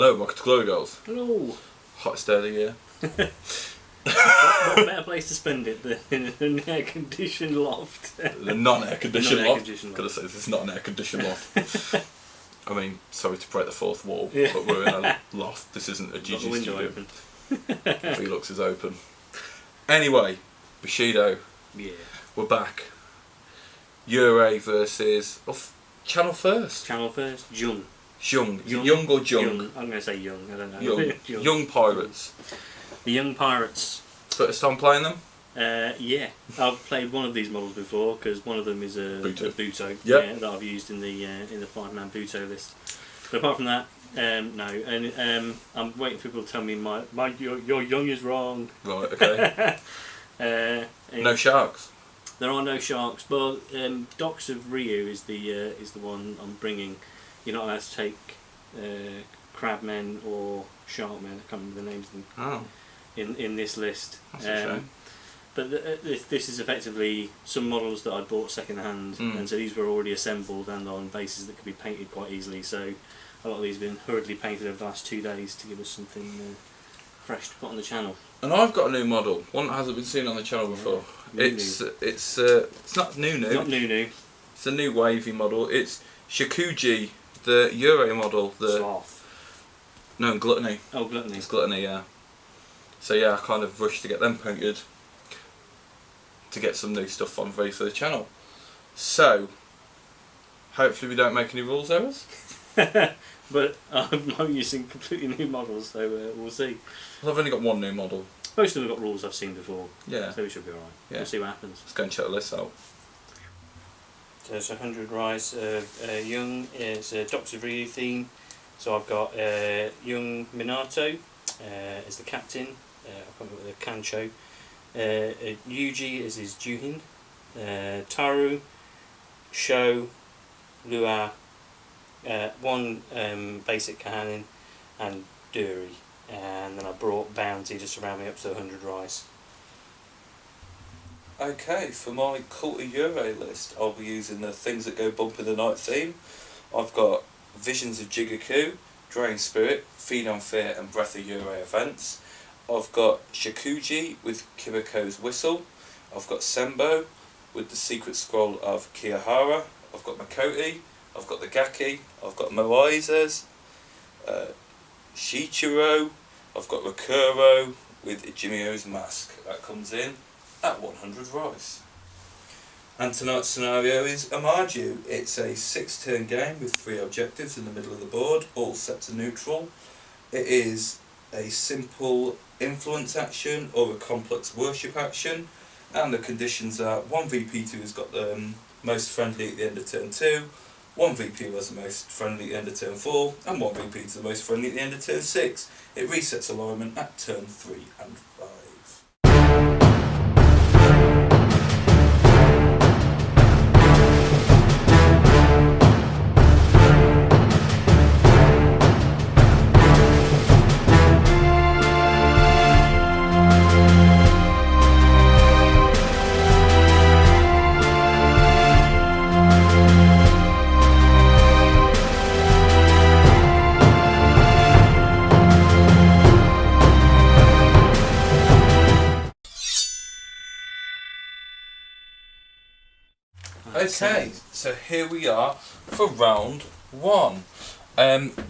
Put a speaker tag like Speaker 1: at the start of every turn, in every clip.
Speaker 1: Hello, welcome to Glory Goals.
Speaker 2: Hello.
Speaker 1: Hottest day of the year.
Speaker 2: what better place to spend it than in an air-conditioned loft?
Speaker 1: The non-air-conditioned loft.
Speaker 2: Non-air-conditioned
Speaker 1: Gotta
Speaker 2: loft.
Speaker 1: say, this is not an air-conditioned loft. I mean, sorry to break the fourth wall,
Speaker 2: Yeah.
Speaker 1: but we're in a loft. This isn't a
Speaker 2: Got
Speaker 1: GG
Speaker 2: the window
Speaker 1: studio.
Speaker 2: open.
Speaker 1: Felix is open. Anyway, Bushido.
Speaker 2: Yeah.
Speaker 1: We're back. Yurei versus Channel First.
Speaker 2: Channel First. Jung.
Speaker 1: Jung. Is it Jung or Jung?
Speaker 2: I'm going to say Jung. I don't know.
Speaker 1: Jung. Young Pirates.
Speaker 2: The Young Pirates.
Speaker 1: First time playing them?
Speaker 2: Yeah. I've played one of these models before because one of them is a Buto.
Speaker 1: Yep.
Speaker 2: That I've used in the 5-man Buto list. But apart from that, no. And I'm waiting for people to tell me your Young is wrong.
Speaker 1: Right. Okay. No sharks.
Speaker 2: There are no sharks, but Docks of Ryu is the one I'm bringing. You're not allowed to take crabmen or sharkmen. I can't remember the names of them.
Speaker 1: Oh.
Speaker 2: In this list.
Speaker 1: That's a shame.
Speaker 2: But this is effectively some models that I bought second hand, and so these were already assembled and on bases that could be painted quite easily. So a lot of these have been hurriedly painted over the last 2 days to give us something fresh to put on the channel.
Speaker 1: And I've got a new model, one that hasn't been seen on the channel before. It's not new.
Speaker 2: Not new.
Speaker 1: It's a new wavy model. It's Shikuji, the Yurei model.
Speaker 2: Sloth.
Speaker 1: No, Gluttony.
Speaker 2: Oh, Gluttony.
Speaker 1: It's Gluttony, yeah. So yeah, I kind of rushed to get them painted to get some new stuff on ready for the channel. So hopefully we don't make any rules errors.
Speaker 2: But I'm using completely new models, so we'll see.
Speaker 1: Well, I've only got one new model.
Speaker 2: Most of them have got rules I've seen before.
Speaker 1: Yeah.
Speaker 2: So we should be alright.
Speaker 1: Yeah.
Speaker 2: We'll see what happens.
Speaker 1: Let's go and check the list out.
Speaker 2: So it's 100 Rise Jung. It's a Docks of Ryu theme. So I've got Jung Minato as the captain. I've come up with a Kancho. Yuji is his Juhin. Taru, Sho, Lua, one basic Kahanin, and Yurei. And then I brought Bounty just to round me up to 100 Rise.
Speaker 1: Okay, for my Culty Yurei list, I'll be using the Things That Go Bump in the Night theme. I've got Visions of Jigaku, Drain Spirit, Feed on Fear and Breath of Yurei events. I've got Shikuji with Kimiko's Whistle. I've got Sembo with the Secret Scroll of Kiyahara. I've got Makoti. I've got the Gaki. I've got Moaises. Shichiro. I've got Rakuro with Jimio's Mask. That comes in at 100 Rise. And tonight's scenario is Amaju. It's a 6-turn game with 3 objectives in the middle of the board, all set to neutral. It is a simple influence action or a complex worship action, and the conditions are 1 VP2 has got the most friendly at the end of turn 2, 1 VP who has the most friendly at the end of turn 4, and 1 VP to the most friendly at the end of turn 6. It resets alignment at turn 3 and 5. Okay, so here we are for round 1.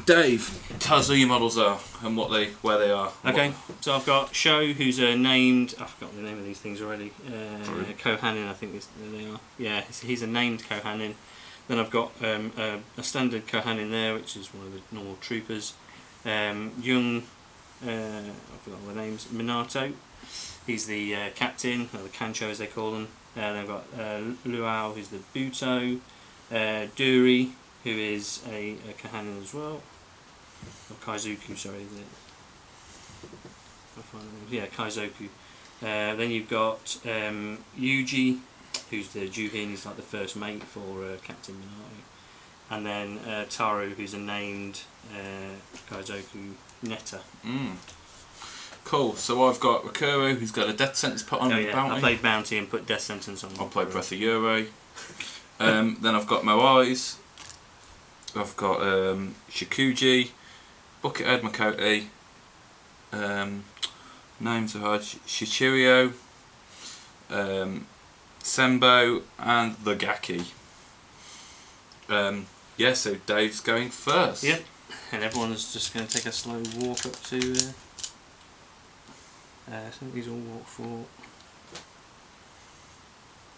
Speaker 1: Dave, tell us who your models are and where they are.
Speaker 2: Okay, so I've got Sho, who's named. I've forgotten the name of these things already. Kohanin, I think they are. Yeah, he's a named Kohanin. Then I've got a standard Kohanin there, which is one of the normal troopers. Jung, I've forgotten the names. Minato, he's the captain, or the Kancho as they call them. Then I've got Luau, who's the Buto. Yurei, who is a Kahanin as well. Or Kaizoku, sorry, is it? Yeah, Kaizoku. Then you've got Yuji, who's the Juhin, he's like the first mate for Captain Minato. And then Taru, who's a named Kaizoku Netta.
Speaker 1: Cool, so I've got Rakuro, who's got a death sentence put on
Speaker 2: Bounty.
Speaker 1: I
Speaker 2: played Bounty and put death sentence on.
Speaker 1: I'll play Breath of Yurei. Then I've got Moais. I've got Shikuji. Buckethead Makoti, names are hard, Shichirio, Sembo, and the Gaki. Yeah, so Dave's going first.
Speaker 2: Yep, and everyone's just going to take a slow walk up to. I think these all walk for.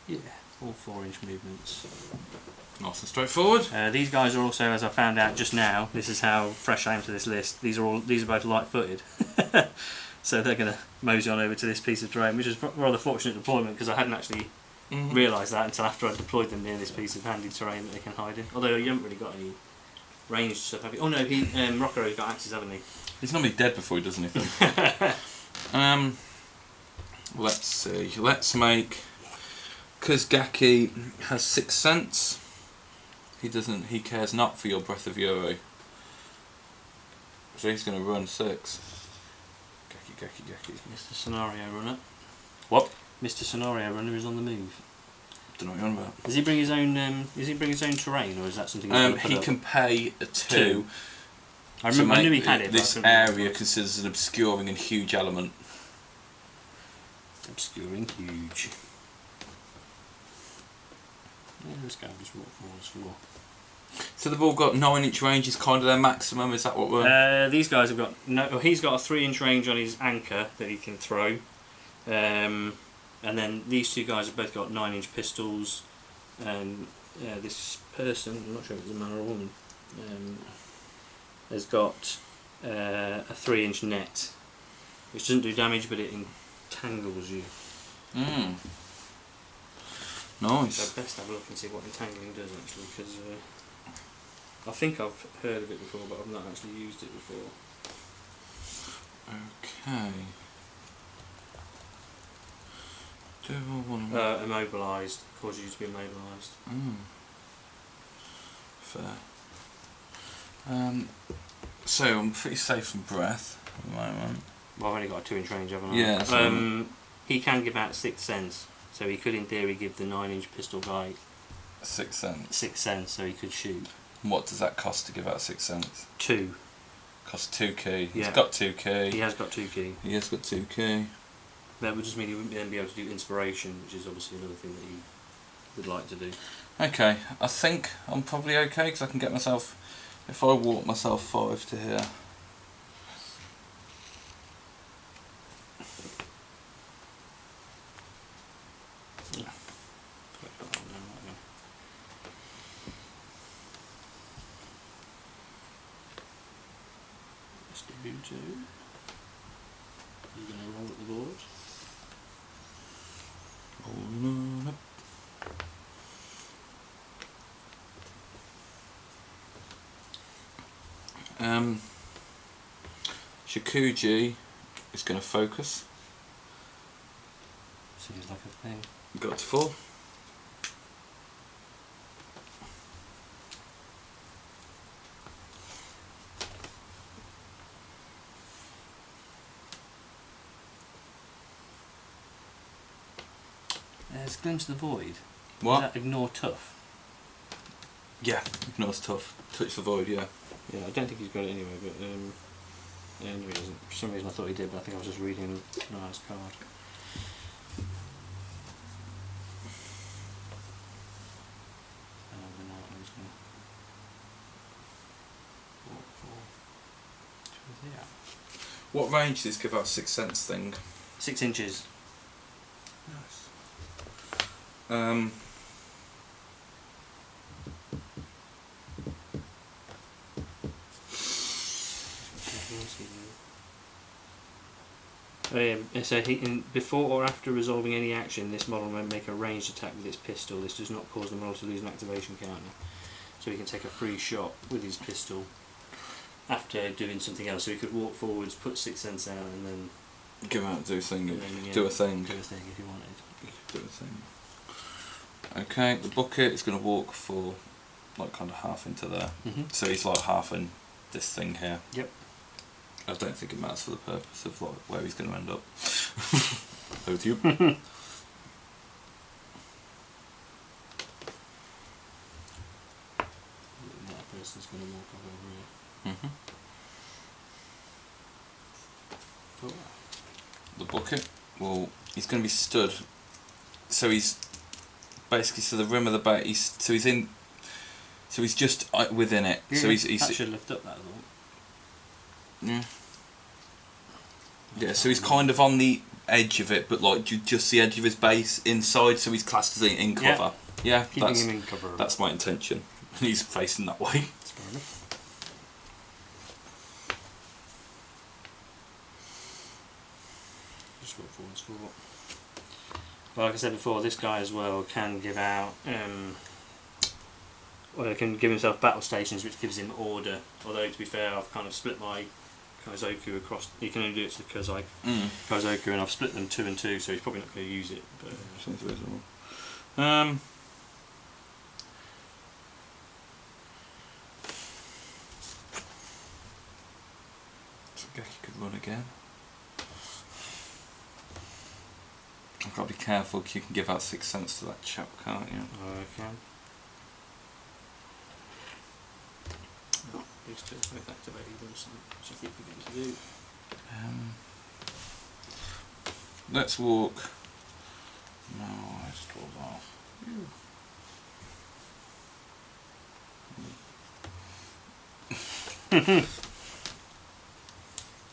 Speaker 2: Yeah, all 4-inch movements.
Speaker 1: Nice and straightforward.
Speaker 2: These guys are also, as I found out just now, this is how fresh I am to this list. These are both light-footed, so they're going to mosey on over to this piece of terrain, which is rather fortunate deployment because I hadn't actually realised that until after I deployed them near this piece of handy terrain that they can hide in. Although you haven't really got any ranged stuff, have you? Oh no, Rockero's got axes, haven't he?
Speaker 1: He's normally dead before he does anything. Let's see. Let's make. Because Gaki has 6 cents. He cares not for your Breath of Yurei. So he's going to run 6. Gaki.
Speaker 2: Mr. Scenario Runner.
Speaker 1: What?
Speaker 2: Mr. Scenario Runner is on the move.
Speaker 1: Don't know what you're on about.
Speaker 2: Does he bring his own? Terrain, or is that something?
Speaker 1: He can pay a 2.
Speaker 2: I knew he had it.
Speaker 1: This area considers an obscuring and huge element.
Speaker 2: Obscuring huge. Yeah, this guy just walk forwards for.
Speaker 1: So they've all got 9-inch range is kind of their maximum. Is that what we're?
Speaker 2: These guys have got no. Oh, he's got a 3-inch range on his anchor that he can throw, and then these 2 guys have both got 9-inch pistols. And this person, I'm not sure if it's a man or a woman, has got a 3-inch net, which doesn't do damage, but it entangles you.
Speaker 1: Nice.
Speaker 2: So best have a look and see what entangling does actually, because I think I've heard of it before, but I've not actually used it before.
Speaker 1: Okay. Do I want to...
Speaker 2: immobilised, causes you to be immobilised.
Speaker 1: Fair. So I'm pretty safe from breath at the moment.
Speaker 2: Well, I've only got a 2-inch range, haven't I?
Speaker 1: Yeah.
Speaker 2: He can give out 6 cents, so he could in theory give the 9-inch pistol guy
Speaker 1: 6 cents.
Speaker 2: 6 cents, so he could shoot.
Speaker 1: What does that cost to give out 6 cents?
Speaker 2: 2.
Speaker 1: Costs 2 key.
Speaker 2: Yeah.
Speaker 1: He's got 2 key.
Speaker 2: He has got 2 key.
Speaker 1: He has got 2 key.
Speaker 2: That would just mean he wouldn't then be able to do inspiration, which is obviously another thing that he would like to do.
Speaker 1: Okay, I think I'm probably okay because I can get myself, if I walk myself 5 to here.
Speaker 2: Mr. Buto, you're going to roll at the board.
Speaker 1: Rolling up. Shikuji is going to focus.
Speaker 2: Seems like a thing.
Speaker 1: Got to 4.
Speaker 2: There's Glimpse of the Void.
Speaker 1: What?
Speaker 2: Does that ignore tough?
Speaker 1: Yeah, ignores tough. Touch the void, yeah.
Speaker 2: Yeah, I don't think he's got it anyway, but yeah, no, he doesn't. For some reason I thought he did, but I think I was just reading a nice card.
Speaker 1: What range does this give out 6 cents thing?
Speaker 2: 6 inches.
Speaker 1: Nice.
Speaker 2: Oh yeah, so before or after resolving any action, this model may make a ranged attack with its pistol. This does not cause the model to lose an activation counter. So he can take a free shot with his pistol after doing something else. So he could walk forwards, put 6 cents out, and then
Speaker 1: Go out and do a thing.
Speaker 2: and then, yeah,
Speaker 1: Do a thing.
Speaker 2: Do a thing if you wanted.
Speaker 1: Do a thing. Okay, the bucket is going to walk for like kind of half into there. So he's like half in this thing here.
Speaker 2: Yep.
Speaker 1: I don't think it matters for the purpose of like where he's going to end up. Over to you.
Speaker 2: That person's going to walk over here. Cool.
Speaker 1: The bucket, well, he's going to be stood. So he's basically the rim of the bait. He's just within it.
Speaker 2: Yeah,
Speaker 1: so he's
Speaker 2: that should lift up that a little.
Speaker 1: Yeah. Yeah. So he's kind of on the edge of it, but like just the edge of his base inside. So he's classed as in cover. Yeah.
Speaker 2: Keeping him in cover.
Speaker 1: That's my intention. He's facing that way.
Speaker 2: That's fair enough. Just walk forwards for what? Well, like I said before, this guy as well can give out, well, he can give himself battle stations, which gives him order. Although, to be fair, I've kind of split my Kaizoku across. You can only do it to the Kaizoku, and I've split them 2 and 2, so he's probably not going to use it. But
Speaker 1: Seems reasonable. Geki could run again. I've got to be careful because you can give out 6 cents to that chap, can't you?
Speaker 2: I can. Oh, these two are both activated, which I keep forgetting to do.
Speaker 1: Let's walk. No, I just draw that.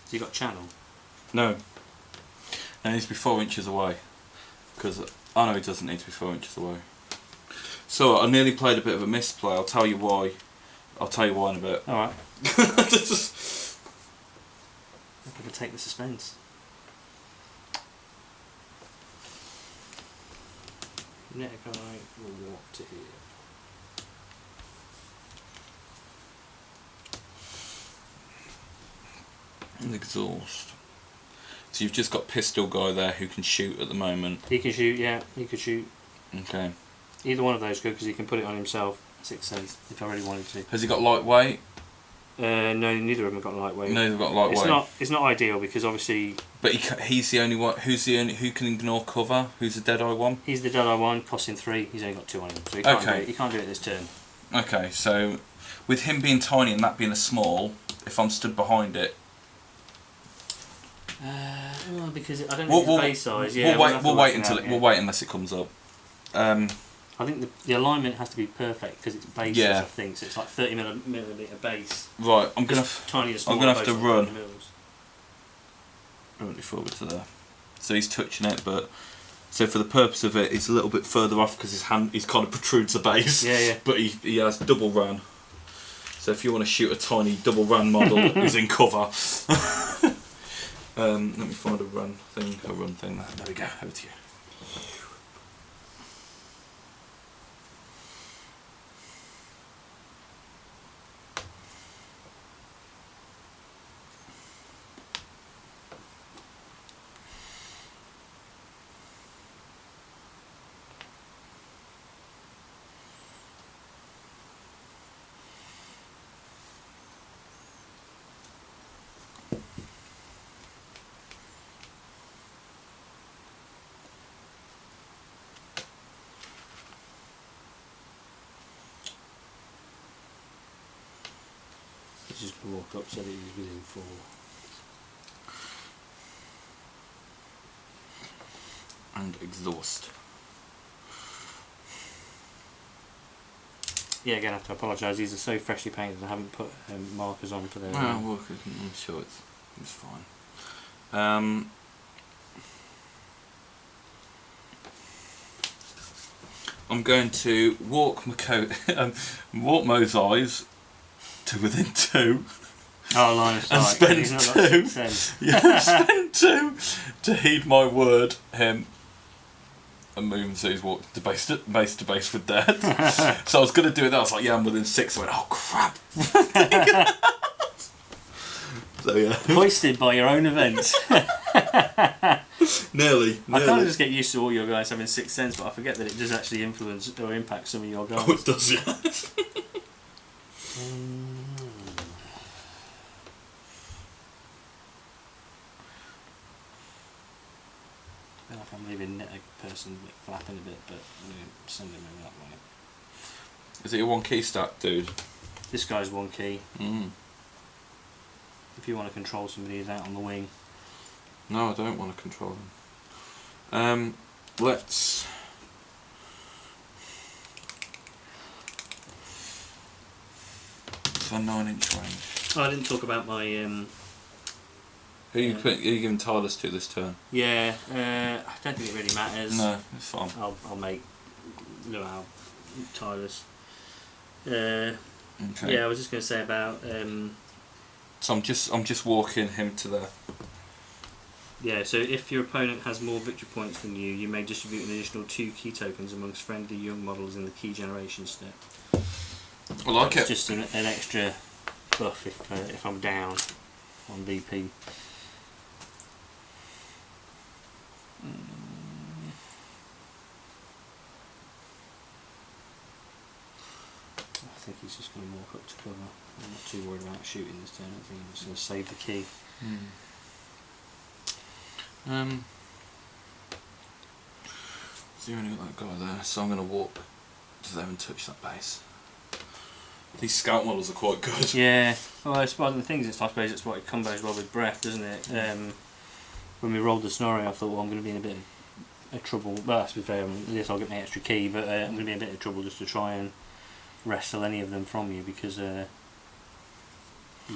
Speaker 2: So you got channel?
Speaker 1: No. No, he needs to be 4 inches away. Because I know he doesn't need to be 4 inches away. So I nearly played a bit of a misplay. I'll tell you why. I'll tell you why in a bit.
Speaker 2: Alright. I can take the suspense. Nekai will walk to here.
Speaker 1: And exhaust. So you've just got pistol guy there who can shoot at the moment.
Speaker 2: He can shoot, yeah, he could shoot.
Speaker 1: Okay.
Speaker 2: Either one of those good because he can put it on himself, 6 cents, if I really wanted to.
Speaker 1: Has he got lightweight?
Speaker 2: No, neither of them have got lightweight.
Speaker 1: No, they've got lightweight.
Speaker 2: It's not ideal because obviously.
Speaker 1: But he's the only one. Who's the only who can ignore cover? Who's the Deadeye one?
Speaker 2: He's the Deadeye one, costing 3. He's only got 2 on him, so he can't do it. He can't do it this turn.
Speaker 1: Okay, so with him being tiny and that being a small, if I'm stood behind it.
Speaker 2: Well, because I don't know his base size. Yeah,
Speaker 1: we'll wait unless it comes up.
Speaker 2: I think the alignment has to be perfect because it's base. I think so. It's like 30 millimeter base.
Speaker 1: Right, I'm gonna have to run. Really forward to there. So he's touching it, but so for the purpose of it, he's a little bit further off because he's kind of protrudes the base.
Speaker 2: Yeah, yeah.
Speaker 1: But he has double run. So if you want to shoot a tiny double run model who's in cover. Let me find a run thing. There we go. Over to you.
Speaker 2: He's just going to walk up so that he's within 4.
Speaker 1: And exhaust.
Speaker 2: Yeah, again, I have to apologise. These are so freshly painted. I haven't put markers on for them.
Speaker 1: Well, I'm sure it's fine. I'm going to walk Mo's eyes to within 2.
Speaker 2: Oh, line of sight.
Speaker 1: And spend 2. Yeah, spend 2 to heed my word. Him. And move so he's walked to base to base with Dad. So I was going to do it. I was like, yeah, I'm within 6. I went, oh crap. So yeah.
Speaker 2: Hoisted by your own event.
Speaker 1: Nearly.
Speaker 2: I kind of just get used to all your guys having 6 cents, but I forget that it does actually influence or impact some of your guys.
Speaker 1: Oh, it does, yeah.
Speaker 2: I feel like I'm leaving a person flapping a bit, but I'm going to send him over that way.
Speaker 1: Is it your 1 key stack, dude?
Speaker 2: This guy's 1 key. If you want to control somebody who's out on the wing.
Speaker 1: No, I don't want to control him. Let's... So 9-inch range.
Speaker 2: Oh, I didn't talk about my...
Speaker 1: Who are you giving Tylers to this turn?
Speaker 2: Yeah, I don't think it really matters.
Speaker 1: No, it's fine.
Speaker 2: I'll make Luau Tylers.
Speaker 1: Okay.
Speaker 2: Yeah, I was just going to say about...
Speaker 1: So I'm just walking him to there.
Speaker 2: Yeah, so if your opponent has more victory points than you, you may distribute an additional 2 key tokens amongst friendly Jung models in the key generation step.
Speaker 1: I like
Speaker 2: It's
Speaker 1: it.
Speaker 2: just an extra buff if I'm down on VP. I think he's just going to walk up to cover. I'm not too worried about shooting this turn. I think he's just going to save the key.
Speaker 1: So you only got that guy there, so I'm going to walk to there and touch that base. These scout models are quite good.
Speaker 2: Yeah, well, I suppose the thing is, I suppose it's what it combos well with breath, doesn't it? When we rolled the scenario, I thought, well, I'm going to be in a bit of trouble. Well, to be fair, at least I'll get my extra key, but I'm going to be in a bit of trouble just to try and wrestle any of them from you, because you've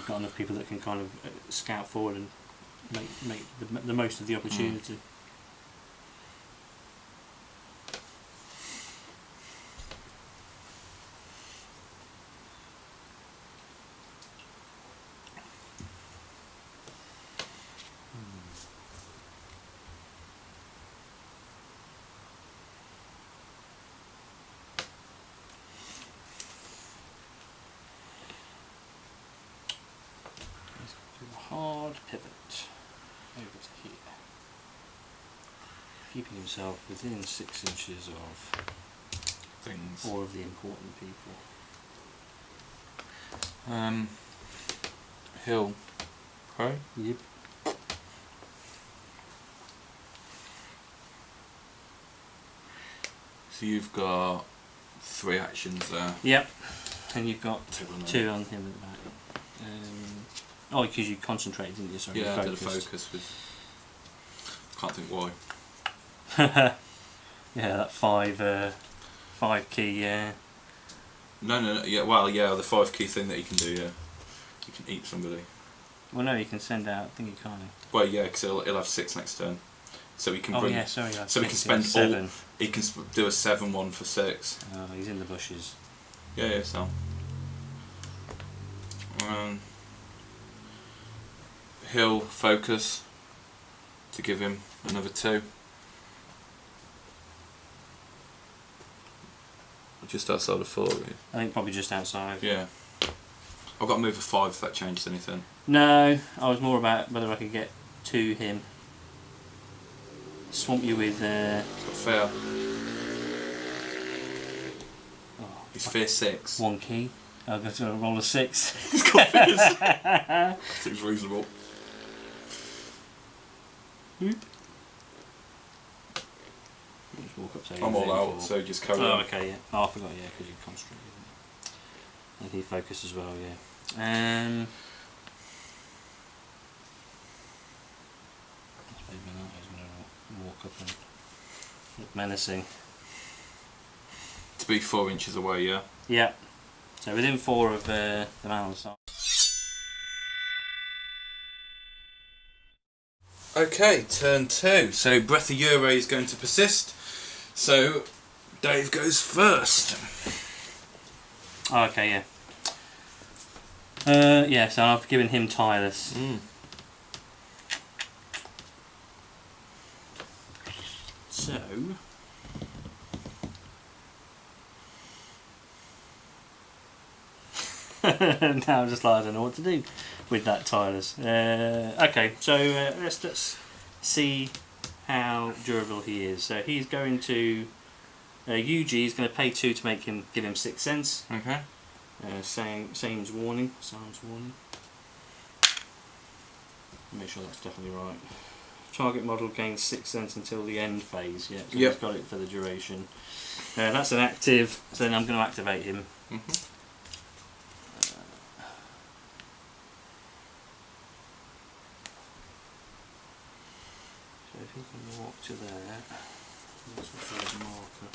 Speaker 2: got enough people that can kind of scout forward and make the most of the opportunity. Hard pivot over to here, keeping himself within 6 inches of
Speaker 1: Things.
Speaker 2: all of the important people.
Speaker 1: Hill. Right?
Speaker 2: Yep.
Speaker 1: So you've got 3 actions there.
Speaker 2: Yep. And you've got
Speaker 1: 2 on
Speaker 2: 2 on him at the back. Oh, because you concentrated, didn't you? Sorry,
Speaker 1: Yeah,
Speaker 2: you
Speaker 1: I did a
Speaker 2: focused.
Speaker 1: focus with... Can't think why.
Speaker 2: Yeah, that 5 key, yeah.
Speaker 1: No, yeah, well, yeah, the 5 key thing that you can do, yeah. You can eat somebody.
Speaker 2: Well, no, you can send out thingy, can't you?
Speaker 1: Well, yeah, because he'll have 6 next turn. So he can
Speaker 2: Oh,
Speaker 1: bring...
Speaker 2: yeah, sorry.
Speaker 1: So he can spend
Speaker 2: 7.
Speaker 1: all... He can do a 7-1 for 6.
Speaker 2: Oh, he's in the bushes.
Speaker 1: Yeah, so... He'll focus to give him another 2. Just outside of 4, really.
Speaker 2: I think probably just outside.
Speaker 1: Yeah. I've got to move a 5 if that changes anything.
Speaker 2: No, I was more about whether I could get to him. Swamp you with...
Speaker 1: It's got fear.
Speaker 2: Oh,
Speaker 1: He's fear 6.
Speaker 2: 1 key. I'm going to roll a 6.
Speaker 1: He's got fear 6. Seems reasonable.
Speaker 2: Just walk up, so
Speaker 1: I'm all out, so just carry on.
Speaker 2: Oh, okay, yeah. Oh, I forgot, yeah, because you concentrated. And he focused as well, yeah. Maybe not, he's going to walk up and look menacing.
Speaker 1: To be 4 inches away, yeah?
Speaker 2: Yeah. So within 4 of the man on the side.
Speaker 1: Okay, turn 2. So Breath of Yurei is going to persist. So Dave goes first.
Speaker 2: Oh, okay, yeah. Yeah, so I've given him tireless. So now I'm just like, I don't know what to do with that tireless. Okay, so let's see how durable he is. So he's going to UG is going to pay 2 to make him give him 6 cents.
Speaker 1: Okay.
Speaker 2: Same's warning. Silence warning. Make sure that's definitely right. Target model gains 6 cents until the end phase. Yeah, so he's got it for the duration. That's an active. So then I'm going to activate him. if he can walk to there, that's what's the marker.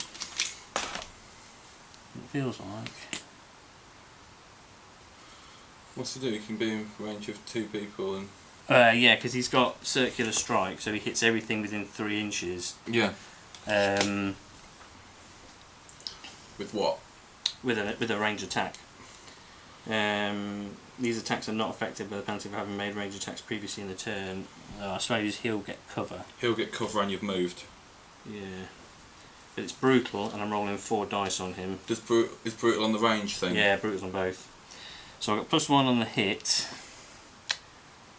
Speaker 2: It feels like.
Speaker 1: What's he do? He can be in range of 2 people and...
Speaker 2: Yeah, because he's got circular strike, so he hits everything within 3 inches.
Speaker 1: Yeah. With what?
Speaker 2: With a range attack. These attacks are not affected by the penalty for having made range attacks previously in the turn. I suppose he'll get cover.
Speaker 1: He'll get cover and you've moved.
Speaker 2: Yeah. But it's brutal, and I'm rolling 4 dice on him.
Speaker 1: Is brutal on the range thing?
Speaker 2: Yeah, brutal on both. So I've got +1 on the hit.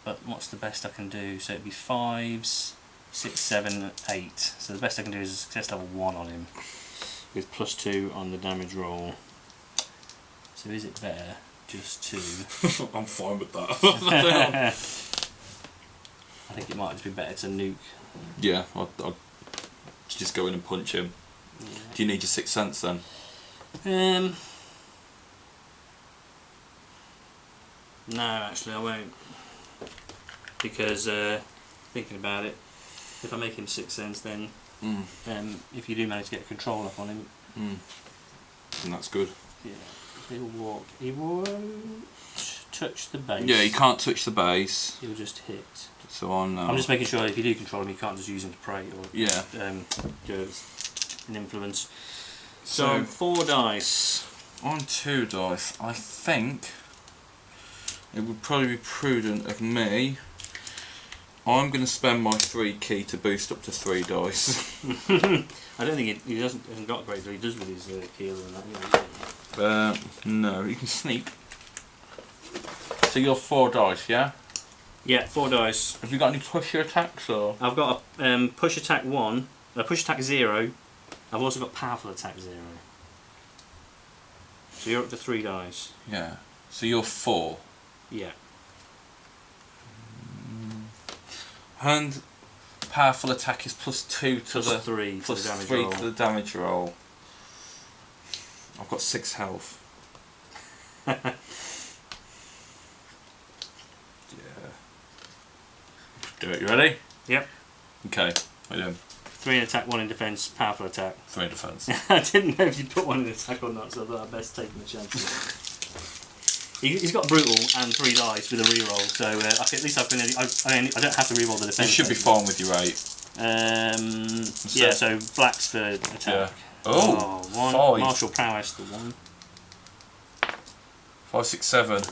Speaker 2: But what's the best I can do? So it'd be 5s, 6, 7, 8. So the best I can do is a success level 1 on him, with +2 on the damage roll. So is it better just to...
Speaker 1: I'm fine with that.
Speaker 2: I think it might just be better to nuke.
Speaker 1: Yeah, I'd just go in and punch him.
Speaker 2: Yeah.
Speaker 1: Do you need your 6th sense then?
Speaker 2: No, actually I won't. Because thinking about it, if I make him 6th sense, then if you do manage to get control off on him,
Speaker 1: and that's good.
Speaker 2: Yeah, he'll walk. He won't touch the base.
Speaker 1: Yeah, he can't touch the base.
Speaker 2: He'll just hit.
Speaker 1: So on.
Speaker 2: I'm just making sure if you do control him, you can't just use him to prey or do an influence. So 4 dice.
Speaker 1: On 2 dice, I think it would probably be prudent of me. I'm going to spend my 3 key to boost up to 3 dice.
Speaker 2: I don't think he hasn't got great, but he does with his key other than that.
Speaker 1: No, you can sneak. So you're 4 dice, yeah?
Speaker 2: Yeah, 4 dice.
Speaker 1: Have you got any pusher attacks or?
Speaker 2: I've got a push attack 1, a push attack 0. I've also got powerful attack 0. So you're up to 3 dice.
Speaker 1: Yeah. So you're 4.
Speaker 2: Yeah.
Speaker 1: And powerful attack is +2 to
Speaker 2: Plus
Speaker 1: the
Speaker 2: 3 to the damage
Speaker 1: +3
Speaker 2: roll.
Speaker 1: to the damage roll. I've got 6 health. Yeah. Do it. You ready?
Speaker 2: Yep.
Speaker 1: Okay. What are you doing?
Speaker 2: 3 in attack, 1 in defence, powerful attack.
Speaker 1: 3 in defence.
Speaker 2: I didn't know if you'd put 1 in attack or not, so I thought I'd best take the chances. He's got brutal and 3 dice with a reroll, so at least I don't have to reroll the defence.
Speaker 1: You should be fine with your 8.
Speaker 2: Yeah, so blacks for attack.
Speaker 1: Yeah.
Speaker 2: Oh, 1.
Speaker 1: 5.
Speaker 2: Martial prowess, the 1.
Speaker 1: 5, 6, 7.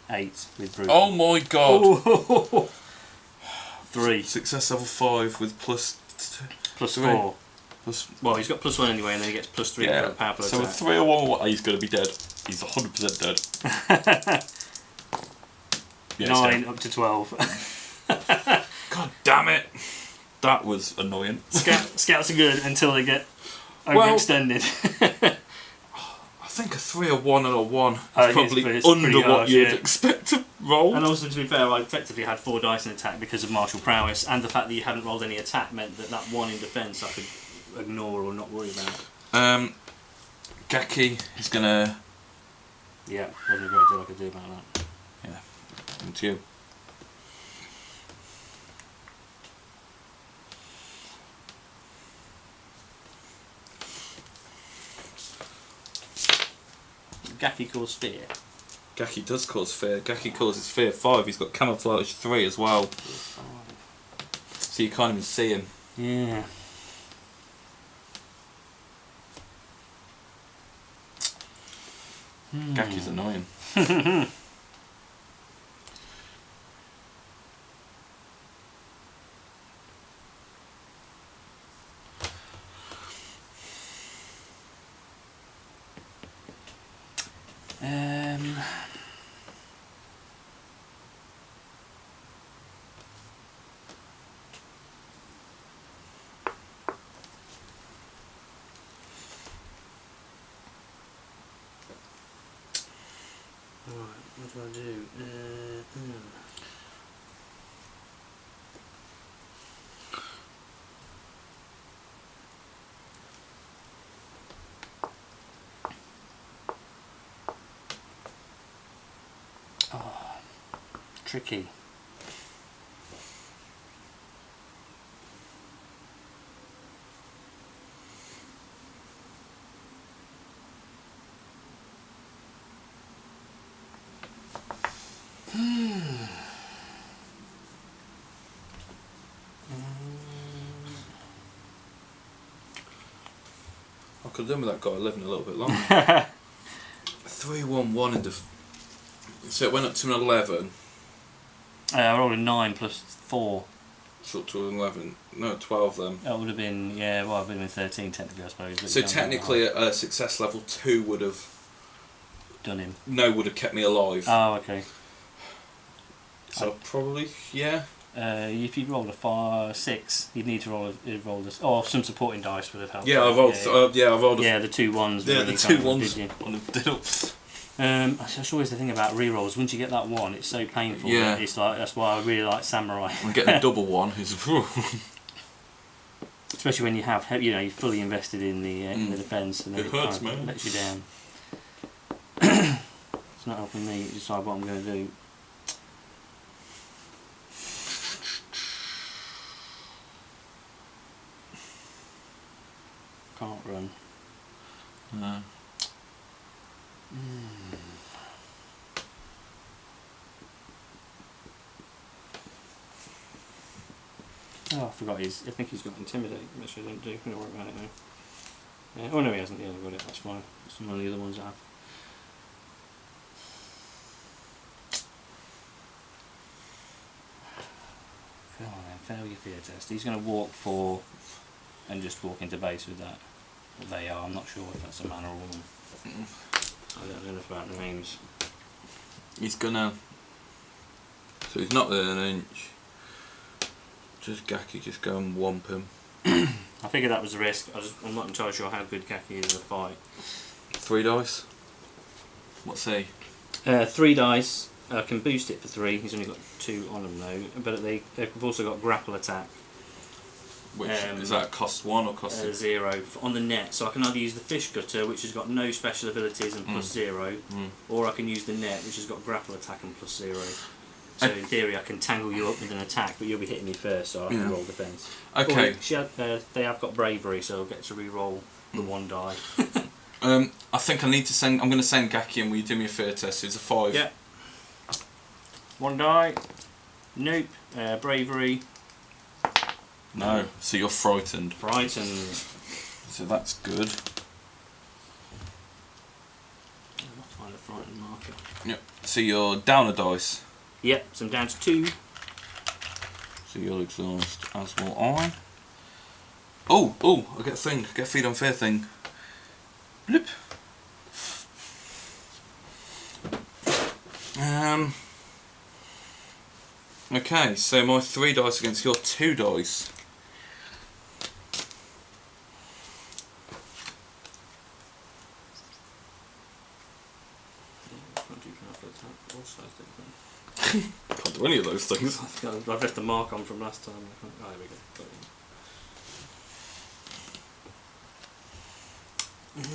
Speaker 2: 8 with brutal.
Speaker 1: Oh my god!
Speaker 2: Oh. 3.
Speaker 1: Success level 5 with +2.
Speaker 2: +4.
Speaker 1: Plus,
Speaker 2: well, he's got +1 anyway, and then he gets +3 for the powerful
Speaker 1: so
Speaker 2: attack.
Speaker 1: with 3 or 1, he's going to be dead. He's 100% dead. Yeah,
Speaker 2: 9 up to 12.
Speaker 1: God damn it! That was annoying.
Speaker 2: Scouts are good until they get overextended.
Speaker 1: I think a 3, a 1 and a 1 is probably
Speaker 2: it's
Speaker 1: under
Speaker 2: pretty
Speaker 1: what
Speaker 2: harsh,
Speaker 1: you'd expect to roll.
Speaker 2: And also, to be fair, I effectively had 4 dice in attack because of martial prowess, and the fact that you hadn't rolled any attack meant that 1 in defence I could ignore or not worry about.
Speaker 1: Gaki is gonna...
Speaker 2: Yeah, wasn't a great deal I could do about that.
Speaker 1: Yeah, it's you.
Speaker 2: Gaki calls fear.
Speaker 1: Gaki does cause fear. Gaki causes fear 5. He's got camouflage 3 as well. So you can't even see him.
Speaker 2: Yeah.
Speaker 1: Gaki's annoying.
Speaker 2: What do I do? Oh, tricky.
Speaker 1: I could have done with that guy living a little bit longer. 3-1-1 in so it went up to an 11.
Speaker 2: I rolled a 9 plus 4.
Speaker 1: So up to an 11. No, 12 then.
Speaker 2: That would have been, yeah, well, I've been in 13 technically, I suppose. But
Speaker 1: So technically, at success level 2 would have
Speaker 2: done him.
Speaker 1: No, would have kept me alive.
Speaker 2: Oh, okay.
Speaker 1: So probably, yeah.
Speaker 2: If you'd rolled a 6, you'd need to roll this. Or some supporting dice would have helped.
Speaker 1: Yeah, I rolled. I rolled.
Speaker 2: Yeah, the 2 1s.
Speaker 1: Yeah,
Speaker 2: really
Speaker 1: the 2
Speaker 2: 1s. That's always the thing about rerolls. Once you get that 1, it's so painful.
Speaker 1: Yeah.
Speaker 2: It's like, that's why I really like Samurai.
Speaker 1: I'm getting a double 1.
Speaker 2: Especially when you have, you're fully invested in the defence, and then
Speaker 1: It hurts,
Speaker 2: kind of
Speaker 1: man.
Speaker 2: lets you down. It's not helping me decide what I'm going to do. Can't run.
Speaker 1: No.
Speaker 2: Oh, I forgot I think he's got Intimidate, which I don't do. I'm going to worry about it now. Oh no, he hasn't. Yeah, I've got it. That's fine. It's one of the other ones I have. Come on then, fail your fear test. He's going to walk 4 and just walk into base with that. What they are, I'm not sure if that's a man or a woman. I don't know enough about names.
Speaker 1: He's gonna. So he's not within an inch. Just Gaki, just go and whomp him.
Speaker 2: I figured that was the risk. I'm not entirely sure how good Gaki is in a fight.
Speaker 1: 3 dice. What's he?
Speaker 2: 3 dice. I can boost it for 3. He's only got 2 on him though. But they've also got grapple attack.
Speaker 1: Which is that cost 1 or cost
Speaker 2: 0 on the net? So I can either use the fish gutter, which has got no special abilities and plus 0, or I can use the net, which has got grapple attack and plus 0. So in theory, I can tangle you up with an attack, but you'll be hitting me first, so I can roll defence.
Speaker 1: Okay.
Speaker 2: They have got bravery, so I'll get to re-roll the 1 die.
Speaker 1: I think I need to send. I'm going to send Gaki in. Will you do me a fear test? It's a 5.
Speaker 2: Yeah. 1 die. Nope. Bravery.
Speaker 1: No. So you're frightened.
Speaker 2: Frightened.
Speaker 1: So that's good.
Speaker 2: I'll find a frightened marker.
Speaker 1: Yep. So you're down a dice.
Speaker 2: Yep. So I'm down to 2.
Speaker 1: So you'll exhaust, as will I. Oh! I get a thing. I get a feed on fear thing. Bloop. Okay, so my 3 dice against your 2 dice. Can't do any of those things.
Speaker 2: I've left the mark on from last time. Oh, there we go.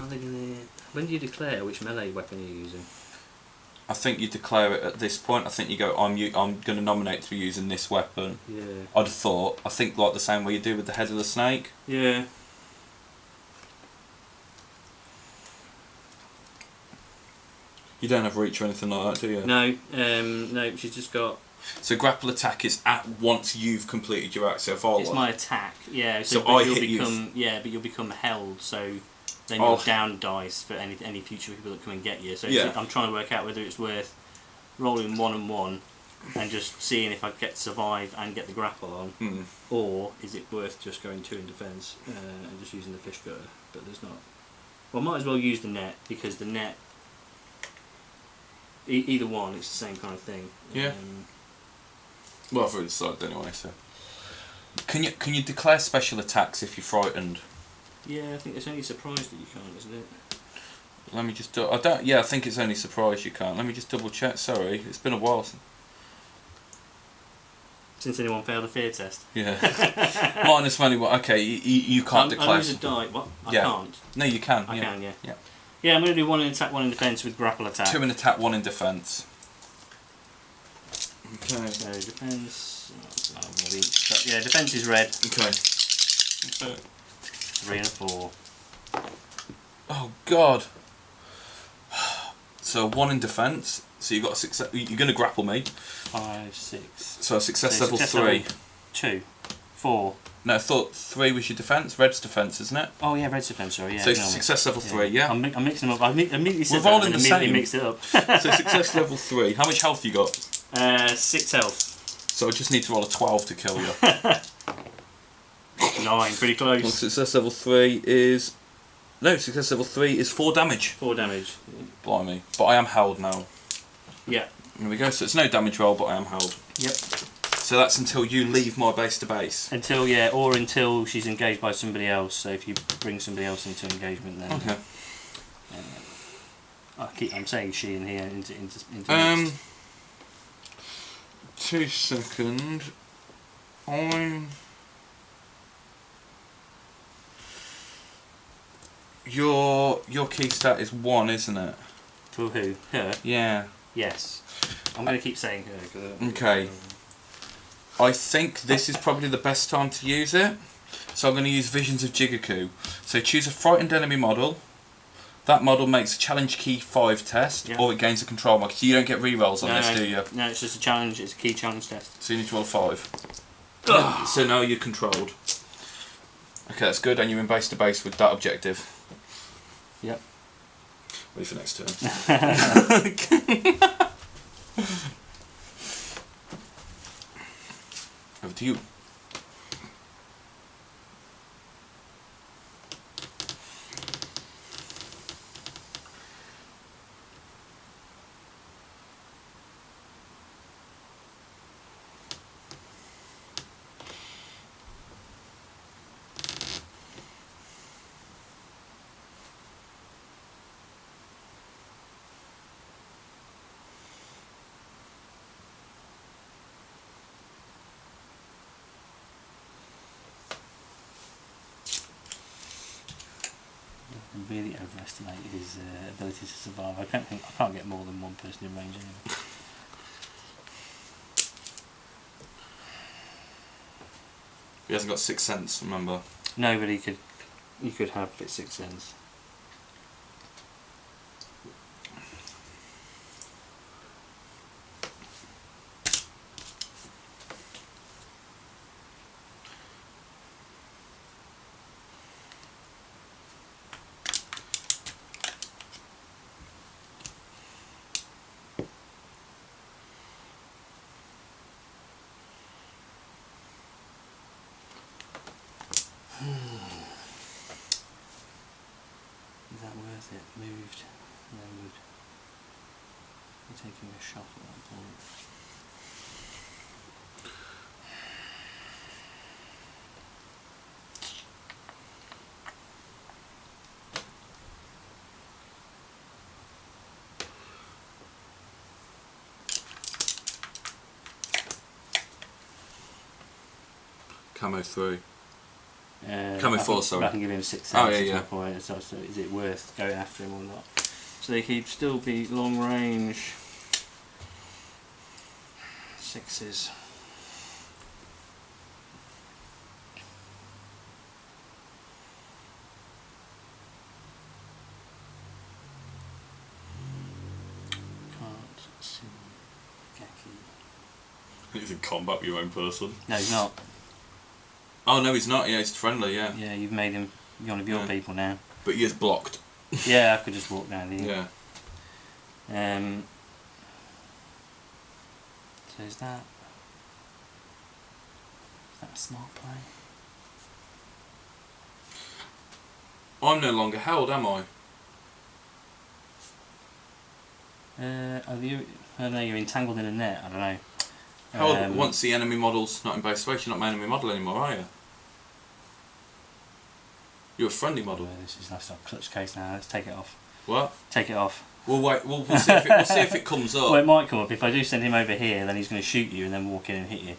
Speaker 2: Are they gonna... When do you declare which melee weapon you're using?
Speaker 1: I think you declare it at this point. I think you go, I'm going to nominate to be using this weapon.
Speaker 2: Yeah.
Speaker 1: I'd have thought. I think like the same way you do with the head of the snake.
Speaker 2: Yeah.
Speaker 1: You don't have reach or anything like that, do you?
Speaker 2: No, no. She's just got.
Speaker 1: So grapple attack is at once you've completed your act. So if I
Speaker 2: It's my attack. Yeah.
Speaker 1: So
Speaker 2: but
Speaker 1: I
Speaker 2: you'll
Speaker 1: hit you.
Speaker 2: become. Yeah, but you'll become held. So then you're down dice for any future people that come and get you. So I'm trying to work out whether it's worth rolling 1 and 1 and just seeing if I get to survive and get the grapple on, or is it worth just going 2 in defence and just using the fish gutter? But there's not. Well, I might as well use the net because the net. Either one, it's the same kind of thing.
Speaker 1: Yeah. Well, I've already decided anyway. So, can you declare special attacks if you're frightened?
Speaker 2: Yeah, I think it's only surprise that you can't, isn't it?
Speaker 1: Let me just. I don't. Yeah, I think it's only surprise you can't. Let me just double check. Sorry, it's been a while
Speaker 2: since anyone failed the fear test.
Speaker 1: Yeah. Minus money. Okay, you can't declare.
Speaker 2: I lose a die. What? I can't.
Speaker 1: No, you can.
Speaker 2: I can. Yeah.
Speaker 1: Yeah.
Speaker 2: Yeah, I'm going to do 1 in attack, 1 in defence with grapple attack.
Speaker 1: 2 in attack, 1 in defence. Okay.
Speaker 2: So defence. Yeah, defence is red.
Speaker 1: Okay.
Speaker 2: 3 and a 4.
Speaker 1: Oh God. So 1 in defence. So you got a success. You're going to grapple me.
Speaker 2: 5, 6.
Speaker 1: So a success
Speaker 2: So
Speaker 1: level
Speaker 2: success
Speaker 1: 3.
Speaker 2: level 2, 4.
Speaker 1: No, I thought 3 was your defence. Red's defence, isn't it?
Speaker 2: Oh yeah, red's defence. Sorry, yeah.
Speaker 1: So success level 3. Yeah.
Speaker 2: I'm mixing them up. I immediately said
Speaker 1: We're
Speaker 2: that
Speaker 1: rolling
Speaker 2: and
Speaker 1: the
Speaker 2: immediately
Speaker 1: same.
Speaker 2: mixed it up.
Speaker 1: So success level 3. How much health you got?
Speaker 2: 6 health.
Speaker 1: So I just need to roll a 12 to kill you.
Speaker 2: 9, pretty close.
Speaker 1: Well, success level 3 is... No, success level 3 is 4 damage.
Speaker 2: 4 damage.
Speaker 1: Blimey. But I am held now.
Speaker 2: Yeah.
Speaker 1: There we go. So it's no damage roll, but I am held.
Speaker 2: Yep.
Speaker 1: So that's until you leave my base to base.
Speaker 2: Until until she's engaged by somebody else. So if you bring somebody else into engagement, then.
Speaker 1: Okay.
Speaker 2: I'm saying she in here into
Speaker 1: 2 seconds. Your key stat is 1, isn't it?
Speaker 2: For who? Her?
Speaker 1: Yeah.
Speaker 2: Yes. I'm going to keep saying her.
Speaker 1: Okay. I think this is probably the best time to use it. So I'm going to use Visions of Jigaku. So choose a frightened enemy model. That model makes a challenge key 5 test, or it gains a control mark. So you don't get rerolls on this, do you?
Speaker 2: No, it's just a challenge. It's a key challenge test.
Speaker 1: So you need to roll 5. So now you're controlled. Okay, that's good, and you're in base to base with that objective.
Speaker 2: Yep.
Speaker 1: Wait for next turn. Over to you.
Speaker 2: Really overestimated his ability to survive. I can't get more than one person in range anyway.
Speaker 1: He hasn't got 6th sense, remember?
Speaker 2: No, but you could have it 6th sense. Is that worth it? Moved. No wood. You're taking a shot at that point.
Speaker 1: Camo 3.
Speaker 2: Camo
Speaker 1: 4, sorry.
Speaker 2: I can give him 6
Speaker 1: Oh, yeah.
Speaker 2: Point. So is it worth going after him or not? So they keep still be long range. 6s. Can't see Gaki.
Speaker 1: He's in combat with your own person.
Speaker 2: No, he's not.
Speaker 1: Oh no, he's not. Yeah, he's friendly. Yeah.
Speaker 2: Yeah, you've made him one of your people now.
Speaker 1: But he is blocked.
Speaker 2: Yeah, I could just walk down here.
Speaker 1: Yeah.
Speaker 2: So is that a smart play?
Speaker 1: I'm no longer held, am I?
Speaker 2: I know you're entangled in a net. I don't know.
Speaker 1: Held once the enemy model's not in base space. You're not my enemy model anymore, are you? You're a friendly model.
Speaker 2: This is nice clutch case now. Let's take it off.
Speaker 1: What?
Speaker 2: Take it off.
Speaker 1: We'll wait. We'll see if it comes up.
Speaker 2: Well, it might come up. If I do send him over here, then he's going to shoot you and then walk in and hit you.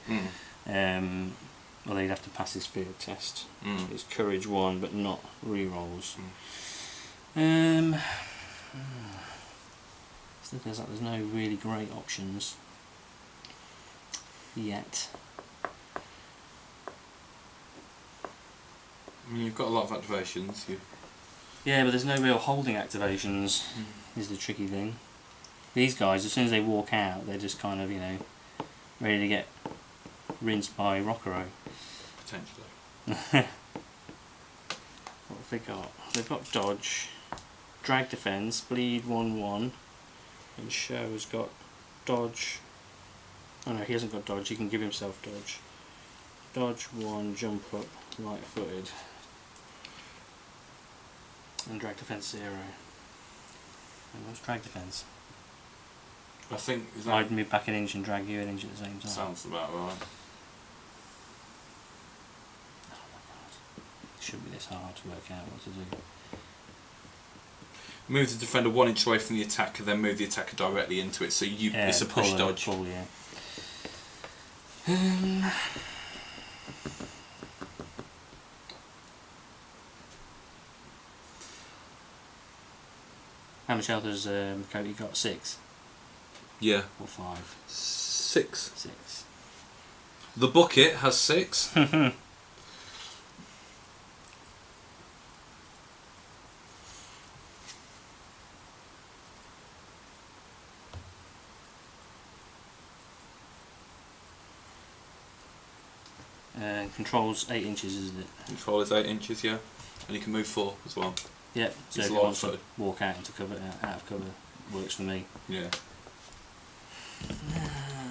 Speaker 2: Well, he'd have to pass his fear test. It's courage 1, but not rerolls. Still feels like there's no really great options yet.
Speaker 1: I mean, you've got a lot of activations.
Speaker 2: Yeah, but there's no real holding activations. Is the tricky thing. These guys, as soon as they walk out, they're just kind of, you know, ready to get rinsed by Rockero.
Speaker 1: Potentially.
Speaker 2: What have they got? They've got dodge, drag defense, bleed 1/1, and Show's got dodge. Oh no, he hasn't got dodge. He can give himself dodge. Dodge 1, jump up, right-footed, and drag defense 0. And what's drag defense?
Speaker 1: I think is that
Speaker 2: I'd move back an inch and drag you an inch at the same time.
Speaker 1: sounds about right.
Speaker 2: Oh my god. It shouldn't be this hard to work out what to do.
Speaker 1: Move the defender 1 inch away from the attacker, then move the attacker directly into it. So it's a push dodge.
Speaker 2: Pull, yeah. How much health has Cody got? 6?
Speaker 1: Yeah.
Speaker 2: Or 5?
Speaker 1: 6.
Speaker 2: 6.
Speaker 1: The bucket has 6.
Speaker 2: Controls 8 inches, isn't it?
Speaker 1: Control is 8 inches, yeah. And you can move 4 as well.
Speaker 2: Yep. So
Speaker 1: It's
Speaker 2: if you
Speaker 1: light
Speaker 2: want to
Speaker 1: footed.
Speaker 2: walk out into cover, out of cover, works for me.
Speaker 1: Yeah.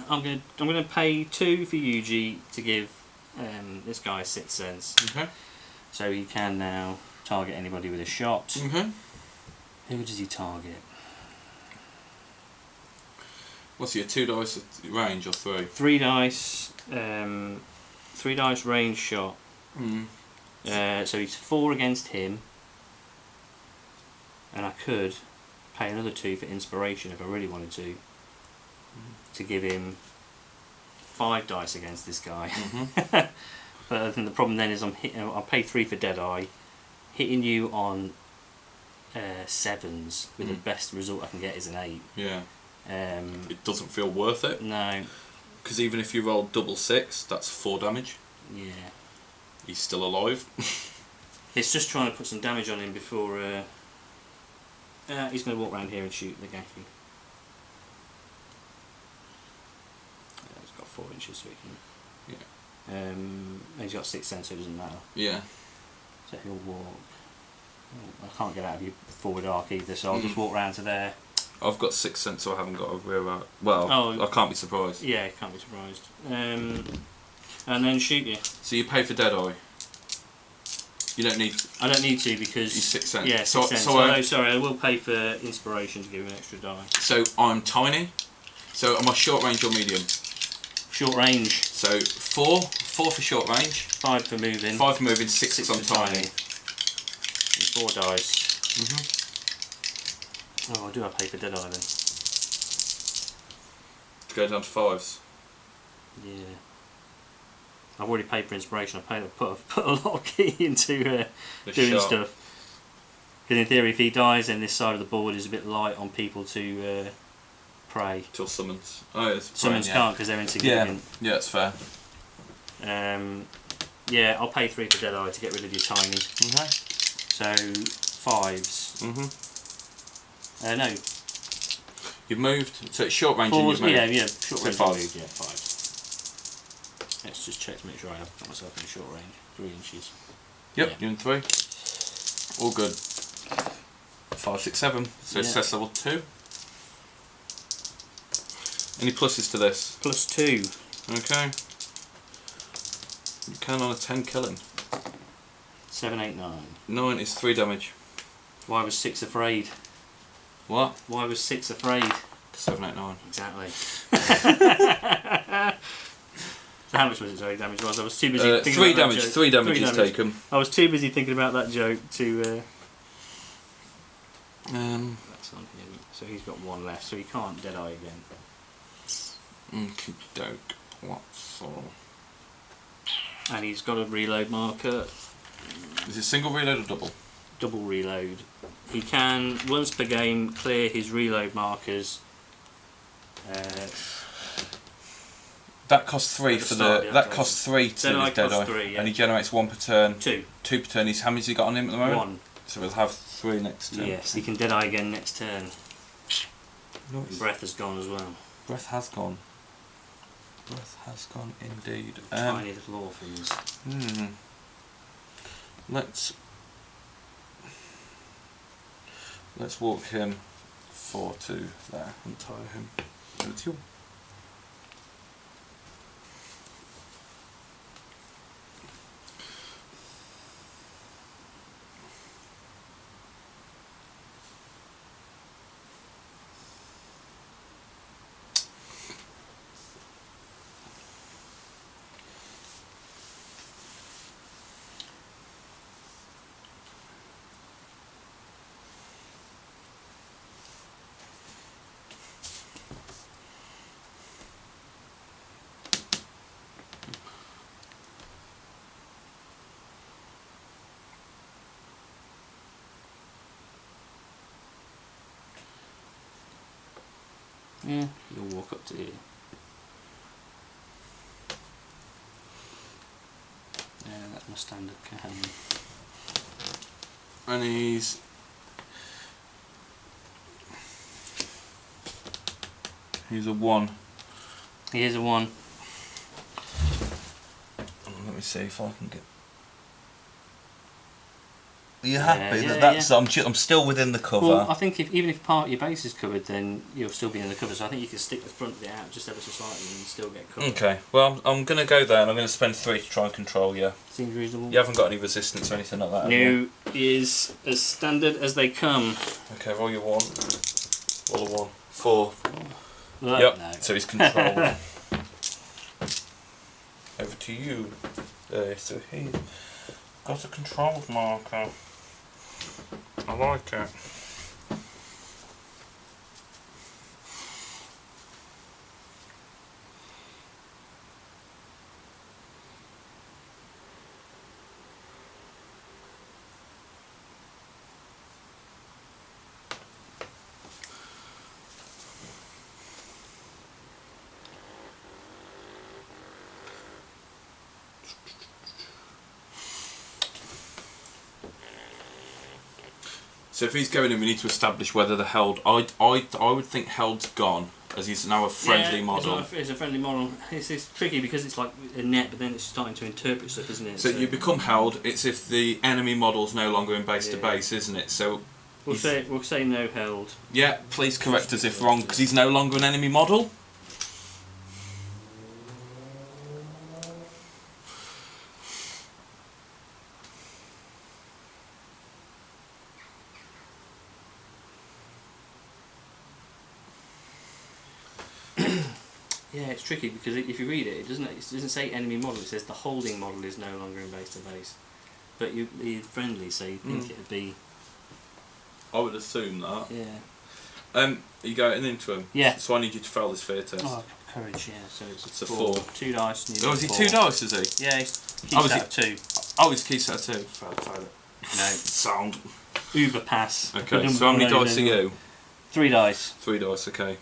Speaker 2: I'm gonna pay 2 for Yuji to give this guy 6 cents.
Speaker 1: Okay.
Speaker 2: So he can now target anybody with a shot.
Speaker 1: Mm-hmm.
Speaker 2: Who does he target?
Speaker 1: What's your 2 dice range or 3?
Speaker 2: 3 dice. 3 dice range shot.
Speaker 1: Mm.
Speaker 2: So he's 4 against him. And I could pay another 2 for inspiration if I really wanted to give him 5 dice against this guy.
Speaker 1: Mm-hmm.
Speaker 2: But I think the problem then is I'll pay 3 for Deadeye, hitting you on 7s with the best result I can get is an 8.
Speaker 1: Yeah. It doesn't feel worth it.
Speaker 2: No.
Speaker 1: Because even if you roll double 6, that's 4 damage.
Speaker 2: Yeah.
Speaker 1: He's still alive.
Speaker 2: It's just trying to put some damage on him before he's going to walk around here and shoot the Gaki. He's got 4 inches so he can...
Speaker 1: Yeah.
Speaker 2: And he's got 6 cents so it doesn't matter.
Speaker 1: Yeah.
Speaker 2: So he'll walk... Oh, I can't get out of your forward arc either, so I'll just walk round to there.
Speaker 1: I've got 6 cents, so I haven't got a rear arc. Well,
Speaker 2: Oh.
Speaker 1: I can't be surprised.
Speaker 2: Yeah, can't be surprised. And then shoot you.
Speaker 1: So you pay for Deadeye. You don't need...
Speaker 2: I don't need to because...
Speaker 1: You're 6 cents.
Speaker 2: Yeah, 6 cents. Sorry, I will pay for inspiration to give him an extra die.
Speaker 1: So I'm tiny. So am I short range or medium?
Speaker 2: Short range.
Speaker 1: So 4 for short range.
Speaker 2: 5 for moving.
Speaker 1: 5 for moving, 6
Speaker 2: 6
Speaker 1: on
Speaker 2: for
Speaker 1: tiny.
Speaker 2: And 4 dice. Oh, do I pay for Deadeye then?
Speaker 1: To go down to 5s.
Speaker 2: Yeah. I've already paid for inspiration. I've put a lot of key into doing
Speaker 1: shot.
Speaker 2: stuff. Because in theory, if he dies, then this side of the board is a bit light on people to prey.
Speaker 1: Till summons. Oh, yeah,
Speaker 2: Summons can't because they're insignificant.
Speaker 1: Yeah, it's fair.
Speaker 2: Yeah, I'll pay 3 for Deadeye to get rid of your tiny.
Speaker 1: Okay.
Speaker 2: So 5s. No.
Speaker 1: You've moved. So it's short range
Speaker 2: 4s.
Speaker 1: and you've moved.
Speaker 2: Yeah. Short
Speaker 1: So
Speaker 2: range.
Speaker 1: 5s.
Speaker 2: Moved, yeah, 5s. Let's just check to make sure I have got myself in short range. 3 inches.
Speaker 1: Yep,
Speaker 2: Yeah.
Speaker 1: you're in 3. All good. 5, 6, 7. So
Speaker 2: Yeah.
Speaker 1: success level 2. Any pluses to this?
Speaker 2: Plus 2.
Speaker 1: Okay. You can on a 10 kill him.
Speaker 2: 7, 8, 9.
Speaker 1: 9 is 3 damage.
Speaker 2: Why was 6 afraid?
Speaker 1: What?
Speaker 2: Why was 6 afraid?
Speaker 1: 7, 8, 9.
Speaker 2: Exactly. So how much was it? Sorry, damage was. I was too busy thinking
Speaker 1: 3
Speaker 2: about that
Speaker 1: damage.
Speaker 2: joke.
Speaker 1: 3 damage is
Speaker 2: damage.
Speaker 1: taken.
Speaker 2: I was too busy thinking about that joke to. That's on him. So he's got 1 left, so he can't Deadeye again.
Speaker 1: Okie doke. What's all?
Speaker 2: And he's got a reload marker.
Speaker 1: Is it single reload or double?
Speaker 2: Double reload. He can once per game clear his reload markers.
Speaker 1: That costs 3
Speaker 2: At the
Speaker 1: for
Speaker 2: start,
Speaker 1: the.
Speaker 2: yeah,
Speaker 1: That costs 3 to
Speaker 2: Deadeye
Speaker 1: his Deadeye.
Speaker 2: costs 3, yeah.
Speaker 1: And he generates 1 per turn.
Speaker 2: 2.
Speaker 1: 2 per turn. How many's he got on him at the moment?
Speaker 2: 1.
Speaker 1: So we'll have 3 next turn.
Speaker 2: Yes, he can Deadeye again next turn.
Speaker 1: Nice.
Speaker 2: Breath has gone as well.
Speaker 1: Breath has gone. Breath has gone indeed.
Speaker 2: Tiny little orphans.
Speaker 1: Let's walk him 4 to there and tie him to the tube.
Speaker 2: Yeah, you'll walk up to here. Yeah, that's my standard Kohanin.
Speaker 1: And he's a 1.
Speaker 2: He is a 1.
Speaker 1: Let me see if I can get. Are you happy
Speaker 2: yeah,
Speaker 1: that that's? I'm still within the cover.
Speaker 2: Well, I think even if part of your base is covered, then you'll still be in the cover. So I think you can stick the front bit out just ever so slightly and still get covered.
Speaker 1: Okay. Well, I'm going to go there, and I'm going to spend 3 to try and control you.
Speaker 2: Seems reasonable.
Speaker 1: You haven't got any resistance or anything like that.
Speaker 2: No, is as standard as they come.
Speaker 1: Okay, roll your 1. Roll a 1. 4.
Speaker 2: Well,
Speaker 1: Yep.
Speaker 2: no.
Speaker 1: So he's controlled. Over to you. So he's got a controlled marker. I like it. So if he's going in, we need to establish whether the held. I would think held's gone, as he's now a friendly model.
Speaker 2: It's a friendly model. It's tricky because it's like a net, but then it's starting to interpret stuff, isn't it?
Speaker 1: So you become held. It's if the enemy model's no longer in base to base, isn't it? So
Speaker 2: we'll say no held.
Speaker 1: Yeah, please correct us if wrong, because he's no longer an enemy model.
Speaker 2: Yeah, it's tricky because if you read it, it doesn't say enemy model. It says the holding model is no longer in base to base. But you're friendly, so you think it'd be.
Speaker 1: I would assume that.
Speaker 2: Yeah.
Speaker 1: Are you going into him?
Speaker 2: Yeah.
Speaker 1: So I need you to fail this fear test.
Speaker 2: Oh, courage. Yeah. So it's
Speaker 1: a 4.
Speaker 2: 2 dice.
Speaker 1: Oh, is he 2 dice? Is he?
Speaker 2: Yeah. He's keeps out of 2.
Speaker 1: Oh, he's keeps out of 2. Fail it.
Speaker 2: No.
Speaker 1: Sound.
Speaker 2: Uber pass.
Speaker 1: Okay. So how many dice are you?
Speaker 2: 3 dice.
Speaker 1: 3 dice. Okay.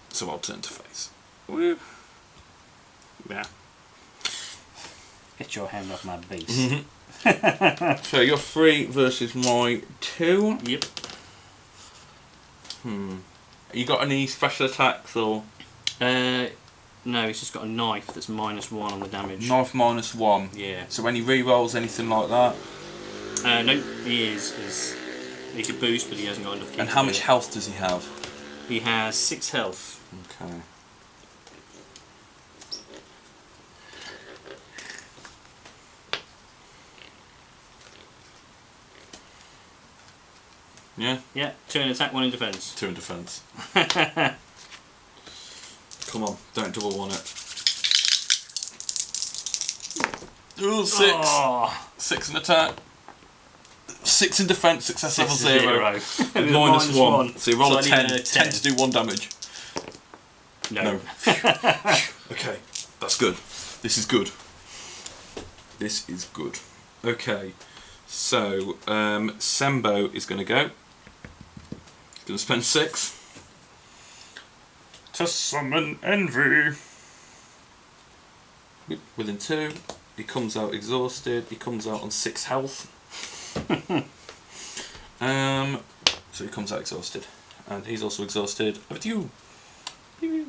Speaker 1: So I'll turn to face. Woo. Yeah.
Speaker 2: Get your hand off my base.
Speaker 1: So you're 3 versus my 2.
Speaker 2: Yep.
Speaker 1: You got any special attacks or?
Speaker 2: No, he's just got a knife that's -1 on the damage.
Speaker 1: Knife -1.
Speaker 2: Yeah.
Speaker 1: So when he re-rolls anything like that?
Speaker 2: No, he he could boost, but he hasn't got enough.
Speaker 1: And how much health does he have?
Speaker 2: He has 6 health.
Speaker 1: Okay. Yeah?
Speaker 2: Yeah, 2 in attack, 1 in defence.
Speaker 1: 2 in defence. Come on, don't double one it. Ooh, 6.
Speaker 2: Oh.
Speaker 1: 6 in attack. 6 in defence, success level 0.
Speaker 2: -1.
Speaker 1: -1. So you roll
Speaker 2: So
Speaker 1: a
Speaker 2: I
Speaker 1: 10.
Speaker 2: need a
Speaker 1: 10 to do 1 damage.
Speaker 2: No.
Speaker 1: Okay, that's good. This is good. This is good. Okay, so Sembo is going to go. He's going to spend 6 to summon Envy. Within 2, he comes out exhausted. He comes out on 6 health. So he comes out exhausted. And he's also exhausted. Over to you! Pew, pew.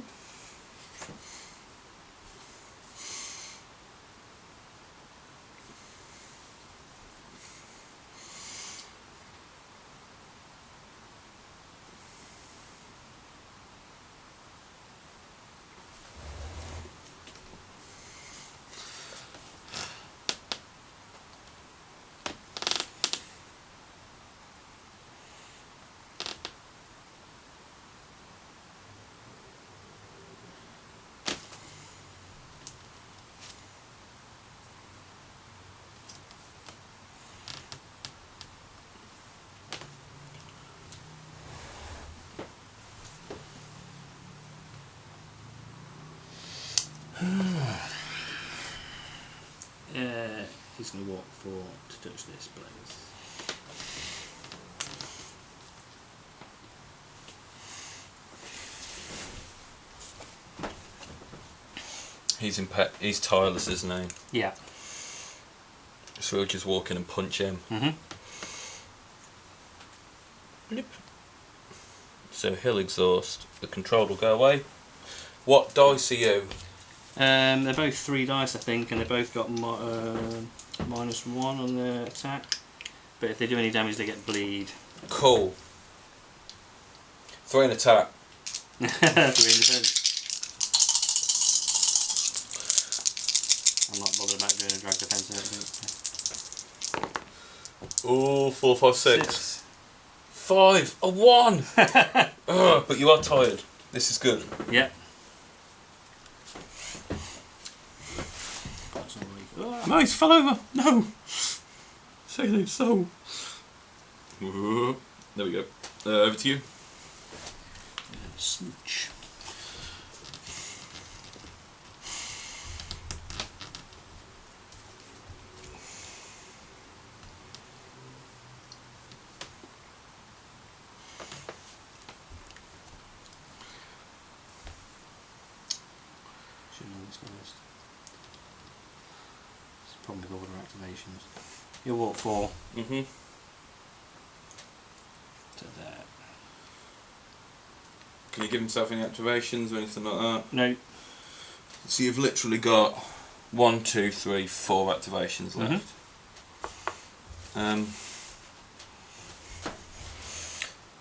Speaker 2: He's going to walk 4 to touch this place.
Speaker 1: He's tireless, isn't he?
Speaker 2: Yeah.
Speaker 1: So we'll just walk in and punch him. Blip. So he'll exhaust. The control will go away. What dice are you?
Speaker 2: They're both 3 dice, I think, and they both got -1 on their attack. But if they do any damage, they get bleed.
Speaker 1: Cool. 3 in attack.
Speaker 2: 3 in defense. I'm not bothered about doing a drag defense.
Speaker 1: Oh, 4, 5, 6. 5. A 1. But you are tired. This is good.
Speaker 2: Yep.
Speaker 1: No, he's fell over. No. Sailor soul. There we go. Over to you.
Speaker 2: Smooch. Should know this first. It's a problem with order activations. You'll walk 4 to there.
Speaker 1: Can you give himself any activations or anything like that?
Speaker 2: No.
Speaker 1: So you've literally got 1, 2, 3, 4 activations left.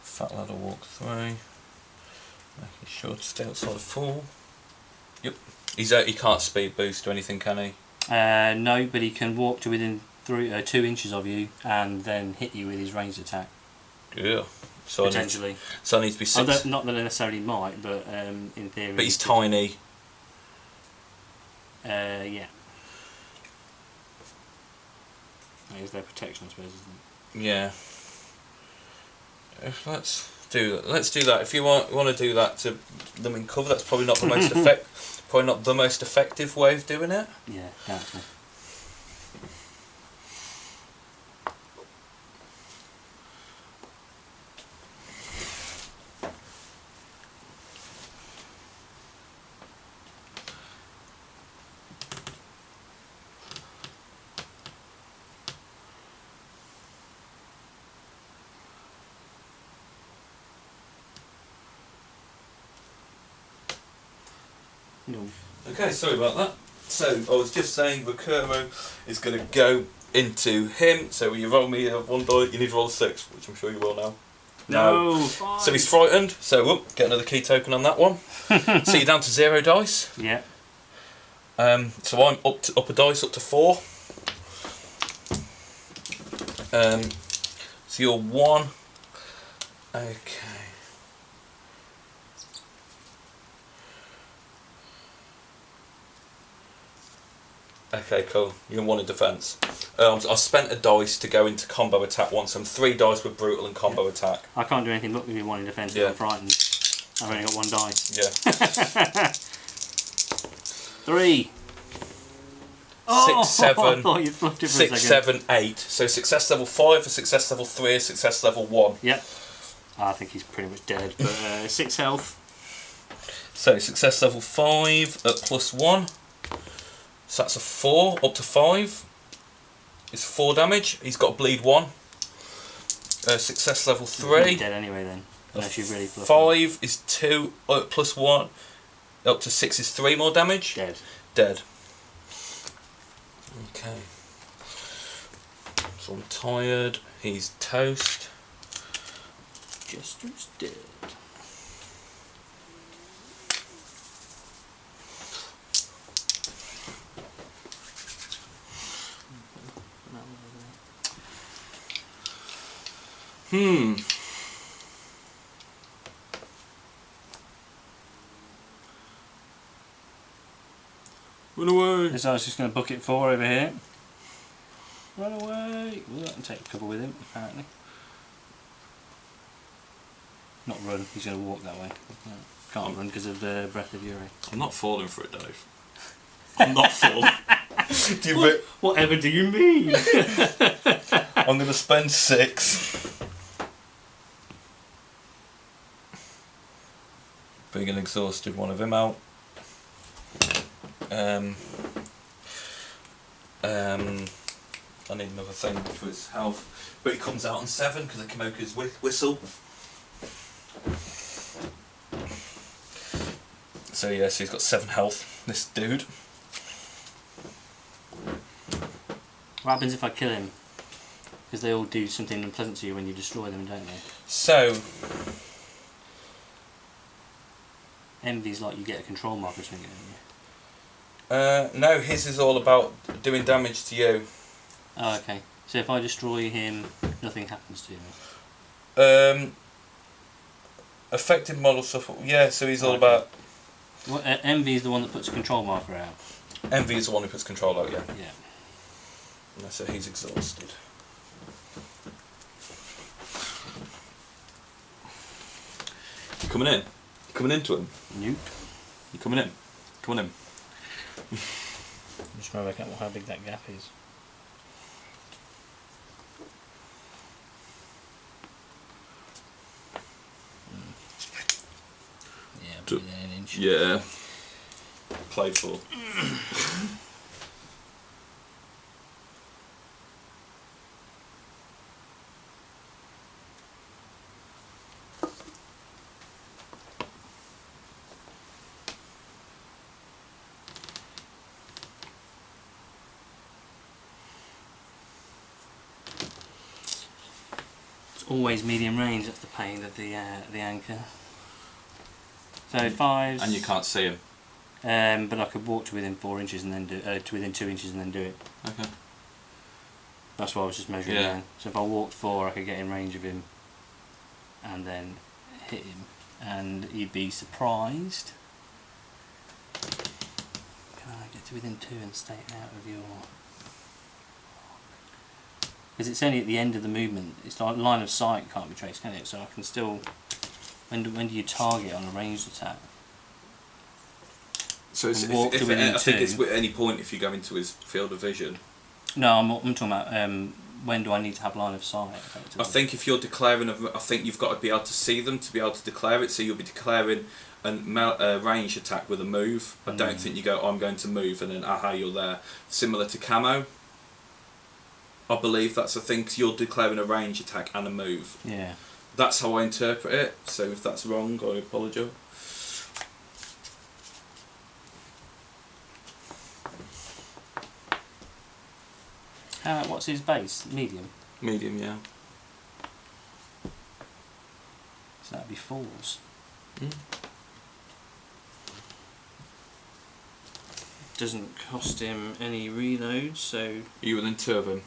Speaker 1: Fat ladder walk 3. Making sure to stay outside of 4. Yep. He can't speed boost or anything, can he?
Speaker 2: No, but he can walk to within 2 inches of you and then hit you with his ranged attack.
Speaker 1: Yeah. So
Speaker 2: potentially.
Speaker 1: So I need to be 6.
Speaker 2: Not that I necessarily might, but in theory.
Speaker 1: But he's tiny.
Speaker 2: Yeah. That is their protection, I suppose, isn't it?
Speaker 1: Yeah. Let's do that. Let's do that. If you want to do that to them in cover, that's probably not the most effective way of doing it.
Speaker 2: Yeah, definitely. No.
Speaker 1: Okay, sorry about that. So, I was just saying Recuro is going to go into him. So, when you roll me 1 die, you need to roll 6, which I'm sure you will now.
Speaker 2: No.
Speaker 1: So, he's frightened. So, whoop, get another key token on that one. So, you're down to 0 dice.
Speaker 2: Yeah.
Speaker 1: So, I'm up a dice, up to 4. So, you're 1. Okay. Okay, cool. You're in 1 in defence. I spent a dice to go into combo attack once. I'm 3 dice with brutal and combo attack.
Speaker 2: I can't do anything but with 1 in defence if I'm frightened. I've only got 1 dice.
Speaker 1: Yeah.
Speaker 2: 3.
Speaker 1: 6, 7.
Speaker 2: I thought you'd fluffed it for
Speaker 1: 6,
Speaker 2: a second.
Speaker 1: 7, 8. So success level 5, a success level 3, a success level 1.
Speaker 2: Yep. I think he's pretty much dead, but 6 health.
Speaker 1: So success level 5 at +1. So that's a 4, up to 5. It's 4 damage. He's got a bleed 1. Success level
Speaker 2: You're
Speaker 1: 3.
Speaker 2: dead anyway then. Unless you've really bluffed
Speaker 1: 5 is 2 plus 1. Up to 6 is 3 more damage.
Speaker 2: Dead.
Speaker 1: Dead. Okay. So I'm tired. He's toast.
Speaker 2: Jester's dead.
Speaker 1: Run away.
Speaker 2: So I was just going to book it 4 over here. Run away. Well, that can take cover with him, apparently. Not run, he's going to walk that way. Can't run because of the breath of Yurei.
Speaker 1: I'm not falling for it, Dave. I'm not falling.
Speaker 2: Whatever do you mean?
Speaker 1: I'm going to spend 6. Being an exhausted one of him out. I need another thing for his health. But he comes out on 7 because of Kimoka's whistle. So yeah, so he's got 7 health, this dude.
Speaker 2: What happens if I kill him? Because they all do something unpleasant to you when you destroy them, don't they?
Speaker 1: So...
Speaker 2: Envy's like you get a control marker or something, don't you?
Speaker 1: no, his is all about doing damage to you.
Speaker 2: Oh, okay. So if I destroy him, nothing happens to me?
Speaker 1: Affected model stuff, yeah, so he's all
Speaker 2: Okay.
Speaker 1: about...
Speaker 2: Well, Envy is the one that puts a control marker out.
Speaker 1: Envy is the one who puts control out, yeah.
Speaker 2: Yeah.
Speaker 1: So he's exhausted. You coming in? You coming into him?
Speaker 2: Nope.
Speaker 1: You coming in? Come on in.
Speaker 2: I'm just trying to work out how big that gap is. Yeah, probably an inch.
Speaker 1: Yeah. Played for.
Speaker 2: Always medium range. That's the pain of the anchor. So 5s.
Speaker 1: And you can't see him.
Speaker 2: But I could walk to within 4 inches and then do to within 2 inches and then do it.
Speaker 1: Okay.
Speaker 2: That's what I was just measuring.
Speaker 1: Yeah.
Speaker 2: Down. So if I walked 4, I could get in range of him, and then hit him, and he'd be surprised. Can I get to within 2 and stay out of your? Because it's only at the end of the movement. It's like line of sight can't be traced, can it? So I can still. When do you target on a ranged attack?
Speaker 1: So it's,
Speaker 2: Walk to within
Speaker 1: I think
Speaker 2: 2.
Speaker 1: it's at any point if you go into his field of vision.
Speaker 2: No, I'm talking about when do I need to have line of sight?
Speaker 1: I think if you're declaring, I think you've got to be able to see them to be able to declare it. So you'll be declaring a range attack with a move. I don't think you go, I'm going to move, and then aha, you're there. Similar to camo. I believe that's a thing. 'Cause you're declaring a range attack and a move.
Speaker 2: Yeah.
Speaker 1: That's how I interpret it. So if that's wrong, I apologise.
Speaker 2: What's his base? Medium.
Speaker 1: Medium, yeah.
Speaker 2: So that'd be 4s. Doesn't cost him any reloads, so.
Speaker 1: You within 2 of him.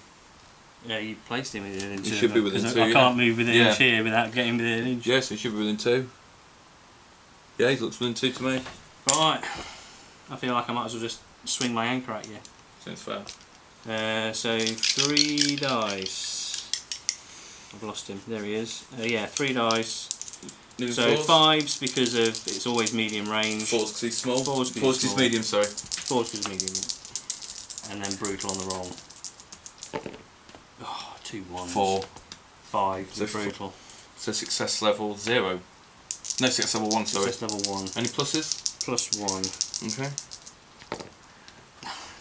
Speaker 2: Yeah, you placed him within 2.
Speaker 1: You should be within 2.
Speaker 2: I can't move within
Speaker 1: Yeah.
Speaker 2: inch here without getting within an inch.
Speaker 1: Yes, he should be within 2. Yeah, he looks within 2 to me.
Speaker 2: Right. I feel like I might as well just swing my anchor at you.
Speaker 1: Seems fair.
Speaker 2: So 3 dice. I've lost him. There he is. Yeah, 3 dice.
Speaker 1: New
Speaker 2: So
Speaker 1: 4s?
Speaker 2: 5s because of it's always medium range.
Speaker 1: 4s because he's small.
Speaker 2: 4s because
Speaker 1: 4s
Speaker 2: he's
Speaker 1: he's
Speaker 2: small.
Speaker 1: medium, sorry.
Speaker 2: 4s because medium. Yeah. And then brutal on the roll. Oh, 2 1s.
Speaker 1: 4.
Speaker 2: 5
Speaker 1: So
Speaker 2: brutal.
Speaker 1: So success level 0. No, success level 1, sorry.
Speaker 2: Success level 1.
Speaker 1: Any pluses?
Speaker 2: +1.
Speaker 1: Okay.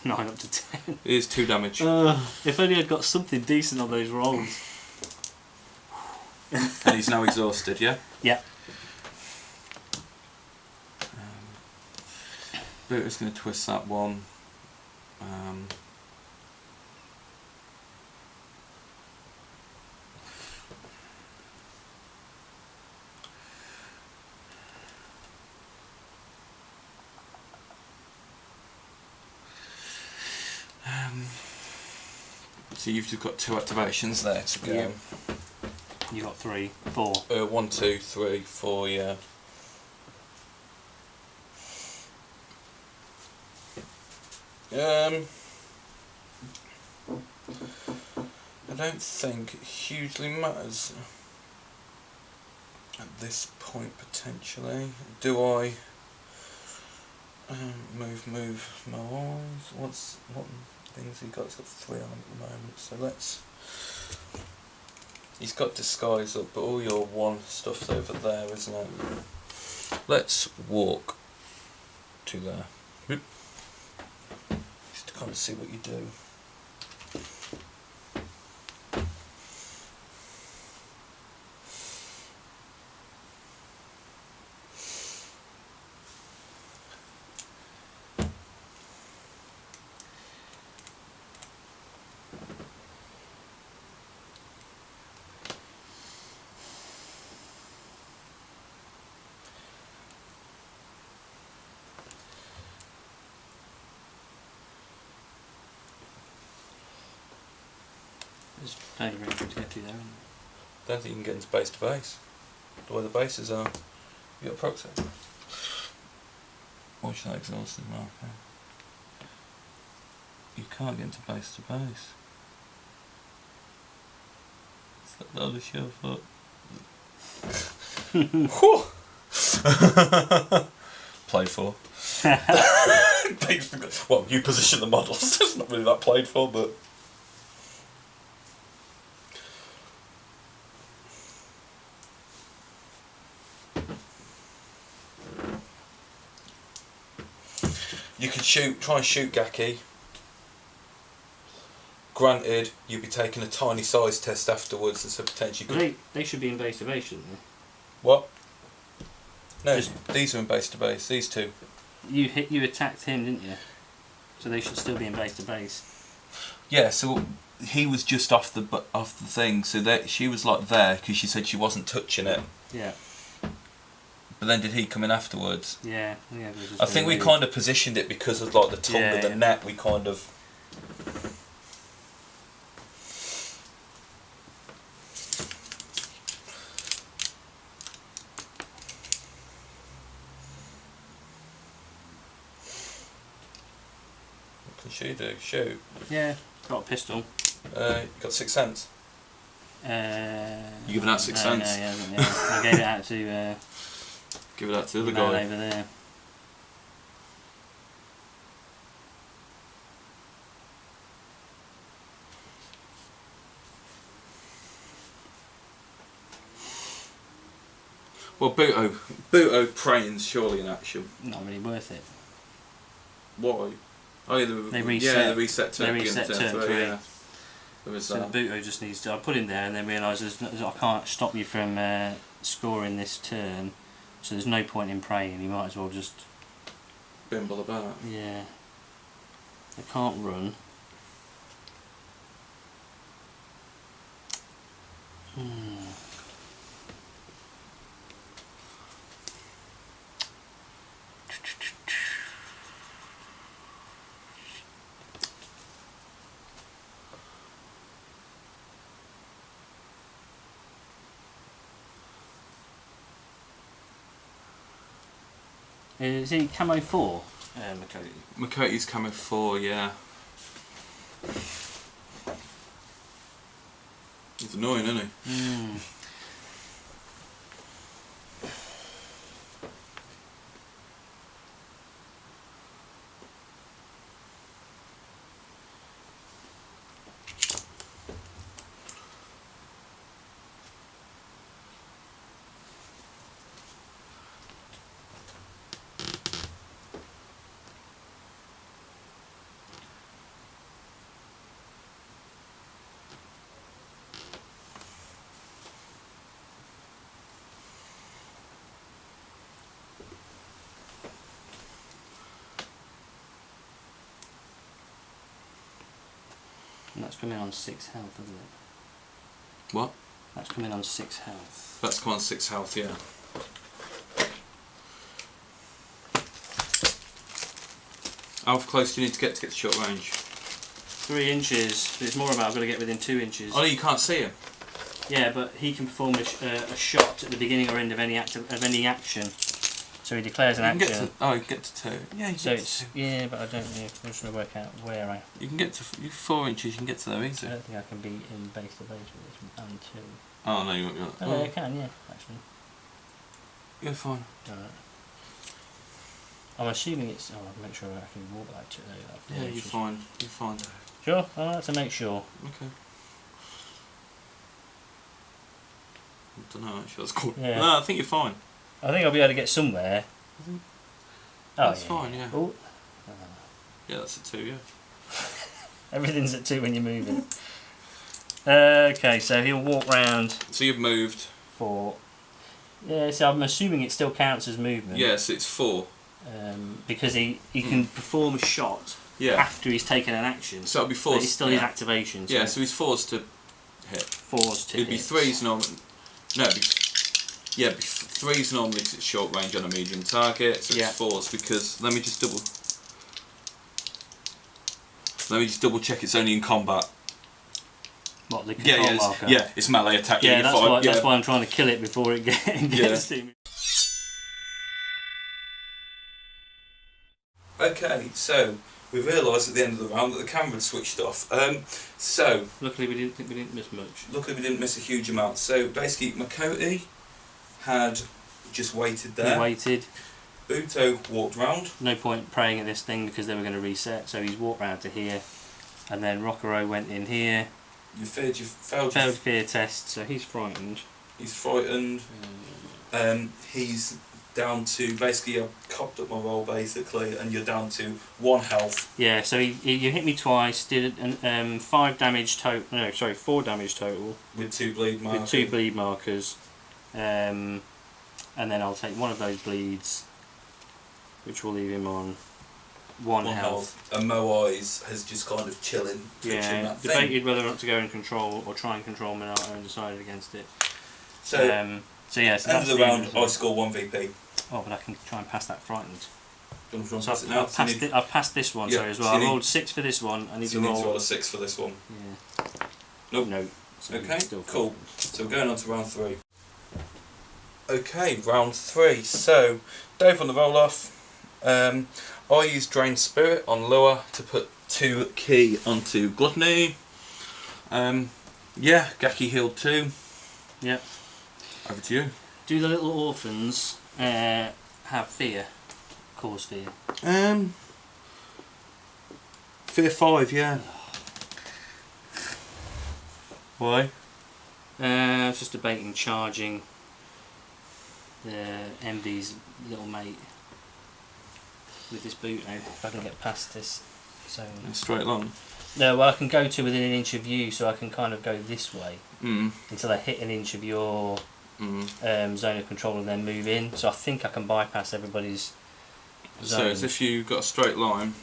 Speaker 2: 9 up to 10.
Speaker 1: It is 2 damage.
Speaker 2: If only I'd got something decent on those rolls.
Speaker 1: And he's now exhausted, yeah?
Speaker 2: Yeah.
Speaker 1: Booter's going to twist that one. So you've just got 2 activations there to go.
Speaker 2: Yep. You got 3, 4.
Speaker 1: 1, 2, 3, 4, yeah. I don't think it hugely matters at this point potentially. Do I move my arms? What things he got? He's got 3 on at the moment, so let's. He's got disguise up, but all your 1 stuff's over there, isn't it? Let's walk to there. Just to kind of see what you do.
Speaker 2: There's plenty of room to get to there, isn't
Speaker 1: Don't think you can get into base to base. The way the bases are. You got a proxy. Watch that exhausted marker. You can't get into base to base. It's like the other show foot. Played for. Well, you position the models. It's not really that played for, but. You could try and shoot Gaki. Granted, you'd be taking a tiny size test afterwards, and so potentially.
Speaker 2: Well, they should be in base to base, shouldn't they?
Speaker 1: What? No, these are in base to base. These 2.
Speaker 2: You attacked him, didn't you? So they should still be in base to base.
Speaker 1: Yeah, so he was just off the thing, so that she was like there because she said she wasn't touching it.
Speaker 2: Yeah.
Speaker 1: But then did he come in afterwards?
Speaker 2: Yeah.
Speaker 1: I think we kind of positioned it because of like the tongue of the net. We kind of. What can she do? Shoot.
Speaker 2: Yeah. Got a pistol.
Speaker 1: Got 6 cents. You giving out 6 cents?
Speaker 2: No, yeah. I gave it out to.
Speaker 1: Give it out to the
Speaker 2: man
Speaker 1: other guy.
Speaker 2: over there.
Speaker 1: Well, Buto praying's surely in action.
Speaker 2: Not really worth it.
Speaker 1: Why? Oh yeah,
Speaker 2: they reset.
Speaker 1: Yeah, they reset turn 3.
Speaker 2: Yeah.
Speaker 1: There is
Speaker 2: so
Speaker 1: that.
Speaker 2: the Buto just needs to. I put him there and then realised I can't stop you from scoring this turn, so there's no point in praying. You might as well just
Speaker 1: bimble about.
Speaker 2: Yeah. They can't run. Is he camo 4, Makoti?
Speaker 1: Makoti's camo 4, yeah. He's annoying, isn't he?
Speaker 2: And that's coming on 6 health, isn't it?
Speaker 1: What?
Speaker 2: That's coming on 6 health.
Speaker 1: That's come on 6 health, yeah. How close do you need to get to short range?
Speaker 2: 3 inches. It's more about I've got to get within 2 inches.
Speaker 1: Oh, you can't see him.
Speaker 2: Yeah, but he can perform a shot at the beginning or end of any action. So he declares an action.
Speaker 1: You can get to 2. Yeah, you
Speaker 2: so
Speaker 1: get
Speaker 2: it's
Speaker 1: to 2.
Speaker 2: yeah, but I don't know. I'm just trying to work out where I.
Speaker 1: You can get to 4 inches. You can get to there easy.
Speaker 2: I don't think I can be in base to base with this and 2.
Speaker 1: Oh no, you won't.
Speaker 2: Oh, I can, yeah, actually.
Speaker 1: You're fine.
Speaker 2: Alright. I'm assuming it's. Oh, I'll make sure I can walk like 2. Like
Speaker 1: Yeah, you're fine. You're fine.
Speaker 2: Sure, I like to make sure.
Speaker 1: Okay. I don't know actually. That's cool.
Speaker 2: Yeah.
Speaker 1: No, I think you're fine.
Speaker 2: I think I'll be able to get somewhere. Oh,
Speaker 1: That's fine. Yeah.
Speaker 2: Oh.
Speaker 1: Yeah, that's a 2. Yeah.
Speaker 2: Everything's at 2 when you're moving. Okay, so he'll walk round.
Speaker 1: So you've moved.
Speaker 2: 4. Yeah, so I'm assuming it still counts as movement.
Speaker 1: Yes, it's 4.
Speaker 2: Because he can perform a shot after he's taken an action.
Speaker 1: So it'll be 4.
Speaker 2: But it's still his activation. So
Speaker 1: yeah, so he's 4s to hit.
Speaker 2: 4s to
Speaker 1: It'd be
Speaker 2: hit.
Speaker 1: 3s normally. No, it'd be 3s normally because it's short range on a medium target. So it's 4s because let me just double check it's only in combat.
Speaker 2: What, the control marker?
Speaker 1: Yeah, it's melee attack.
Speaker 2: Yeah, that's why I'm trying to kill it before it gets to me. Okay,
Speaker 1: so we realised at the end of the round that the camera had switched off. So
Speaker 2: luckily we didn't miss much.
Speaker 1: Luckily we didn't miss a huge amount. So basically Makoti had just waited there.
Speaker 2: He waited.
Speaker 1: Buto walked round.
Speaker 2: No point praying at this thing because they were going to reset, so he's walked round to here. And then Rockero went in here.
Speaker 1: You failed
Speaker 2: fear test, so he's frightened.
Speaker 1: He's frightened. He's down to basically I've copped up my roll basically, and you're down to 1 health.
Speaker 2: Yeah, so you hit me twice, did 5 damage total. No, sorry, 4 damage total.
Speaker 1: With 2 bleed markers.
Speaker 2: With 2 bleed markers, and then I'll take one of those bleeds, which will leave him on 1 health.
Speaker 1: And Mo Eyes has just kind of chilling, twitching that thing.
Speaker 2: Debated whether or not to go and control or try and control Minato and decided against it.
Speaker 1: So,
Speaker 2: end
Speaker 1: of the round, I score 1 VP.
Speaker 2: Oh, but I can try and pass that frightened.
Speaker 1: So
Speaker 2: I've passed this one, sorry, as well. I rolled 6 for this one. I need to roll
Speaker 1: a 6 for this one.
Speaker 2: Yeah.
Speaker 1: Nope.
Speaker 2: No. So
Speaker 1: okay, cool. So we're going on to round 3. Okay, round 3. So, Dave on the roll off. I used Drain Spirit on Lure to put 2 key onto Gluttoney. Gaki healed 2.
Speaker 2: Yep.
Speaker 1: Over to you.
Speaker 2: Do the little orphans have fear? Cause fear?
Speaker 1: Fear 5, yeah. Why?
Speaker 2: I was just debating charging MD's little mate with this boot now. If I can get past this zone.
Speaker 1: Straight along?
Speaker 2: No, well I can go to within an inch of you, so I can kind of go this way
Speaker 1: Mm.
Speaker 2: until I hit an inch of your zone of control and then move in. So I think I can bypass everybody's zone.
Speaker 1: So as if you've got a straight line.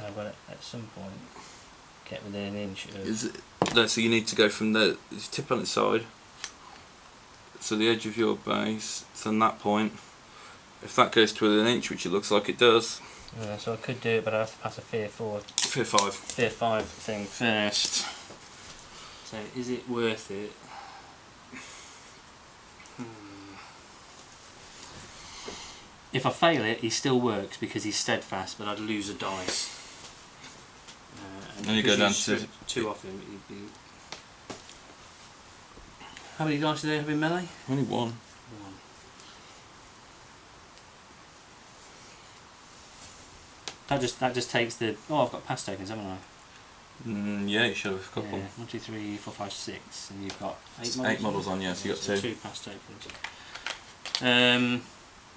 Speaker 2: I've got to, at some point, get within an inch of...
Speaker 1: No, so you need to go from the tip on its side, so the edge of your base, from that point. If that goes to within an inch, which it looks like it does.
Speaker 2: Yeah, so I could do it, but I have to pass a Fear 4.
Speaker 1: Fear 5.
Speaker 2: Fear 5 thing first. So is it worth it? If I fail it, he still works because he's steadfast, but I'd lose a dice.
Speaker 1: And you go down to
Speaker 2: 2 off him. He'd be... How many dice do they have in melee?
Speaker 1: Only 1.
Speaker 2: 1. That just takes the... Oh, I've got pass tokens, haven't I?
Speaker 1: Yeah, you should have a couple.
Speaker 2: Yeah, 1, 2, 3, 4, 5, 6, and you've got 8 models.
Speaker 1: 8 models on, yeah, so you got 2.
Speaker 2: 2 pass tokens.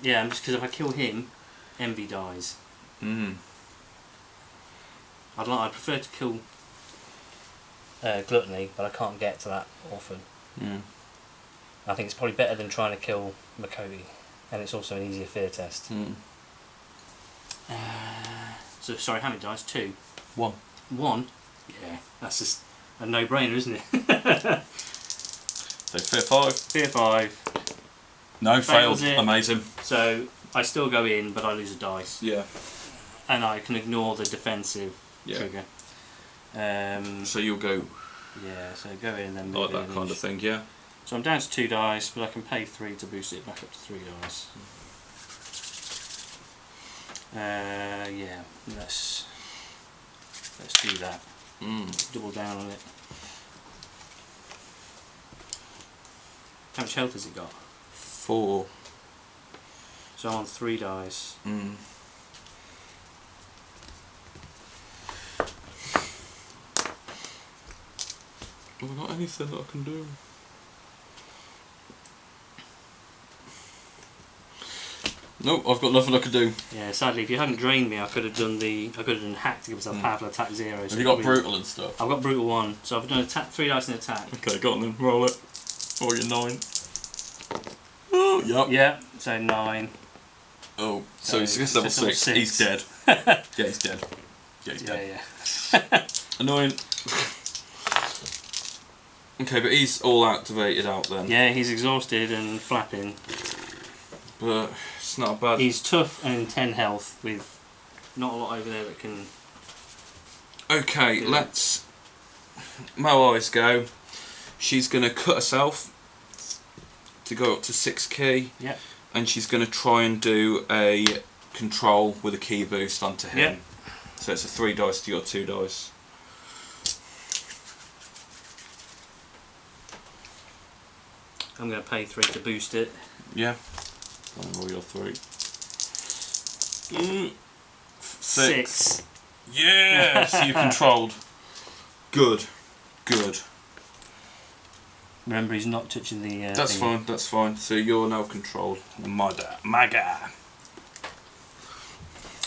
Speaker 2: Yeah, just because if I kill him, Envy dies. I'd prefer to kill Gluttony, but I can't get to that orphan. I think it's probably better than trying to kill Makoti, and it's also an easier fear test. So sorry, how many dice? 2.
Speaker 1: 1.
Speaker 2: 1? Yeah, that's just a no-brainer, isn't it?
Speaker 1: So fear 5.
Speaker 2: Fear 5.
Speaker 1: No, failed.
Speaker 2: It.
Speaker 1: Amazing.
Speaker 2: So I still go in, but I lose a dice.
Speaker 1: Yeah.
Speaker 2: And I can ignore the defensive trigger.
Speaker 1: So you'll go.
Speaker 2: Yeah, so go in and then
Speaker 1: Like
Speaker 2: move
Speaker 1: that kind of thing, yeah.
Speaker 2: So I'm down to 2 dice, but I can pay 3 to boost it back up to 3 dice. Yeah, let's do that. Double down on it. How much health has it got?
Speaker 1: 4.
Speaker 2: So I'm on 3 dice.
Speaker 1: Well, not anything that I can do. Nope, I've got nothing I can do.
Speaker 2: Yeah, sadly, if you hadn't drained me, I could have done hack to give myself powerful attack 0. So
Speaker 1: Have you got brutal and stuff?
Speaker 2: I've got brutal 1, so I've done attack 3 dice in attack.
Speaker 1: Okay, got on then. Roll it. Or you're 9. Oh, yep.
Speaker 2: Yeah, so 9.
Speaker 1: Oh, so he's just level 6. He's dead. Yeah, he's dead. Yeah, he's dead.
Speaker 2: Yeah.
Speaker 1: Annoying. Okay, but he's all activated out then.
Speaker 2: Yeah, he's exhausted and flapping.
Speaker 1: But it's not bad.
Speaker 2: He's tough and 10 health with not a lot over there that can...
Speaker 1: Okay, let's... Mo Eyes go. She's going to cut herself to go up to 6 key.
Speaker 2: Yep.
Speaker 1: And she's going to try and do a control with a key boost onto him.
Speaker 2: Yep.
Speaker 1: So it's a 3 dice to your 2 dice.
Speaker 2: I'm going to pay 3 to boost it.
Speaker 1: Yeah. And roll your 3. 6. Yeah! So you controlled. Good. Good.
Speaker 2: Remember, he's not touching the
Speaker 1: That's
Speaker 2: thing.
Speaker 1: fine, that's fine. So you're now controlled. Maga.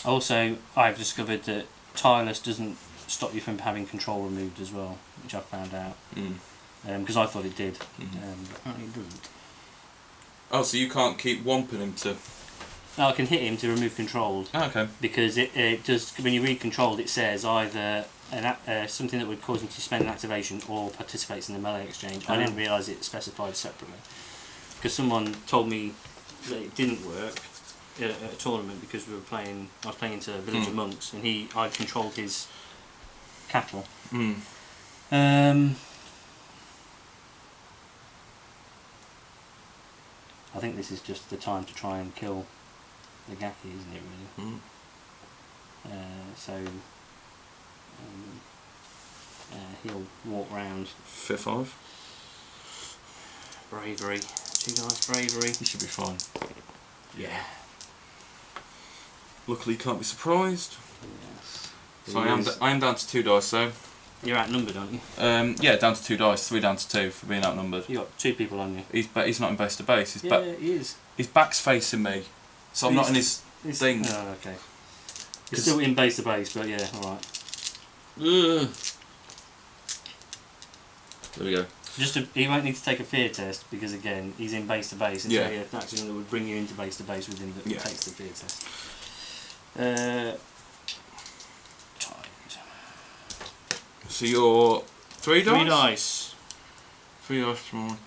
Speaker 2: Also, I've discovered that tireless doesn't stop you from having control removed as well, which I found out. Because I thought it did. Apparently it doesn't.
Speaker 1: Oh, so you can't keep womping him to...
Speaker 2: No, I can hit him to remove controlled.
Speaker 1: Oh, okay.
Speaker 2: Because it does, when you read controlled, it says either something that would cause him to spend an activation or participates in the melee exchange. I didn't realise it specified separately. Because someone told me that it didn't work at a tournament because I was playing into Village of Monks and I controlled his cattle. I think this is just the time to try and kill the Gaki, isn't it, really? He'll walk round.
Speaker 1: Fear 5.
Speaker 2: Bravery. 2 dice bravery.
Speaker 1: You should be fine.
Speaker 2: Yeah.
Speaker 1: Luckily you can't be surprised.
Speaker 2: Yes.
Speaker 1: So I am down to 2 dice though.
Speaker 2: You're outnumbered, aren't you?
Speaker 1: Yeah, down to 2 dice. 3 down to 2 for being outnumbered.
Speaker 2: You got 2 people on you.
Speaker 1: He's not in base to base. He
Speaker 2: is.
Speaker 1: His back's facing me, so I'm not in his thing.
Speaker 2: Oh, okay. He's still in base to base, but yeah, alright.
Speaker 1: There we go.
Speaker 2: He won't need to take a fear test because again he's in base to base until he has an accident that would bring you into base to base with him that takes the fear test.
Speaker 1: So you're 3 dice?
Speaker 2: 3 dice.
Speaker 1: 3 dice for my 2.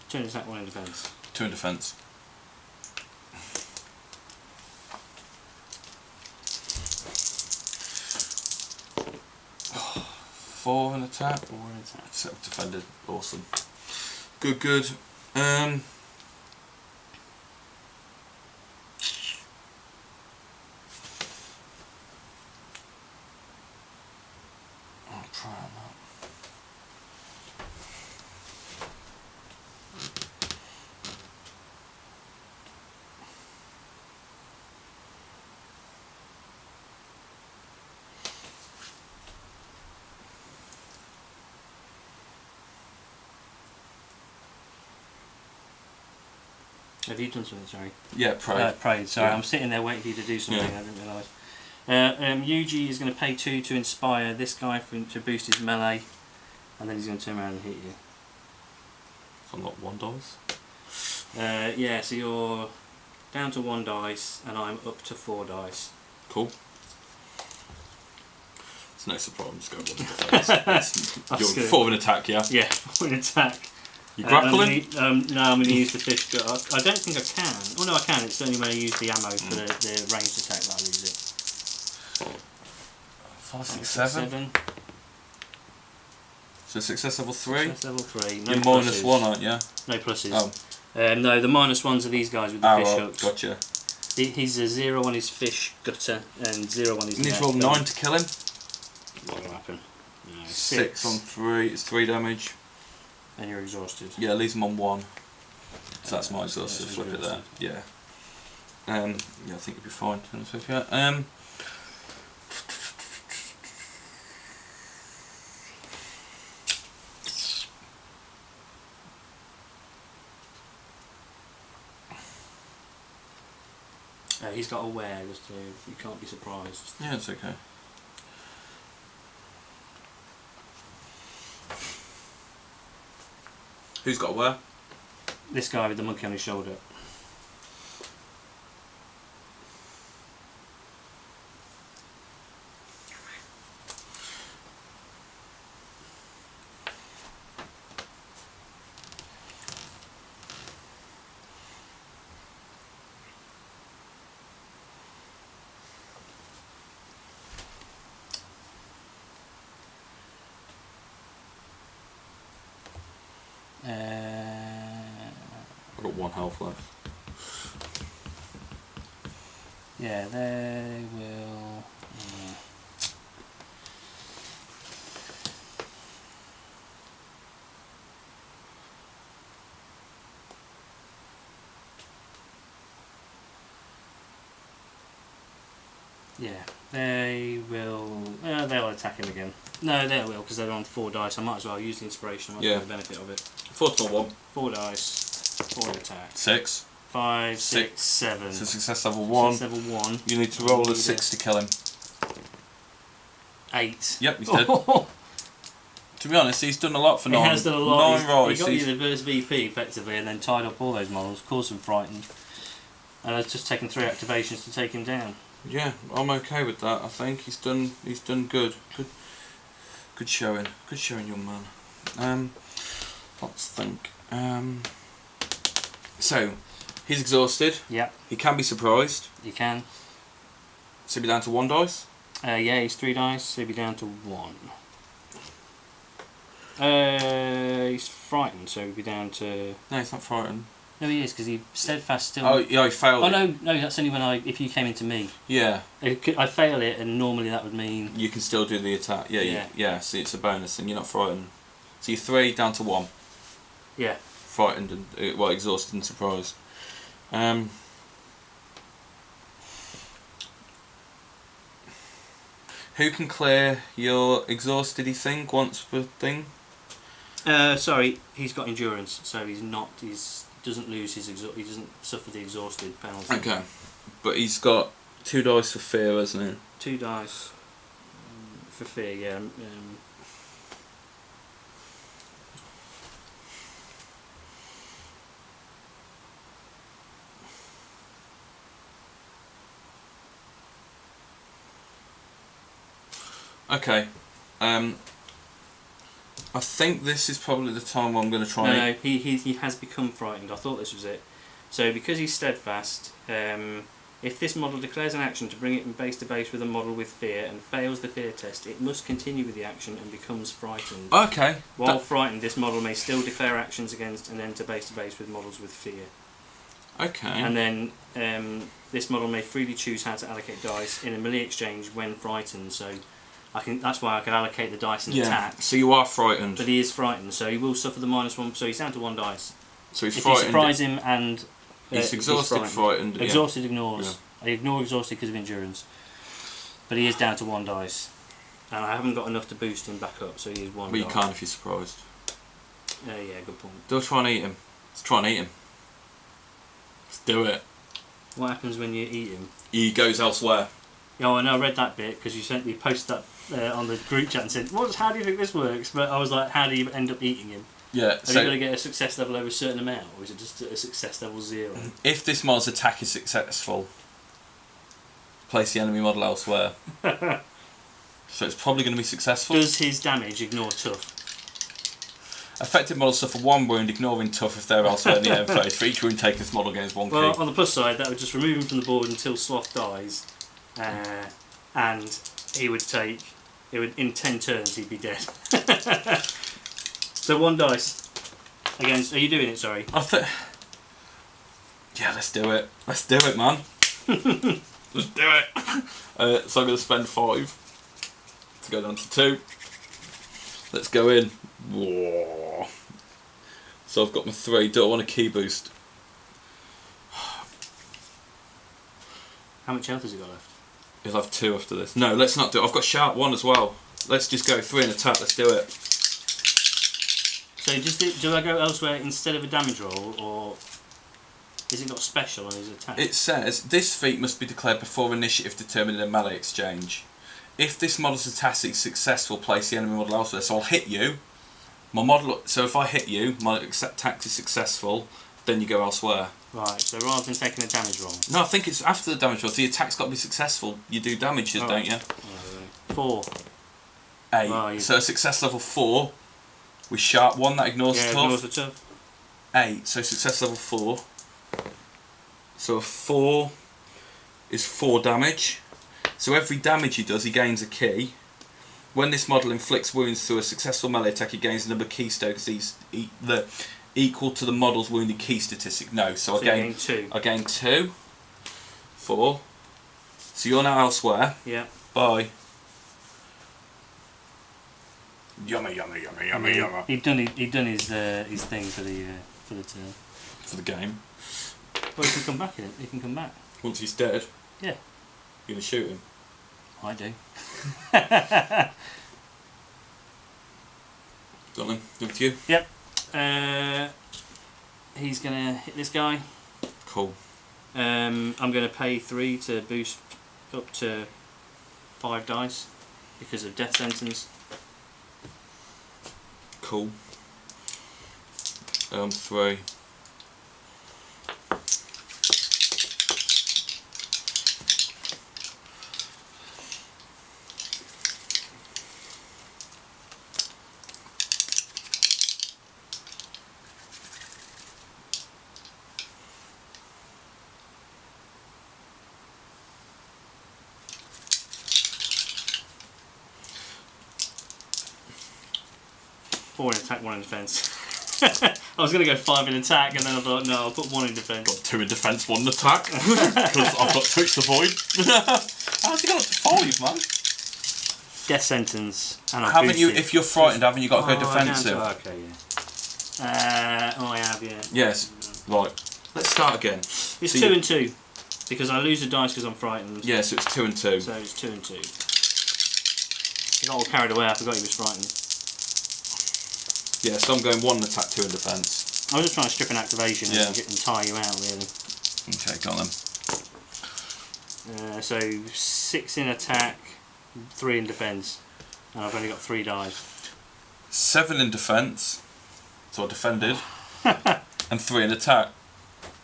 Speaker 2: Two in attack, 1 in defence.
Speaker 1: 2 in defence. Four in attack.
Speaker 2: 4 in attack.
Speaker 1: Except defended. Awesome. Good. I'll try on that.
Speaker 2: Have you done something? Sorry.
Speaker 1: Yeah, prayed.
Speaker 2: Prayed. Sorry,
Speaker 1: Yeah.
Speaker 2: I'm sitting there waiting for you to do something.
Speaker 1: Yeah.
Speaker 2: I didn't realise. Yuji is going to pay 2 to inspire this guy to boost his melee, and then he's going to turn around and hit you.
Speaker 1: So I'm not 1 dice.
Speaker 2: Yeah, so you're down to 1 dice, and I'm up to 4 dice.
Speaker 1: Cool. It's no surprise, I'm just going 1 defense. You're 4 of an attack, yeah?
Speaker 2: Yeah, 4 an attack.
Speaker 1: You grappling?
Speaker 2: No, I'm going to use the fish gut. I don't think I can. Oh no, I can. It's only when I use the ammo for the ranged attack that I lose it.
Speaker 1: 5, 6, 7. So success level 3?
Speaker 2: Success level 3. No
Speaker 1: You're
Speaker 2: pluses.
Speaker 1: -1, aren't you?
Speaker 2: No pluses.
Speaker 1: Oh.
Speaker 2: No, the -1s are these guys with the fish hooks.
Speaker 1: Gotcha.
Speaker 2: He's a 0 on his fish gutter and 0 on his
Speaker 1: You need
Speaker 2: net.
Speaker 1: to roll 9 to kill him.
Speaker 2: What will happen? No,
Speaker 1: 6 on 3, it's 3 damage.
Speaker 2: And you're exhausted.
Speaker 1: Yeah, leaves him on 1. So that's my exhausted,
Speaker 2: Yeah,
Speaker 1: flip it there.
Speaker 2: exhausted.
Speaker 1: Yeah. Yeah, I think you'll be fine.
Speaker 2: He's got aware, just to, you can't be surprised.
Speaker 1: Yeah, it's okay. Who's got where?
Speaker 2: This guy with the monkey on his shoulder.
Speaker 1: I've got 1 health left.
Speaker 2: Yeah, they will. Yeah, they will. They'll attack him again. No, they will because they're on 4 dice. I might as well use the inspiration. I might get the benefit of it.
Speaker 1: 4 to 1.
Speaker 2: 4 dice, 4 attack.
Speaker 1: 6.
Speaker 2: 5, 6, 7.
Speaker 1: So success level 1.
Speaker 2: Success level 1.
Speaker 1: You need to roll a 6 to kill him.
Speaker 2: 8.
Speaker 1: Yep, he's dead. To be honest, he's done a lot for 9.
Speaker 2: He has done a lot.
Speaker 1: 9 rolls.
Speaker 2: He got you the reverse VP effectively, and then tied up all those models, caused them frightened, and it's just taken 3 activations to take him down.
Speaker 1: Yeah, I'm okay with that. I think he's done good. Good showing. Good showing, young man. Let's think. So he's exhausted.
Speaker 2: Yep.
Speaker 1: He can be surprised.
Speaker 2: You can.
Speaker 1: So he'll be down to 1 dice.
Speaker 2: Yeah, he's 3 dice, so he'll be down to 1. He's frightened, so he'll be down to.
Speaker 1: No, he's not frightened.
Speaker 2: No, he is because he steadfast still.
Speaker 1: Oh, yeah, he failed.
Speaker 2: Oh no, that's only when if you came into me.
Speaker 1: Yeah.
Speaker 2: I fail it, and normally that would mean.
Speaker 1: You can still do the attack. Yeah.
Speaker 2: Yeah.
Speaker 1: See, it's a bonus, and you're not frightened. So you're 3 down to 1.
Speaker 2: Yeah.
Speaker 1: Frightened and exhausted and surprised. Who can clear your exhausted? You think once per thing?
Speaker 2: Sorry, he's got endurance, so he's not. Doesn't lose his he doesn't suffer the exhausted penalty.
Speaker 1: Okay, but he's got 2 dice for fear, hasn't he?
Speaker 2: 2 dice for fear. Yeah.
Speaker 1: Okay. I think this is probably the time I'm going to try.
Speaker 2: No, he has become frightened. I thought this was it. So because he's steadfast, if this model declares an action to bring it from base to base with a model with fear and fails the fear test, it must continue with the action and becomes frightened.
Speaker 1: Okay.
Speaker 2: While frightened, this model may still declare actions against and enter base to base with models with fear.
Speaker 1: Okay.
Speaker 2: And then this model may freely choose how to allocate dice in a melee exchange when frightened. So that's why I can allocate the dice in attack.
Speaker 1: So you are frightened.
Speaker 2: But he is frightened, so he will suffer the -1. So he's down to 1 dice.
Speaker 1: So he's
Speaker 2: if
Speaker 1: frightened.
Speaker 2: you surprise him and
Speaker 1: he's exhausted, frightened.
Speaker 2: Exhausted ignores. I ignore exhausted because of endurance. But he is down to 1 dice, and I haven't got enough to boost him back up, so he is 1.
Speaker 1: But you can't if you're surprised.
Speaker 2: Yeah, good point.
Speaker 1: Don't try and eat him. Let's try and eat him. Let's do it.
Speaker 2: What happens when you eat him?
Speaker 1: He goes elsewhere.
Speaker 2: Oh, I know. I read that bit because you posted that on the group chat and said, how do you think this works? But I was like, how do you end up eating him?
Speaker 1: Yeah.
Speaker 2: Have you got to get a success level over a certain amount, or is it just a success level 0?
Speaker 1: If this model's attack is successful, place the enemy model elsewhere. So it's probably going to be successful.
Speaker 2: Does his damage ignore tough?
Speaker 1: Affected models suffer 1 wound, ignoring tough if they're elsewhere in the end phase. For each wound taken, this model gains 1
Speaker 2: Well,
Speaker 1: key.
Speaker 2: on the plus side, that would just remove him from the board until Sloth dies, and he would take. It would in 10 turns he'd be dead. So 1 dice against. Are you doing it? Sorry.
Speaker 1: Yeah, let's do it. Let's do it, man. Let's do it. So I'm going to spend 5 to go down to 2. Let's go in. Whoa. So I've got my 3. Do I want a key boost?
Speaker 2: How much health has he got left?
Speaker 1: He'll have 2 after this. No, let's not do it. I've got sharp 1 as well. Let's just go 3 in attack. Let's do it.
Speaker 2: So do I go elsewhere instead of a damage roll, or is it got special on his attack?
Speaker 1: It says this feat must be declared before initiative determined in a melee exchange. If this model's attack is successful, place the enemy model elsewhere. So I'll hit you. My model. So if I hit you, my attack is successful. Then you go elsewhere.
Speaker 2: Right. So rather than taking a damage roll.
Speaker 1: No, I think it's after the damage roll. So the attack's got to be successful. You do damages, don't you?
Speaker 2: 4.
Speaker 1: 8.
Speaker 2: Oh,
Speaker 1: so a success level 4 with sharp 1 that ignores the tough.
Speaker 2: Ignores the tough.
Speaker 1: 8. So success level 4. So a 4 is 4 damage. So every damage he does, he gains a key. When this model inflicts wounds through a successful melee attack, he gains the number of keystones equal to the model's wounded key statistic. No, so I gain
Speaker 2: 2.
Speaker 1: I gain 2. 4. So you're now elsewhere.
Speaker 2: Yeah.
Speaker 1: Bye. Yummy, yummy, yummy, yummy, yummy.
Speaker 2: He'd done his thing for the turn.
Speaker 1: For the game.
Speaker 2: Well, he can come back in it. He can come back.
Speaker 1: Once he's dead.
Speaker 2: Yeah.
Speaker 1: You're gonna shoot him.
Speaker 2: I do.
Speaker 1: Go on then. Over to you.
Speaker 2: Yep. He's gonna hit this guy.
Speaker 1: Cool.
Speaker 2: I'm gonna pay 3 to boost up to 5 dice because of death sentence.
Speaker 1: Cool. 3.
Speaker 2: Four in attack, 1 in defence. I was going to go 5 in attack, and then I thought, no, I'll put 1 in defence.
Speaker 1: Got 2 in defence, 1 in attack. Because I've got 2 to avoid. How's he got up to 5, man?
Speaker 2: Death sentence. And I'll
Speaker 1: Haven't
Speaker 2: boost
Speaker 1: you,
Speaker 2: it.
Speaker 1: if you're frightened, haven't you got to go defensive?
Speaker 2: Okay, yeah. I have, yeah.
Speaker 1: Yes. Right. Let's start again.
Speaker 2: It's
Speaker 1: So
Speaker 2: 2 and 2. Because I lose a dice because I'm frightened.
Speaker 1: Yeah, so it's 2 and 2.
Speaker 2: So it's 2 and 2. I got all carried away, I forgot he was frightened.
Speaker 1: Yeah, so I'm going 1 in attack, 2 in defence.
Speaker 2: I was just trying to strip an activation and tire you out, really.
Speaker 1: Okay, got them.
Speaker 2: So 6 in attack, 3 in defence. And I've only got 3 dice.
Speaker 1: 7 in defence, so I defended, and 3 in attack.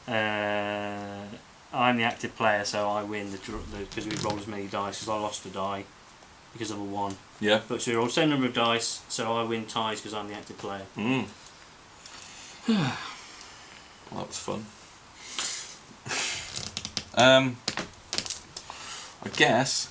Speaker 2: I'm the active player, so I win because we rolled as many dice, because I lost a die because of a 1.
Speaker 1: Yeah.
Speaker 2: But so we rolled the same number of dice, so I win ties because I'm the active player.
Speaker 1: Well, that was fun. I guess.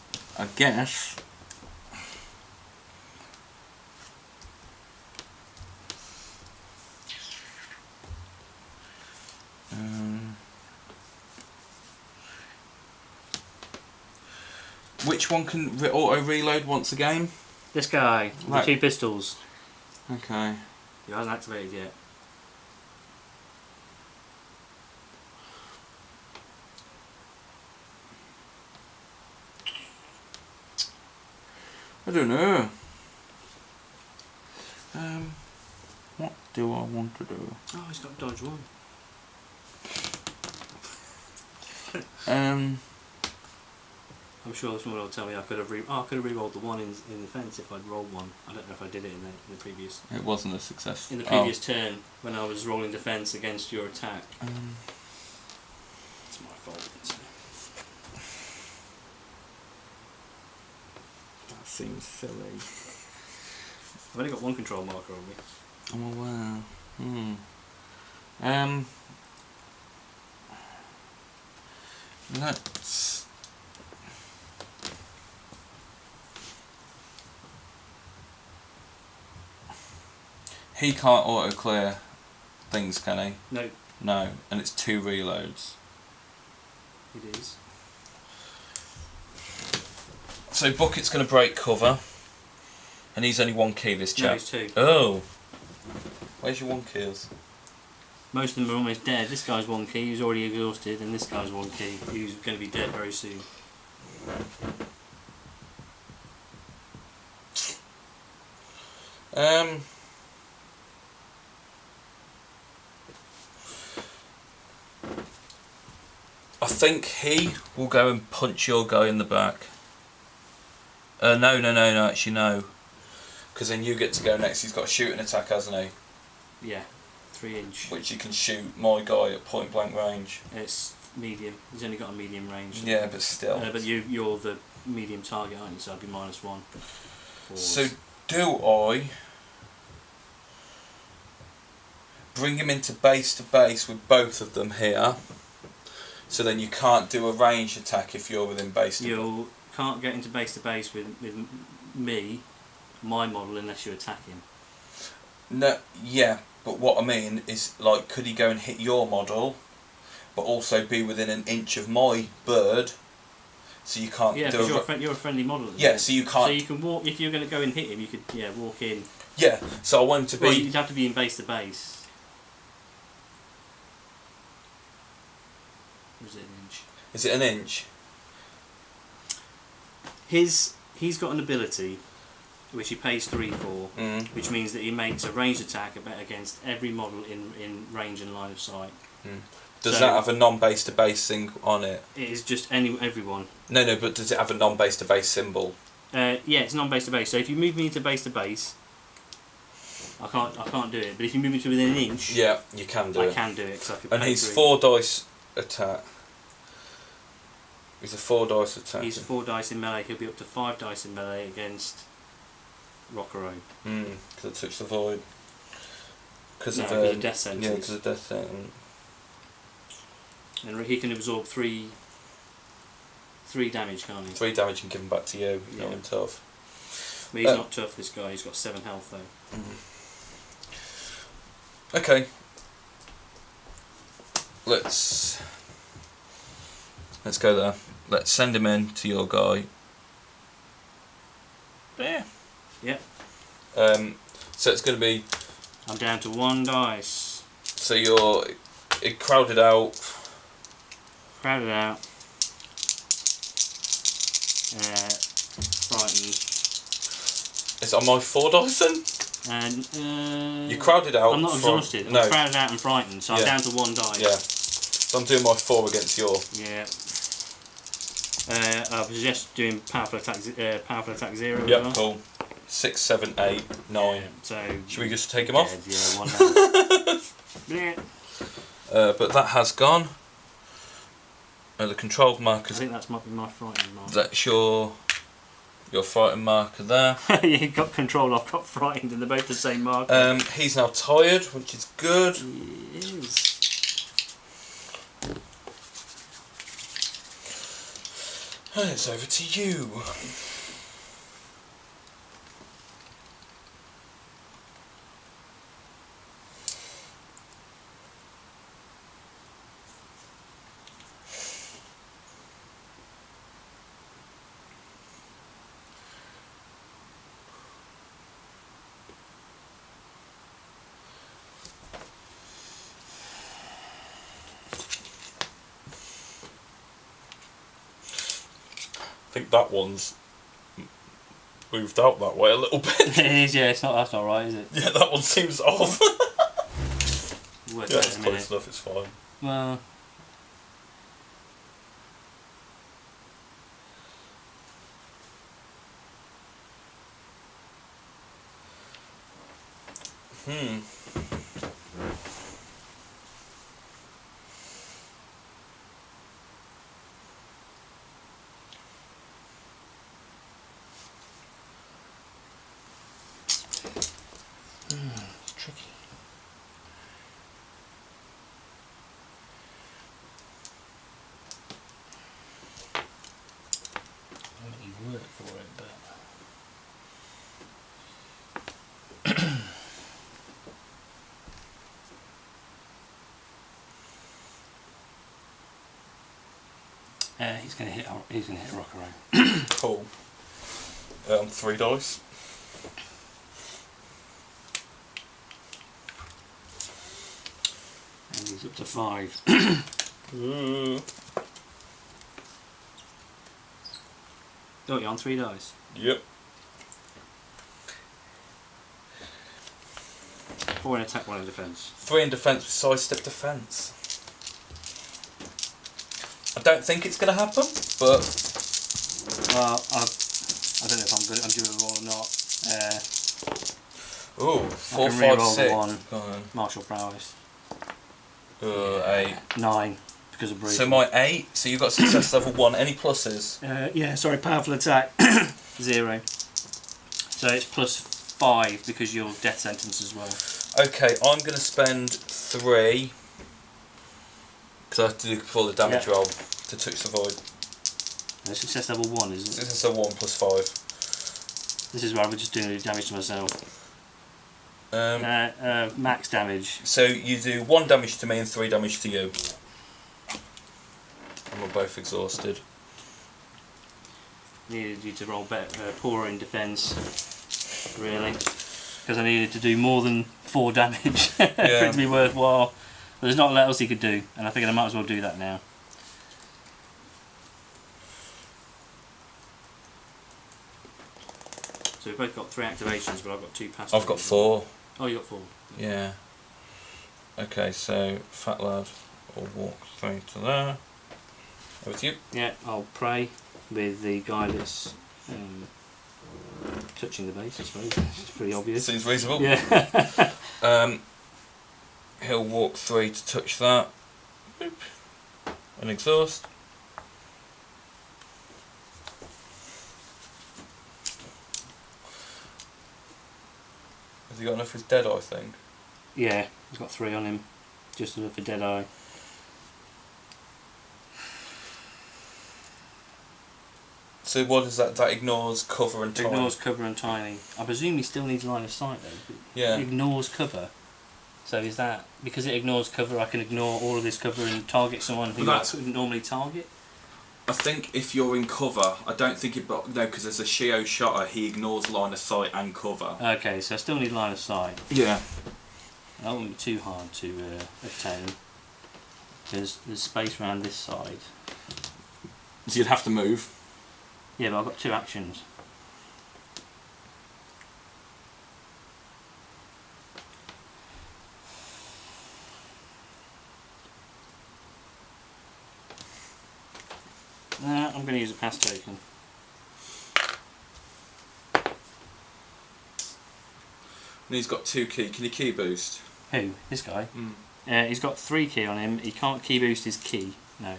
Speaker 1: Which one can auto reload once a game?
Speaker 2: This guy,
Speaker 1: Right.
Speaker 2: the 2 pistols.
Speaker 1: Okay.
Speaker 2: He hasn't activated yet.
Speaker 1: I don't know. What do I want to do?
Speaker 2: Oh, he's got dodge 1. I'm sure someone will tell me I could have re-rolled the 1 in the fence if I'd rolled one. I don't know if I did it in the previous.
Speaker 1: It wasn't a success.
Speaker 2: In the previous turn when I was rolling defence against your attack. It's my fault.
Speaker 1: That seems silly.
Speaker 2: I've only got 1 control marker on me.
Speaker 1: Oh wow. Let's. He can't auto clear things, can he?
Speaker 2: No.
Speaker 1: No, and it's 2 reloads.
Speaker 2: It is.
Speaker 1: So Bucket's going to break cover, and he's only 1 key. This chap.
Speaker 2: No, he's 2.
Speaker 1: Oh. Where's your 1 keys?
Speaker 2: Most of them are almost dead. This guy's 1 key, he's already exhausted, and this guy's 1 key, who's going to be dead very soon.
Speaker 1: I think he will go and punch your guy in the back. No, actually no. Because then you get to go next. He's got a shooting attack, hasn't he?
Speaker 2: Yeah, 3 inch.
Speaker 1: Which you can shoot my guy at point blank range.
Speaker 2: It's medium. He's only got a medium range.
Speaker 1: Yeah, but still.
Speaker 2: But you're the medium target, aren't you? So I'd be -1.
Speaker 1: So do I bring him into base to base with both of them here? So then you can't do a ranged attack if you're within base to base.
Speaker 2: You can't get into base to base with me, my model, unless you attack him.
Speaker 1: No, yeah, but what I mean is, like, could he go and hit your model, but also be within an inch of my bird? So you can't.
Speaker 2: Yeah, because you're a friendly model.
Speaker 1: Yeah, so you can't.
Speaker 2: So you can walk if you're going to go and hit him. You could walk in.
Speaker 1: Yeah, so I want him to be.
Speaker 2: Well, you'd have to be in base to base. Or is it an inch?
Speaker 1: Is it an inch?
Speaker 2: He's got an ability which he pays 3 for, which means that he makes a ranged attack against every model in range and line of sight.
Speaker 1: Does that have a non-base to base thing on it?
Speaker 2: It is just everyone.
Speaker 1: No, but does it have a non-base to base symbol?
Speaker 2: Yeah, it's non-base to base. So if you move me into base to base, I can't do it. But if you move me to within an inch,
Speaker 1: yeah, you can do it.
Speaker 2: I can do it. Cause I could
Speaker 1: and
Speaker 2: pay
Speaker 1: he's
Speaker 2: 3.
Speaker 1: 4 dice attack. He's a 4 dice attack.
Speaker 2: He's 4 dice in melee. He'll be up to 5 dice in melee against Rockero.
Speaker 1: Because it touched the void. Because of
Speaker 2: death sentence.
Speaker 1: Yeah, because of death sentence.
Speaker 2: And he can absorb 3 damage, can't he?
Speaker 1: 3 damage and give him back to you. You're not him tough.
Speaker 2: But he's not tough, this guy. He's got 7 health though.
Speaker 1: Okay. Let's go there. Let's send him in to your guy. There.
Speaker 2: Yep.
Speaker 1: So it's going to be.
Speaker 2: I'm down to 1 dice.
Speaker 1: So you're crowded out.
Speaker 2: Crowded out. Frightened.
Speaker 1: Is it on my 4 dice then?
Speaker 2: And
Speaker 1: you're crowded out.
Speaker 2: I'm not exhausted. I'm crowded out and frightened, so I'm down to 1 dice.
Speaker 1: Yeah. So I'm doing my 4 against your.
Speaker 2: Yeah. I was just doing powerful attack 0.
Speaker 1: Yep, cool. 6, 7, 8, 9.
Speaker 2: Yeah, so
Speaker 1: should we just take him off?
Speaker 2: Yeah, 1
Speaker 1: but that has gone. The controlled markers.
Speaker 2: I think that might be my frightened marker.
Speaker 1: That's your frightened marker there.
Speaker 2: You got control. I've got frightened, and they're both the same marker.
Speaker 1: He's now tired, which is good.
Speaker 2: He is.
Speaker 1: And it's over to you. I think that one's moved out that way a little bit.
Speaker 2: It is, yeah. That's not right, is it?
Speaker 1: Yeah, that one seems off.
Speaker 2: Yeah,
Speaker 1: it's close enough. It's fine.
Speaker 2: Well, It's tricky. I don't really work for it, but he's going to hit a rock around.
Speaker 1: Cool. 3 dice.
Speaker 2: And he's up to 5. Oh, you're on 3 dice.
Speaker 1: Yep.
Speaker 2: 4 in attack, 1 in defence.
Speaker 1: 3 in defence with sidestep defence. I don't think it's going to happen, but...
Speaker 2: Well, I don't know if I'm good. I'm due a roll or not.
Speaker 1: Ooh, 4,
Speaker 2: I can
Speaker 1: 5,
Speaker 2: reroll
Speaker 1: 6.
Speaker 2: the 1.
Speaker 1: Go on.
Speaker 2: Martial prowess.
Speaker 1: 8.
Speaker 2: 9 because of breathing.
Speaker 1: So my 8. So you've got success level 1. Any pluses?
Speaker 2: Yeah, sorry, powerful attack 0. So it's plus 5 because you're death sentence as well.
Speaker 1: Okay, I'm going to spend 3 because I have to do before the damage roll to touch the void.
Speaker 2: Success level 1, isn't it?
Speaker 1: Success level 1 plus 5.
Speaker 2: This is where I was just doing damage to myself. Max damage.
Speaker 1: So you do 1 damage to me and 3 damage to you. And we're both exhausted.
Speaker 2: Needed you to roll better, poorer in defence, really, because I needed to do more than 4 damage for it to be worthwhile. But there's not a lot else he could do, and I figured I might as well do that now. So we've both got 3 activations, but I've got 2 passive.
Speaker 1: I've got 4.
Speaker 2: Oh, you got 4.
Speaker 1: Yeah. Okay, so fat lad will walk straight to there. Over to you.
Speaker 2: Yeah, I'll pray with the guy that's touching the base, I suppose. It's pretty obvious.
Speaker 1: Seems reasonable.
Speaker 2: Yeah.
Speaker 1: He'll walk 3 to touch that. Boop. And exhaust. Has he got enough for his dead eye thing?
Speaker 2: Yeah, he's got 3 on him. Just enough for Deadeye.
Speaker 1: So what is that? That ignores cover and timing?
Speaker 2: Ignores cover and timing. I presume he still needs line of sight though.
Speaker 1: Yeah.
Speaker 2: It ignores cover. So is that because it ignores cover? I can ignore all of this cover and target someone who I wouldn't normally target.
Speaker 1: I think if you're in cover, I don't think it. No, because there's a Shio shutter. He ignores line of sight and cover.
Speaker 2: Okay, so I still need line of sight.
Speaker 1: Yeah.
Speaker 2: That won't be too hard to obtain because there's space around this side.
Speaker 1: So you'd have to move.
Speaker 2: Yeah, but I've got 2 actions. I'm going to use a pass token.
Speaker 1: And he's got 2 key. Can he key boost?
Speaker 2: Who? This guy?
Speaker 1: Mm.
Speaker 2: He's got 3 key on him. He can't key boost his key. No.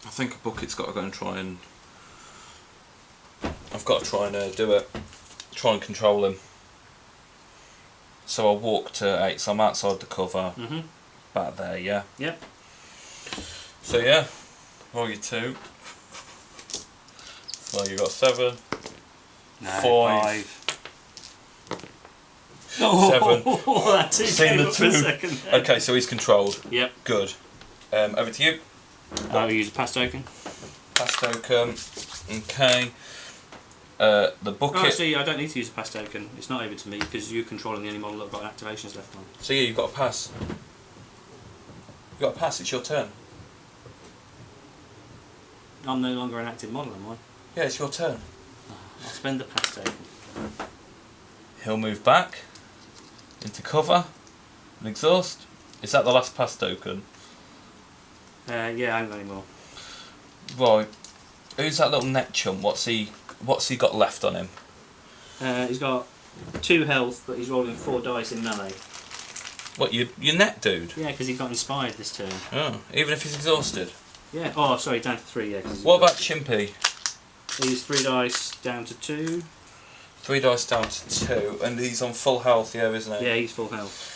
Speaker 1: I think a bucket's got to go and try and... I've got to try and do it. Try and control him. So I'll walk to 8, so I'm outside the cover.
Speaker 2: Mm-hmm.
Speaker 1: Back there, yeah?
Speaker 2: Yep.
Speaker 1: So yeah, roll your 2. So you got 7.
Speaker 2: No,
Speaker 1: 5.
Speaker 2: 5. Oh,
Speaker 1: 7.
Speaker 2: that 2
Speaker 1: Seen
Speaker 2: came
Speaker 1: the
Speaker 2: up for a
Speaker 1: 2.
Speaker 2: second there.
Speaker 1: Okay, so he's controlled.
Speaker 2: Yep.
Speaker 1: Good. Over to you.
Speaker 2: I'll use a pass token.
Speaker 1: Pass token. Okay. The bucket.
Speaker 2: Oh, actually, I don't need to use a pass token. It's not over to me because you're controlling the only model I've got activations left on.
Speaker 1: So yeah, you've got a pass. You've got a pass, it's your turn.
Speaker 2: I'm no longer an active model, am I?
Speaker 1: Yeah, it's your turn.
Speaker 2: I'll spend the pass token.
Speaker 1: He'll move back into cover and exhaust. Is that the last pass token?
Speaker 2: Yeah, I haven't got any more.
Speaker 1: Right. Who's that little neck chump? What's he got left on him?
Speaker 2: He's got 2 health, but he's rolling 4 dice in melee.
Speaker 1: What, your net dude?
Speaker 2: Yeah, because he got inspired this turn.
Speaker 1: Oh, even if he's exhausted?
Speaker 2: Yeah. Oh, sorry, down to 3, yeah.
Speaker 1: What about Chimpy?
Speaker 2: He's 3 dice down to 2.
Speaker 1: 3 dice down to 2, and he's on full health, yeah, isn't he?
Speaker 2: Yeah, he's full health.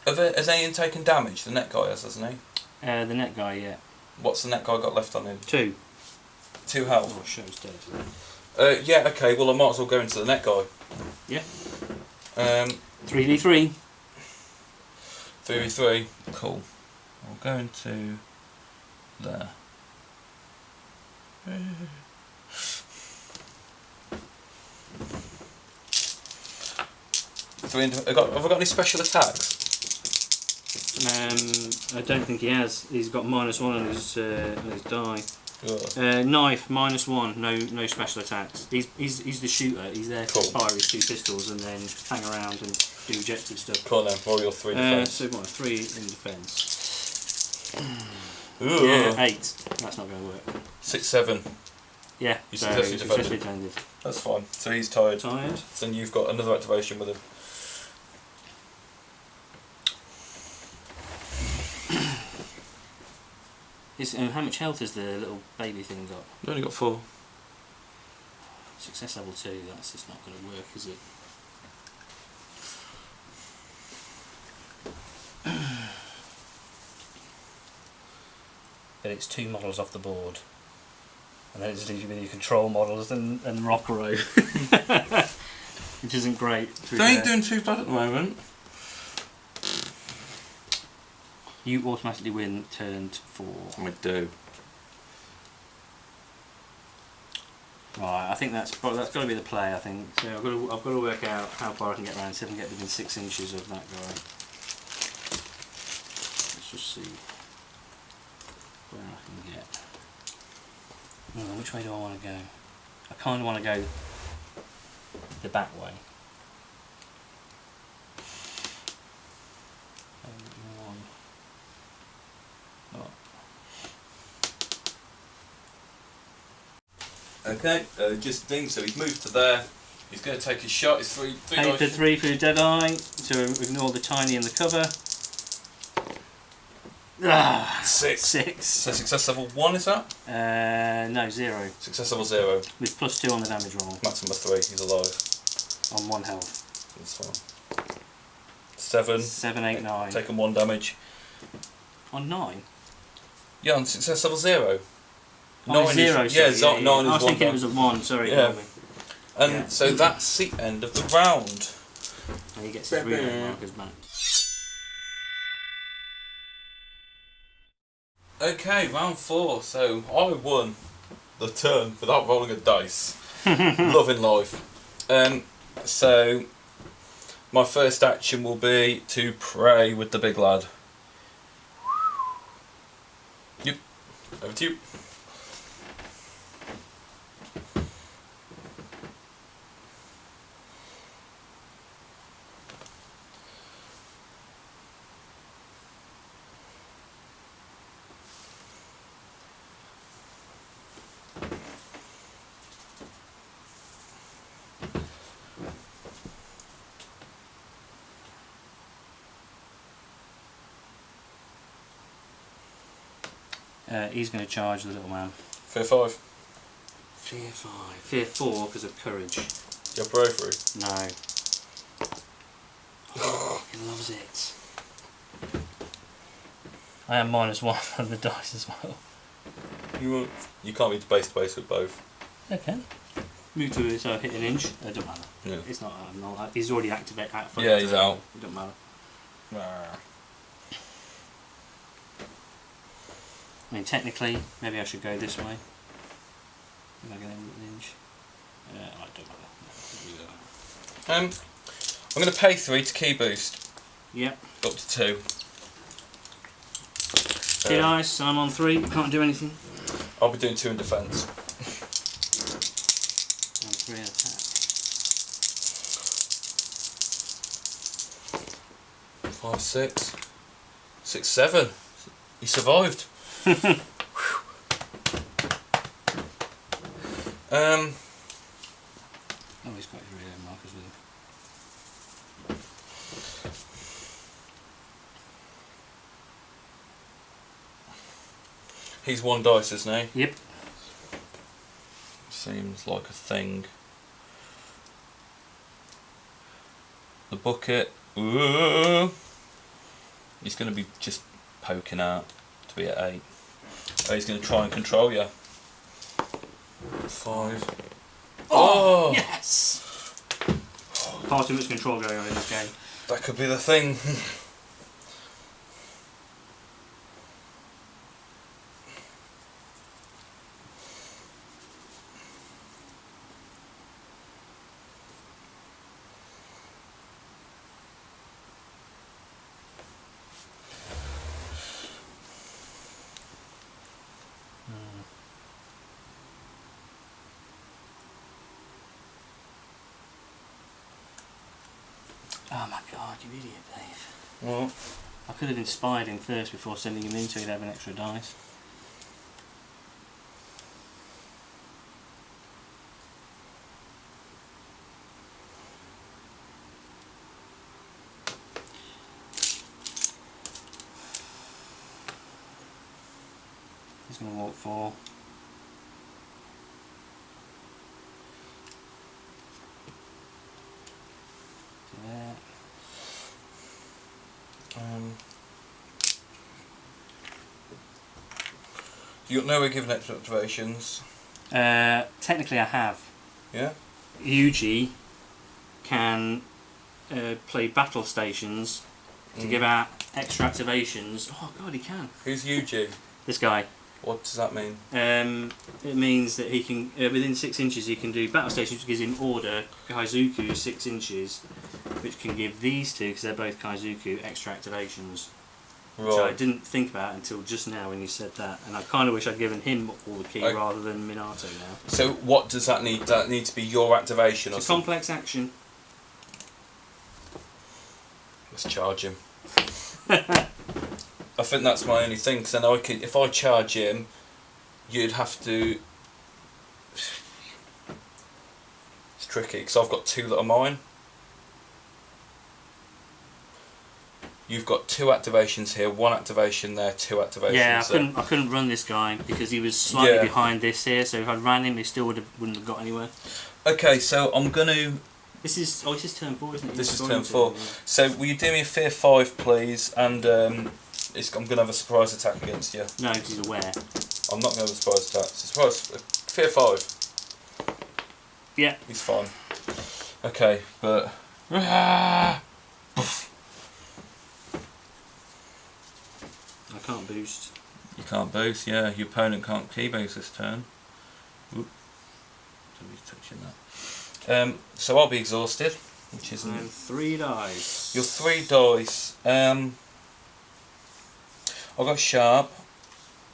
Speaker 1: Has anyone taken damage? The net guy has, hasn't he?
Speaker 2: The net guy, yeah.
Speaker 1: What's the net guy got left on him?
Speaker 2: 2.
Speaker 1: 2 health?
Speaker 2: Oh, show's dead.
Speaker 1: Yeah, okay, well I might as well go into the net guy.
Speaker 2: Yeah.
Speaker 1: 3v3. 3v3, cool. We'll go into there. Have I got any special attacks?
Speaker 2: I don't think he has. He's got -1 on his die.
Speaker 1: Yeah.
Speaker 2: Knife -1. No special attacks. He's the shooter. He's there to fire his 2 pistols and then hang around and do objective stuff.
Speaker 1: Cool then. Roll your 3 defense.
Speaker 2: So what? 3 in defense.
Speaker 1: Ooh.
Speaker 2: Yeah, 8. That's not going to work.
Speaker 1: 6, 7.
Speaker 2: Yeah.
Speaker 1: You
Speaker 2: so
Speaker 1: successfully
Speaker 2: defended.
Speaker 1: That's fine. So he's tired.
Speaker 2: Tired.
Speaker 1: So then you've got another activation with him.
Speaker 2: How much health has the little baby thing got?
Speaker 1: You've only got 4.
Speaker 2: Success level 2. That's just not going to work, is it? But it's 2 models off the board, and then it just leaves you with your control models and Rockero, which isn't great.
Speaker 1: They ain't doing too bad at the moment.
Speaker 2: You automatically win turn 4.
Speaker 1: I do.
Speaker 2: Right, I think that's got to be the play. I think so. I've got to work out how far I can get around. See if I can get within 6 inches of that guy. Let's just see where I can get. Oh, which way do I want to go? I kind of want to go the back way.
Speaker 1: Okay, just thing. So he's moved to there. He's going to take his shot. It's 3
Speaker 2: Take the 3 for Dead Eye to ignore the tiny in the cover.
Speaker 1: 6.
Speaker 2: 6.
Speaker 1: So success level 1 is that?
Speaker 2: No, 0.
Speaker 1: Success level 0.
Speaker 2: With +2 on the damage roll.
Speaker 1: Maximum of 3. He's alive.
Speaker 2: On 1 health.
Speaker 1: That's fine. 7.
Speaker 2: 7, 8, 9.
Speaker 1: Taking 1 damage.
Speaker 2: On 9?
Speaker 1: Yeah, on success level 0.
Speaker 2: On 0,
Speaker 1: is, yeah, 9 is 1.
Speaker 2: I was thinking it was a 1, sorry.
Speaker 1: Yeah. And so that's the end of the round.
Speaker 2: And he gets his reload markers back.
Speaker 1: Okay, round 4. So I won the turn without rolling a dice. Loving life. So my first action will be to pray with the big lad. Yep. Over to you.
Speaker 2: He's going to charge the little man.
Speaker 1: Fear 5.
Speaker 2: Fear 5. Fear 4 because of courage.
Speaker 1: Your bravery.
Speaker 2: No. Oh, he loves it. I am -1 on the dice as well.
Speaker 1: You can't be base to base with both.
Speaker 2: Okay. Move to it, so hit an inch. It doesn't matter.
Speaker 1: Yeah.
Speaker 2: It's not. He's already activated.
Speaker 1: Yeah, he's out.
Speaker 2: It doesn't matter. I mean, technically, maybe I should go this way. If I get an inch. I don't matter.
Speaker 1: I'm going to pay 3 to key boost.
Speaker 2: Yep.
Speaker 1: Up to 2.
Speaker 2: 2 dice, I'm on 3, can't do anything.
Speaker 1: I'll be doing 2 in defence.
Speaker 2: And 3 in attack.
Speaker 1: 5, 6. 6, 7. He survived.
Speaker 2: Oh, he's got his real markers with him.
Speaker 1: He's 1 dice, isn't he?
Speaker 2: Yep.
Speaker 1: Seems like a thing. The bucket. Ooh. He's going to be just poking out to be at 8. Oh, he's going to try and control you. 5. Oh!
Speaker 2: Yes! Far too much control going on in this game.
Speaker 1: That could be the thing.
Speaker 2: Oh my god, you idiot, Dave.
Speaker 1: What?
Speaker 2: I could have inspired him first before sending him in so he'd have an extra dice. He's going to walk 4. There.
Speaker 1: You know we're giving extra activations.
Speaker 2: Technically I have.
Speaker 1: Yeah?
Speaker 2: Yuji can play battle stations to give out extra activations. Oh god, he can.
Speaker 1: Who's Yuji?
Speaker 2: This guy.
Speaker 1: What does that mean?
Speaker 2: It means that he can, within 6 inches, he can do battle stations, which gives him order Kaizuku 6 inches, which can give these two, because they're both Kaizuku, extra activations. Which I didn't think about until just now when you said that, and I kind of wish I'd given him all the key rather than Minato now.
Speaker 1: So what does that need? Does that need to be your activation?
Speaker 2: It's a complex action.
Speaker 1: Let's charge him. I think that's my only thing, because then I can, if I charge him, you'd have to... It's tricky, because I've got 2 that are mine. You've got 2 activations here, 1 activation there, 2 activations
Speaker 2: yeah,
Speaker 1: there.
Speaker 2: I couldn't run this guy because he was slightly behind this here, so if I'd ran him, he still wouldn't have got anywhere.
Speaker 1: Okay, so I'm going to...
Speaker 2: This is turn 4, isn't it?
Speaker 1: This is turn 4. So will you do me a fear 5, please, and I'm going to have a surprise attack against you.
Speaker 2: No, because he's aware.
Speaker 1: I'm not going to have a surprise attack. It's a surprise... Fear 5.
Speaker 2: Yeah.
Speaker 1: He's fine. Okay, but...
Speaker 2: I can't boost.
Speaker 1: You can't boost, yeah. Your opponent can't key boost this turn. Oop. Somebody's touching that. So I'll be exhausted, which isn't...
Speaker 2: And 3 dice.
Speaker 1: Your 3 dice. I've got sharp.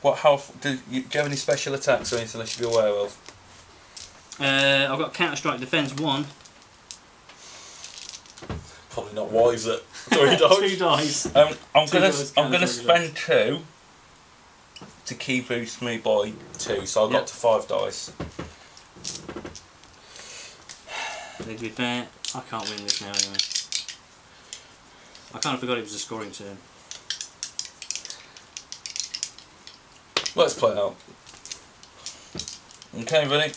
Speaker 1: What health... Do you have any special attacks or anything I should be aware of?
Speaker 2: I've got counter strike defense 1.
Speaker 1: Probably not wise at 3 dice.
Speaker 2: 2 dice.
Speaker 1: I'm gonna spend 2 to key boost me by 2, so I got to 5 dice.
Speaker 2: To be fair, I can't win this now anyway. I kind of forgot it was a scoring turn.
Speaker 1: Let's play it out. Okay, ready?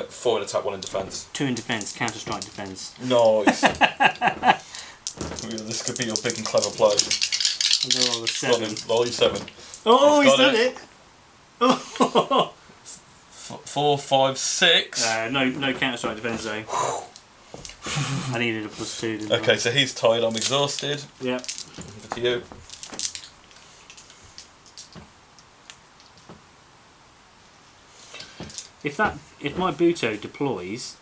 Speaker 1: 4 in attack, 1 in defence.
Speaker 2: 2 in defence, counter strike defence.
Speaker 1: Nice. This could be your big and clever play.
Speaker 2: I'll go roll a 7.
Speaker 1: Roll your 7.
Speaker 2: Oh, he's done it! Oh.
Speaker 1: 4, 5, 6.
Speaker 2: No counter strike defence though. I needed a +2, didn't I?
Speaker 1: Okay, so he's tired, I'm exhausted.
Speaker 2: Yep.
Speaker 1: Over to you.
Speaker 2: If my Buto deploys,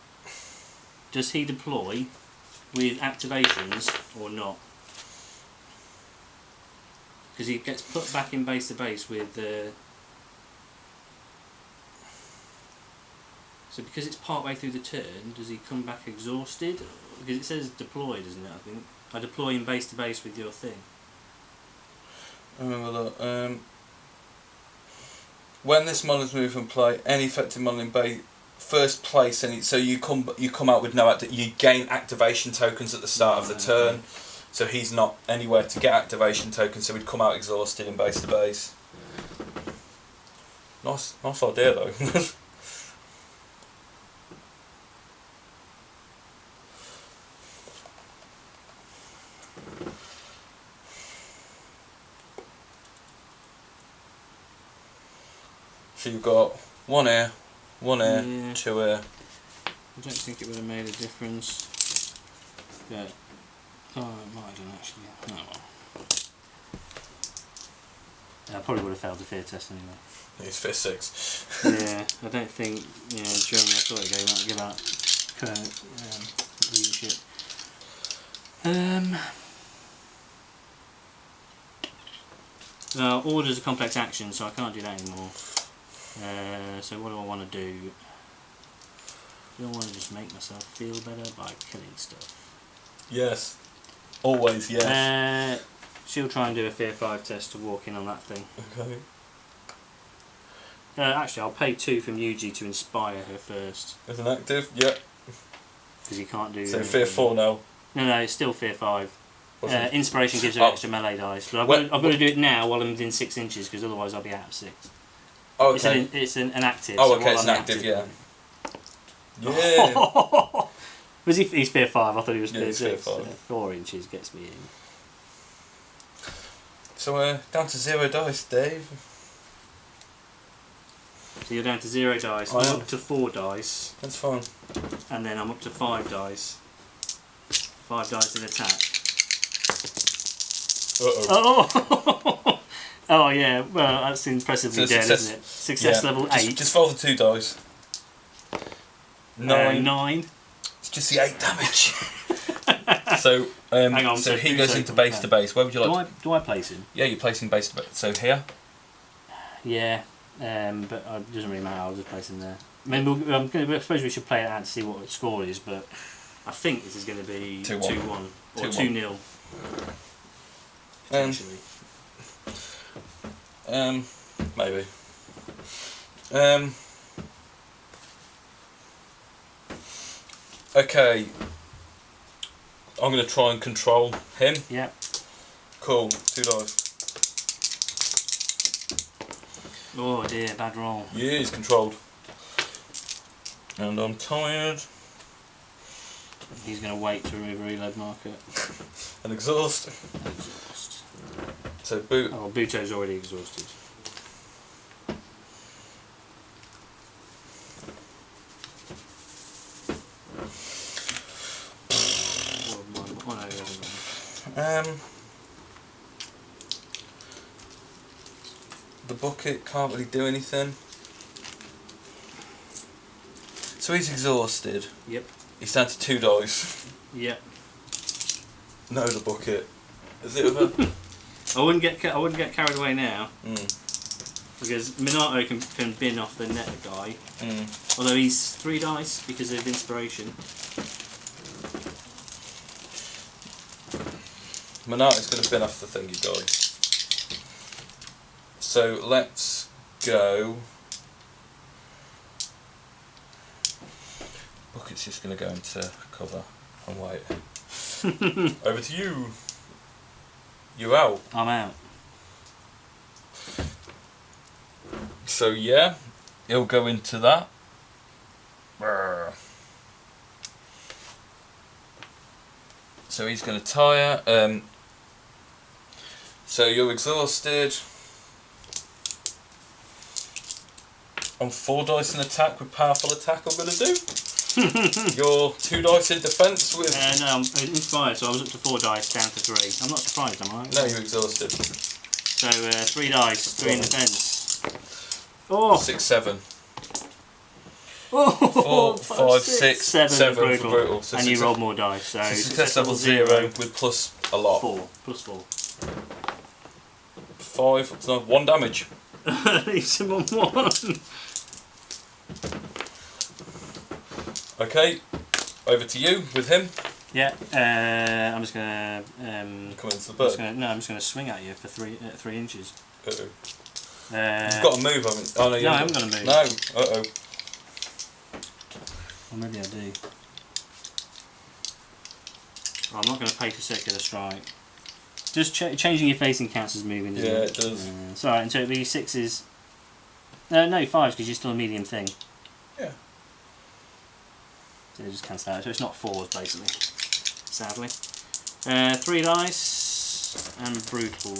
Speaker 2: does he deploy with activations or not? Because he gets put back in base to base with so because it's part way through the turn, does he come back exhausted? Because it says deploy, doesn't it? I think I deploy him base to base with your thing.
Speaker 1: Look, when this model's move from play, any effective model in base first place, so you come out with no you gain activation tokens at the start of the turn. So he's not anywhere to get activation tokens, so he'd come out exhausted in base to base. Nice idea though. So you've got one here,
Speaker 2: Yeah.
Speaker 1: 2 here.
Speaker 2: I don't think it would have made a difference. But oh, it might have done actually. Oh well. I probably would have failed the fear test anyway.
Speaker 1: He's fear 6.
Speaker 2: Yeah, I don't think. Yeah, Jung, I thought it gave out leadership. Order's a complex action, so I can't do that anymore. So what do I want to do? Do I want to just make myself feel better by killing stuff?
Speaker 1: Yes. Always yes.
Speaker 2: She'll try and do a fear 5 test to walk in on that thing.
Speaker 1: Okay.
Speaker 2: Actually, I'll pay 2 from Yuji to inspire her first.
Speaker 1: As an active, yeah.
Speaker 2: Because you can't do.
Speaker 1: So fear 4 now.
Speaker 2: No, it's still fear 5. Inspiration gives her
Speaker 1: Oh.
Speaker 2: extra melee dice, but I've got to do it now while I'm within 6 inches, because otherwise I'll be out of 6.
Speaker 1: Oh, okay.
Speaker 2: It's an active.
Speaker 1: Oh,
Speaker 2: so
Speaker 1: okay,
Speaker 2: while
Speaker 1: it's
Speaker 2: I'm
Speaker 1: an active, yeah.
Speaker 2: Yeah.
Speaker 1: Yeah.
Speaker 2: Was he's fear 5? I thought he was
Speaker 1: Yeah,
Speaker 2: fear
Speaker 1: he's
Speaker 2: 6.
Speaker 1: fear 5.
Speaker 2: 4 inches gets me in.
Speaker 1: So down to 0 dice, Dave.
Speaker 2: So you're down to 0 dice.
Speaker 1: I
Speaker 2: I'm
Speaker 1: am.
Speaker 2: up to 4 dice,
Speaker 1: That's fine.
Speaker 2: and then I'm up to 5 dice. 5 dice in attack. Oh! Oh yeah, well that's impressively
Speaker 1: So
Speaker 2: dead,
Speaker 1: success-
Speaker 2: isn't it? Success
Speaker 1: Yeah.
Speaker 2: level 8.
Speaker 1: Just roll the 2 dice. 9.
Speaker 2: 9.
Speaker 1: It's just the 8 damage. So
Speaker 2: Hang on,
Speaker 1: so
Speaker 2: so
Speaker 1: he
Speaker 2: who's
Speaker 1: goes
Speaker 2: open
Speaker 1: into base to base. Where would you like?
Speaker 2: Do I place him?
Speaker 1: Yeah, you're placing base to base. So here.
Speaker 2: Yeah, but it doesn't really matter. I'll just place him there. I mean, I suppose we should play it out to see what the score is, but I think this is going to be
Speaker 1: 2-1.
Speaker 2: 2-1 or 2-0. Potentially.
Speaker 1: Maybe. Okay. I'm going to try and control him.
Speaker 2: Yeah.
Speaker 1: Cool. 2 dice.
Speaker 2: Oh dear, bad roll.
Speaker 1: Yeah, he's controlled. And I'm tired.
Speaker 2: He's going to wait to remove a reload marker.
Speaker 1: And exhaust.
Speaker 2: Exhaust.
Speaker 1: So boot.
Speaker 2: Oh, Buto's already exhausted.
Speaker 1: The bucket can't really do anything. So he's exhausted.
Speaker 2: Yep.
Speaker 1: He's down to 2 dice.
Speaker 2: Yep.
Speaker 1: No, the bucket. Is it over?
Speaker 2: I wouldn't get carried away now. Because Minato can bin off the net guy. Although he's 3 dice because of inspiration.
Speaker 1: Minato's going to bin off the thingy guy. So let's go. Bucket's just going to go into cover and wait. Over to you. You're out.
Speaker 2: I'm out.
Speaker 1: So yeah, he'll go into that. Brr. So he's going to tire. So you're exhausted. On 4 dice in attack with powerful attack, I'm going to do. You're 2 dice in defence with.
Speaker 2: No, I'm inspired, so I was up to 4 dice, down to 3. I'm not surprised, am I?
Speaker 1: No, you're exhausted.
Speaker 2: So 3 dice, 3 in defence. Oh!
Speaker 1: 6, 7.
Speaker 2: Oh!
Speaker 1: 4, 5, 6, 7 for brutal. So
Speaker 2: and you rolled more dice, so
Speaker 1: success level 0 with plus a lot.
Speaker 2: 4. Plus 4.
Speaker 1: 5, it's not 1 damage.
Speaker 2: Leaves him on 1.
Speaker 1: Okay, over to you with him.
Speaker 2: Yeah, I'm just gonna
Speaker 1: Come into the bird.
Speaker 2: I'm just gonna swing at you for 3 inches.
Speaker 1: Uh-oh. You've got to move, haven't you? Oh, no,
Speaker 2: no, I haven't got to move.
Speaker 1: No. Uh-oh.
Speaker 2: Or maybe I do. Oh, I'm not going to pay for circular strike. Just changing your facing counts as moving, doesn't it?
Speaker 1: Yeah, it does.
Speaker 2: It's alright, and so it'll be 6s. No, 5s because you're still a medium thing.
Speaker 1: Yeah.
Speaker 2: So just cancel out. So it's not 4s basically, sadly. 3 dice and brutal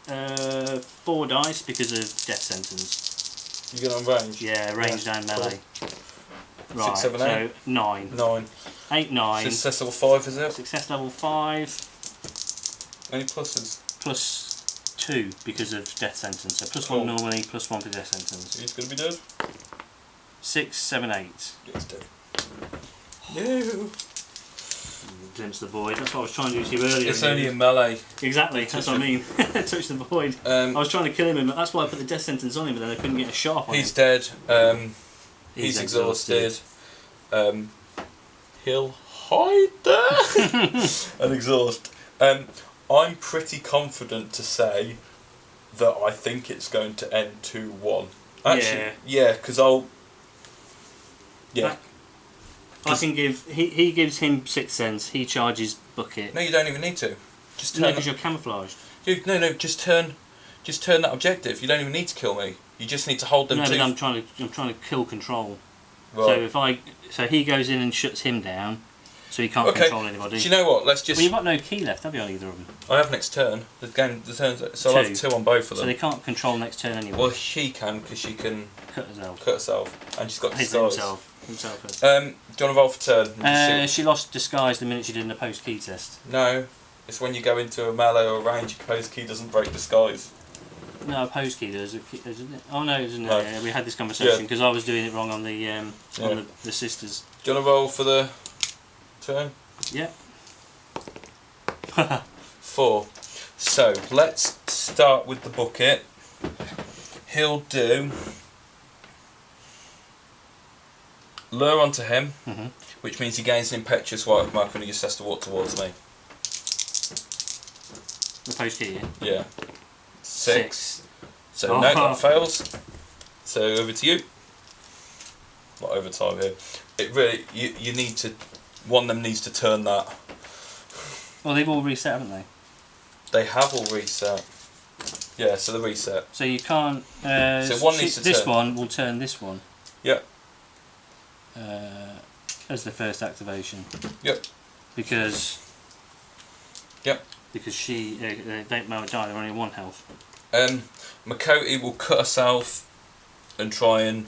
Speaker 2: 1. 4 dice because of death sentence.
Speaker 1: You get on range?
Speaker 2: Yeah, range down melee.
Speaker 1: Cool.
Speaker 2: Right,
Speaker 1: 6, 7, 8?
Speaker 2: so 9.
Speaker 1: 9.
Speaker 2: 8, 9.
Speaker 1: Success level 5, is it?
Speaker 2: Success level 5.
Speaker 1: Any pluses?
Speaker 2: Plus 2 because of death sentence. So plus
Speaker 1: Cool.
Speaker 2: 1 normally, plus 1 for death sentence.
Speaker 1: He's going to be dead?
Speaker 2: 6, 7, 8.
Speaker 1: Yeah, he's dead. No.
Speaker 2: Glimpse the void. That's what I was trying to do to you earlier.
Speaker 1: It's only in melee.
Speaker 2: Exactly, that's what I mean. Touch the void. I was trying to kill him, but that's why I put the death sentence on him, but then I couldn't get a shot off on him.
Speaker 1: He's dead. He's exhausted. He'll hide there and exhaust. I'm pretty confident to say that I think it's going to end 2-1. Actually, yeah, because I'll. Yeah.
Speaker 2: I can give. He gives him 6 cents. He charges bucket.
Speaker 1: No, you don't even need to. Just turn.
Speaker 2: No, because you're camouflaged.
Speaker 1: Dude, no. Just turn that objective. You don't even need to kill me. You just need to hold them.
Speaker 2: No,
Speaker 1: to...
Speaker 2: but I'm trying to kill control.
Speaker 1: Right.
Speaker 2: So he goes in and shuts him down, so he can't control anybody.
Speaker 1: Do you know what? Let's just.
Speaker 2: Well, you've got no key left, have you, on either of them?
Speaker 1: I have next turn. The turns. So I'll have 2 on both of them.
Speaker 2: So they can't control next turn anyway.
Speaker 1: Well, she can because she can
Speaker 2: cut herself. And
Speaker 1: she's got
Speaker 2: his
Speaker 1: disguise.
Speaker 2: Himself first.
Speaker 1: Do you want to roll for turn?
Speaker 2: She lost disguise the minute she did a post key test.
Speaker 1: No, it's when you go into a melee or a range, your post key doesn't break disguise.
Speaker 2: No, a post key does, isn't it? Oh no, isn't it?
Speaker 1: No.
Speaker 2: Yeah, we had this conversation because I was doing it wrong on the the sisters.
Speaker 1: Do you want to roll for the turn?
Speaker 2: Yep.
Speaker 1: 4. So let's start with the bucket. He'll do lure onto him, which means he gains an impetuous white mark when he just has to walk towards me.
Speaker 2: The post key, yeah?
Speaker 1: Yeah. 6. So
Speaker 2: Oh.
Speaker 1: no, that fails. So over to you. Not overtime here. It really, you need to, one of them needs to turn that.
Speaker 2: Well, they've all reset, haven't they?
Speaker 1: They have all reset. Yeah, so the reset.
Speaker 2: So you can't.
Speaker 1: So one needs to
Speaker 2: this
Speaker 1: turn.
Speaker 2: one will turn this one.
Speaker 1: Yep.
Speaker 2: As the first activation.
Speaker 1: Yep.
Speaker 2: Because.
Speaker 1: Yep.
Speaker 2: Because she they might die. They're only 1 health.
Speaker 1: Makoti will cut herself and try and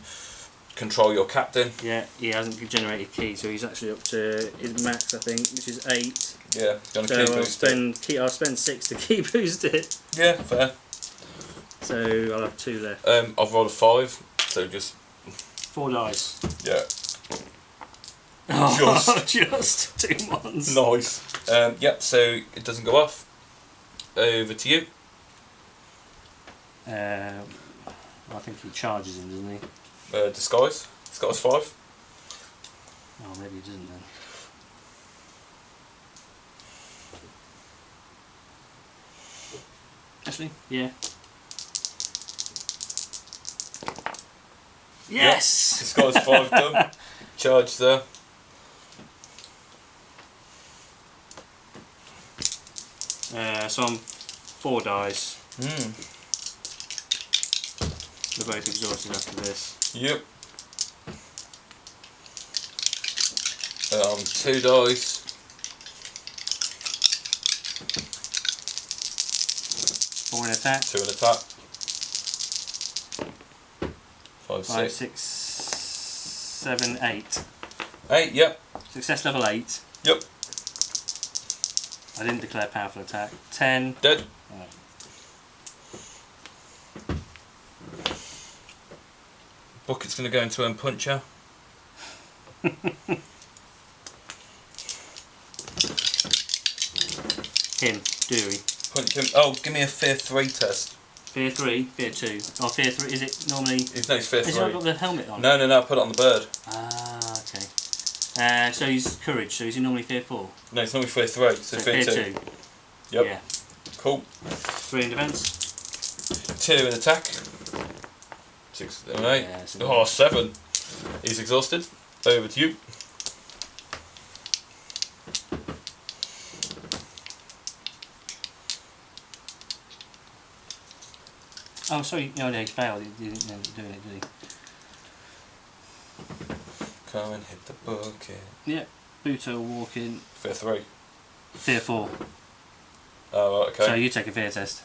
Speaker 1: control your captain.
Speaker 2: Yeah, he hasn't generated key, so he's actually up to his max, I think, which is 8.
Speaker 1: Yeah, gonna
Speaker 2: So
Speaker 1: key boost it.
Speaker 2: I'll spend 6 to key boost it.
Speaker 1: Yeah, fair.
Speaker 2: So I'll have 2 left.
Speaker 1: I've rolled a 5, so just
Speaker 2: 4 dice.
Speaker 1: yeah.
Speaker 2: Oh, just 2 ones.
Speaker 1: Nice. Yep. So it doesn't go off. Over to you.
Speaker 2: I think he charges him, doesn't he?
Speaker 1: Disguise. Disguise 5.
Speaker 2: Oh, maybe he doesn't then. Actually, yeah. Yes!
Speaker 1: Disguise 5 done. Charge there.
Speaker 2: So I'm 4 dice. They're both exhausted after this.
Speaker 1: Yep. 2 dice.
Speaker 2: 4 in attack.
Speaker 1: 2 in attack. 5,
Speaker 2: 5,
Speaker 1: 6.
Speaker 2: 6, 7, 8.
Speaker 1: 8, yep.
Speaker 2: Success level 8.
Speaker 1: Yep.
Speaker 2: I didn't declare powerful attack. 10.
Speaker 1: Dead.
Speaker 2: Right.
Speaker 1: Bucket's going to go into and punch her.
Speaker 2: Him, Dewey.
Speaker 1: Punch him. Oh, give me a fear 3 test.
Speaker 2: Fear 3, Fear 2. Oh, Fear 3, is it normally...
Speaker 1: No, it's fear 3.
Speaker 2: Has he not got the helmet on?
Speaker 1: No, I put it on the bird.
Speaker 2: Ah, okay. So he's Courage, so is he normally Fear 4?
Speaker 1: No, it's normally fear 3, so fear 2. Yep.
Speaker 2: Yeah.
Speaker 1: Cool.
Speaker 2: 3 in defence.
Speaker 1: 2 in attack. 6, 7, 8.
Speaker 2: Yeah,
Speaker 1: Oh, 7. He's exhausted. Over to you.
Speaker 2: Oh, sorry. No, he failed. He didn't end up doing it, did he?
Speaker 1: Come and hit the bucket.
Speaker 2: Yeah. Buto walking.
Speaker 1: Fear 3.
Speaker 2: Fear 4.
Speaker 1: Oh, right, okay.
Speaker 2: So you take a fear test.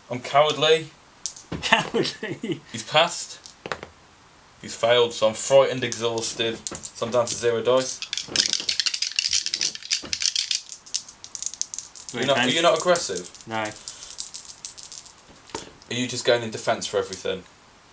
Speaker 1: I'm cowardly.
Speaker 2: Cowardly.
Speaker 1: He's passed. He's failed, so I'm frightened, exhausted. So I'm down to 0 dice. Are you not aggressive?
Speaker 2: No.
Speaker 1: Are you just going in defence for everything?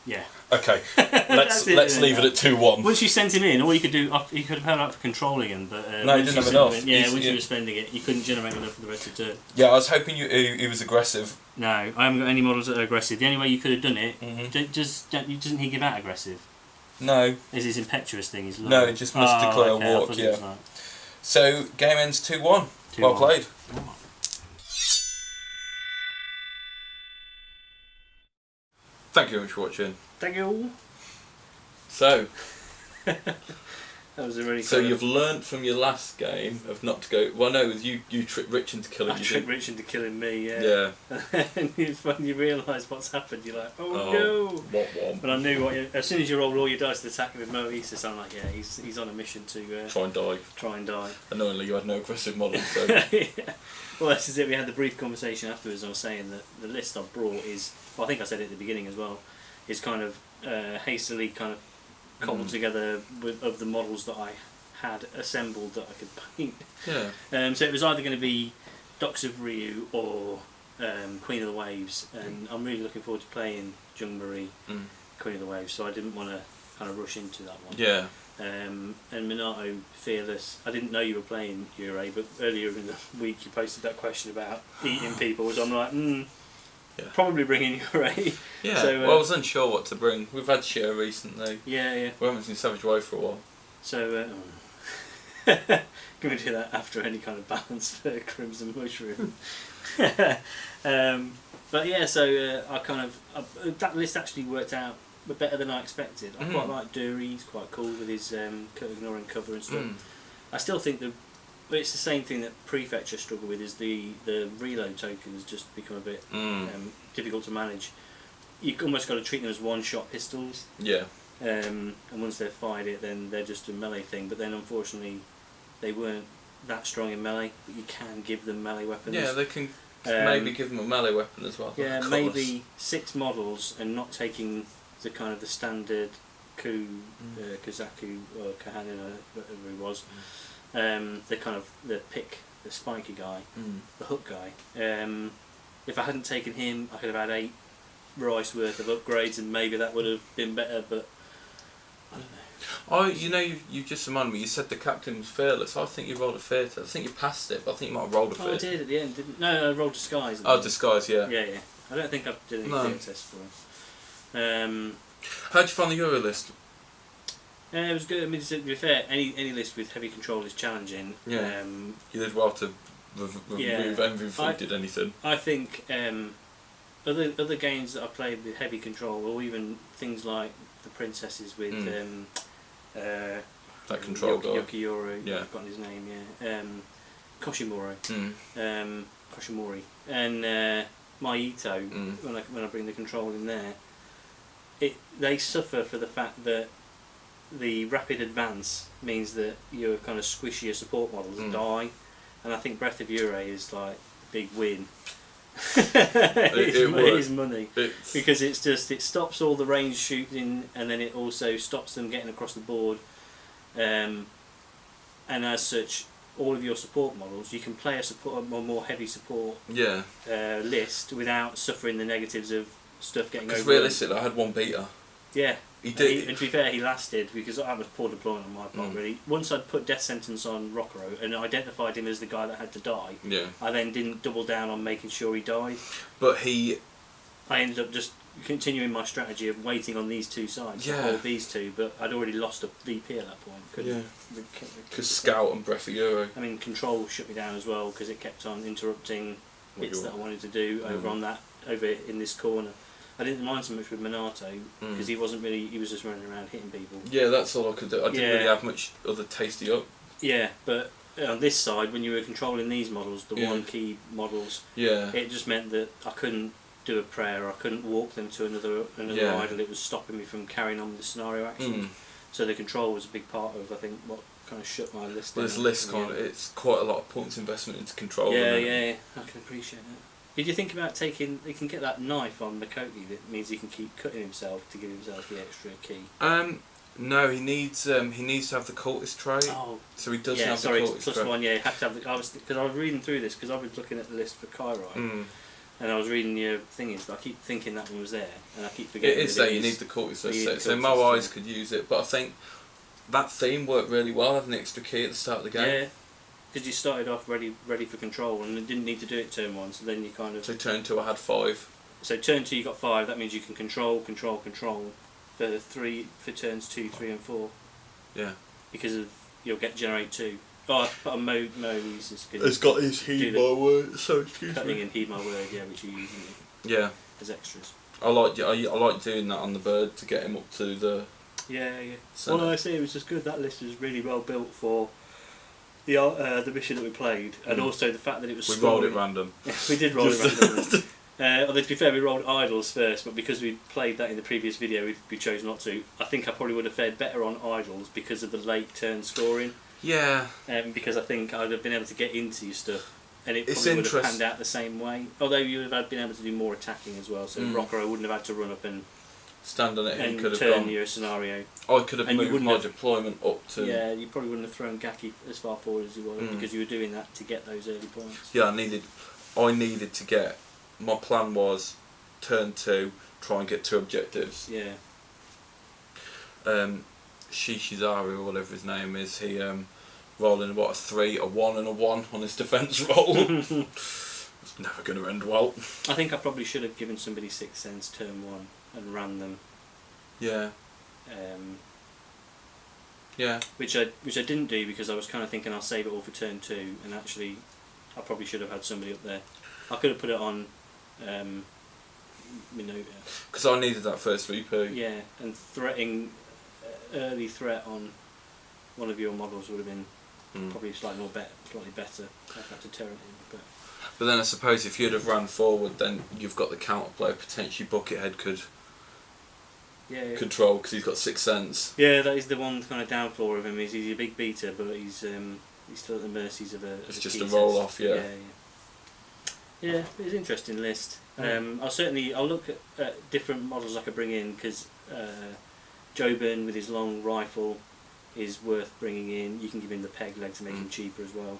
Speaker 2: Yeah.
Speaker 1: Okay. Let's leave it at 2-1.
Speaker 2: Once you sent him in, all you could do, you could have held out for controlling him, but
Speaker 1: no, he didn't have enough.
Speaker 2: Once you were spending it, you couldn't generate enough for the rest of the turn.
Speaker 1: Yeah, I was hoping he was aggressive.
Speaker 2: No, I haven't got any models that are aggressive. The only way you could have done it,
Speaker 1: Mm-hmm.
Speaker 2: doesn't he give out aggressive?
Speaker 1: No.
Speaker 2: Is his impetuous thing? Is low?
Speaker 1: No, he just must declare walk. Yeah.
Speaker 2: Like...
Speaker 1: So game ends 2-1. Well played.
Speaker 2: Oh.
Speaker 1: Thank you very much for watching.
Speaker 2: Thank you.
Speaker 1: So.
Speaker 2: That was a really.
Speaker 1: So you've learnt from your last game of not to go. Well, no, it was you tricked Rich into killing you.
Speaker 2: I tricked Rich into killing me. Yeah.
Speaker 1: Yeah.
Speaker 2: And it's when you realise what's happened, you're like, oh no.
Speaker 1: What?
Speaker 2: But I knew as soon as you rolled all your dice to attack with Moesis, I'm like, yeah, he's on a mission to
Speaker 1: try and die.
Speaker 2: die.
Speaker 1: Annoyingly, you had no aggressive models, so.
Speaker 2: Yeah. Well, this is it. We had the brief conversation afterwards. I was saying that the list I've brought is, well, I think I said it at the beginning as well, is kind of hastily kind of cobbled together of the models that I had assembled that I could paint.
Speaker 1: Yeah.
Speaker 2: So it was either going to be Docs of Ryu or Queen of the Waves, and I'm really looking forward to playing Jung, Queen of the Waves, so I didn't want to kind of rush into that one.
Speaker 1: Yeah.
Speaker 2: And Minato, Fearless. I didn't know you were playing Yurei, but earlier in the week you posted that question about eating people, so I'm like,
Speaker 1: yeah.
Speaker 2: Probably bringing Yurei.
Speaker 1: Yeah,
Speaker 2: so,
Speaker 1: well, I was unsure what to bring. We've had Share recently.
Speaker 2: Yeah.
Speaker 1: We haven't seen Savage Way for a while.
Speaker 2: So, can we do that after any kind of balance for Crimson Mushroom? But yeah, so I kind of that list actually worked out better than I expected. I quite like Dury. He's quite cool with his ignoring cover and stuff. I still think but it's the same thing that Prefetcher struggle with, is the reload tokens just become a bit difficult to manage. You almost got to treat them as one-shot pistols.
Speaker 1: Yeah.
Speaker 2: And once they've fired it, then they're just a melee thing. But then unfortunately, they weren't that strong in melee. But you can give them melee weapons.
Speaker 1: Yeah, they can maybe give them a melee weapon as well.
Speaker 2: Yeah, maybe 6 models and not taking the kind of the standard Kazaku or Kahanin or whatever he was. The pick, the spiky guy, the hook guy. If I hadn't taken him, I could have had 8 rice worth of upgrades, and maybe that would have been better. But I don't know.
Speaker 1: Oh, you just reminded me. You said the captain was fearless. I think you rolled a fear test. I think you passed it, but I think you might have rolled a fear.
Speaker 2: Oh, I did at the end, didn't? No, I rolled disguise.
Speaker 1: Oh, disguise, yeah.
Speaker 2: Yeah. I don't think I did any fear test for him.
Speaker 1: How'd you find the Euro list?
Speaker 2: It was good. I mean, to be fair, any list with heavy control is challenging.
Speaker 1: Yeah. You did well to remove envy before you did anything.
Speaker 2: I think other games that I played with heavy control, or even things like the princesses with
Speaker 1: that control guy.
Speaker 2: Yokiyoro,
Speaker 1: yeah.
Speaker 2: I've forgotten his name. Yeah. Koshimoro. Koshimori, and Maito. When I bring the control in there, they suffer for the fact that the rapid advance means that your kind of squishier support models die, and I think Breath of Yurei is like a big win. It is money because it stops all the range shooting, and then it also stops them getting across the board, and as such, all of your support models, you can play a more heavy support list without suffering the negatives of stuff getting over.
Speaker 1: Because realistically, I had one beater.
Speaker 2: Yeah.
Speaker 1: He did.
Speaker 2: And to be fair, he lasted, because that was poor deployment on my part, really. Once I'd put Death Sentence on Rockero and identified him as the guy that had to die, I then didn't double down on making sure he died.
Speaker 1: But
Speaker 2: I ended up just continuing my strategy of waiting on these two sides to hold these two, but I'd already lost a VP at that point.
Speaker 1: Because Scout and Breath of Yurei.
Speaker 2: I mean, Control shut me down as well, because it kept on interrupting bits that I wanted to do over in this corner. I didn't mind so much with Minato because he wasn't really. He was just running around hitting people.
Speaker 1: Yeah, that's all I could do. I didn't really have much other tasty up.
Speaker 2: Yeah, but on this side, when you were controlling these models, the one key models, it just meant that I couldn't do a prayer. I couldn't walk them to another idol. It was stopping me from carrying on with the scenario action. So the control was a big part of, I think, what kind of shut my list down.
Speaker 1: Well, this list it's quite a lot of points investment into control.
Speaker 2: Yeah, I can appreciate that. Did you think about taking? He can get that knife on Makoki that means he can keep cutting himself to give himself the extra key.
Speaker 1: No, he needs to have the cultist trait.
Speaker 2: Oh,
Speaker 1: so he doesn't have the cultist
Speaker 2: plus
Speaker 1: trait.
Speaker 2: one. Yeah, you have to have the. Because I was reading through this because I was looking at the list for Kairai, and I was reading your thingies, but I keep thinking that one was there, and I keep forgetting.
Speaker 1: It is there. You need the cultist trait. So Mo Eyes could use it, but I think that theme worked really well, having the extra key at the start of the game.
Speaker 2: Yeah. Because you started off ready for control and didn't need to do it turn 1, so then you kind of...
Speaker 1: So turn 2 I had 5.
Speaker 2: So turn 2 you got 5, that means you can control for turns 2, 3 and 4.
Speaker 1: Yeah.
Speaker 2: Because you'll get generate 2. Oh, but on Mo is good.
Speaker 1: It's got his heed my word, so excuse
Speaker 2: cutting
Speaker 1: me.
Speaker 2: and heed my word, which you use as extras.
Speaker 1: I like doing that on the bird to get him up to the...
Speaker 2: Yeah. Well, I say it was just good, that list was really well built for... the mission that we played, and also the fact that it was
Speaker 1: rolled it random.
Speaker 2: We did roll it random. Although to be fair, we rolled idols first, but because we played that in the previous video, we chose not to. I think I probably would have fared better on idols because of the late turn scoring.
Speaker 1: Yeah.
Speaker 2: Because I think I'd have been able to get into your stuff, and it probably would have panned out the same way. Although you would have been able to do more attacking as well, so Rockero wouldn't have had to run up and
Speaker 1: stand on it and could have
Speaker 2: turn your scenario.
Speaker 1: I could have moved my deployment up to...
Speaker 2: Yeah, you probably wouldn't have thrown Gaki as far forward as you were because you were doing that to get those early points.
Speaker 1: Yeah, I needed to get... My plan was turn 2, try and get 2 objectives.
Speaker 2: Yeah.
Speaker 1: Shishizaru, or whatever his name is, he rolling a 3, a 1 and a 1 on his defence roll. It's never going to end well.
Speaker 2: I think I probably should have given somebody 6th Sense turn 1 and ran them.
Speaker 1: Yeah.
Speaker 2: Which I didn't do because I was kind of thinking I'll save it all for turn 2, and actually I probably should have had somebody up there. I could have put it on Minota.
Speaker 1: Because I needed that first VP.
Speaker 2: Yeah, and threatening early threat on one of your models would have been probably slightly better. I'd have to tear it in,
Speaker 1: but then I suppose if you'd have ran forward, then you've got the counterplay. Potentially Buckethead could control because he's got 6th Sense.
Speaker 2: Yeah, that is the one kind of downfall of him. He's a big beater, but he's still at the mercies of a.
Speaker 1: It's just a roll off, yeah.
Speaker 2: Yeah, it's an interesting list. I'll look at different models I could bring in because Jobin with his long rifle is worth bringing in. You can give him the peg leg to make him cheaper as well.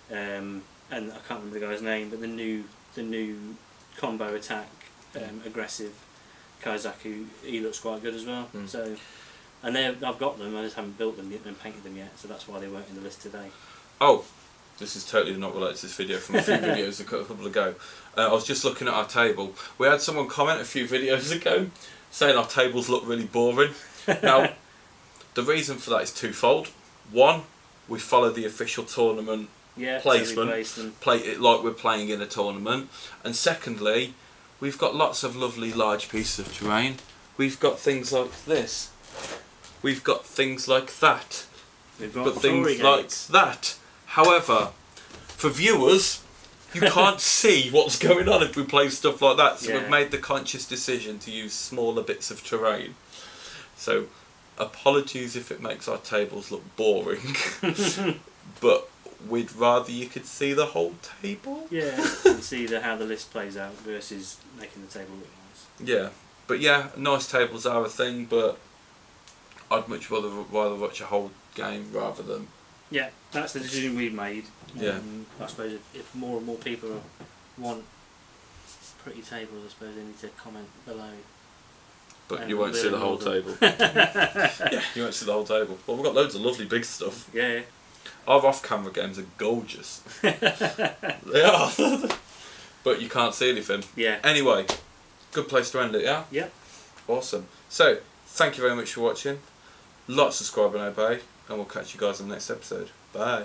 Speaker 2: And I can't remember the guy's name, but the new combo attack aggressive Kaizaku, he looks quite good as well. So, and I've got them. I just haven't built them yet and painted them yet, so that's why they weren't in the list today.
Speaker 1: Oh, this is totally not related to this video from a few videos a couple ago. I was just looking at our table. We had someone comment a few videos ago saying our tables look really boring. Now, the reason for that is twofold. One, we follow the official tournament placement, play it like we're playing in a tournament. And secondly, we've got lots of lovely large pieces of terrain. We've got things like this. We've got things like that.
Speaker 2: We've got
Speaker 1: things like that. However, for viewers, you can't see what's going on if we play stuff like that. So we've made the conscious decision to use smaller bits of terrain. So, apologies if it makes our tables look boring. But we'd rather you could see the whole table.
Speaker 2: Yeah, and see how the list plays out versus making the table look nice.
Speaker 1: Yeah, but yeah, nice tables are a thing, but I'd much rather watch a whole game rather than...
Speaker 2: Yeah, that's the decision we've made.
Speaker 1: Yeah.
Speaker 2: I suppose if more and more people want pretty tables, I suppose they need to comment below.
Speaker 1: But you won't see the whole table. Yeah, you won't see the whole table. Well, we've got loads of lovely big stuff.
Speaker 2: Yeah.
Speaker 1: Our off-camera games are gorgeous. They are. But you can't see anything.
Speaker 2: Yeah.
Speaker 1: Anyway, good place to end it, yeah?
Speaker 2: Yeah.
Speaker 1: Awesome. So, thank you very much for watching. Like, subscribe and obey. And we'll catch you guys in the next episode. Bye.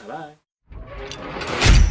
Speaker 2: Bye-bye.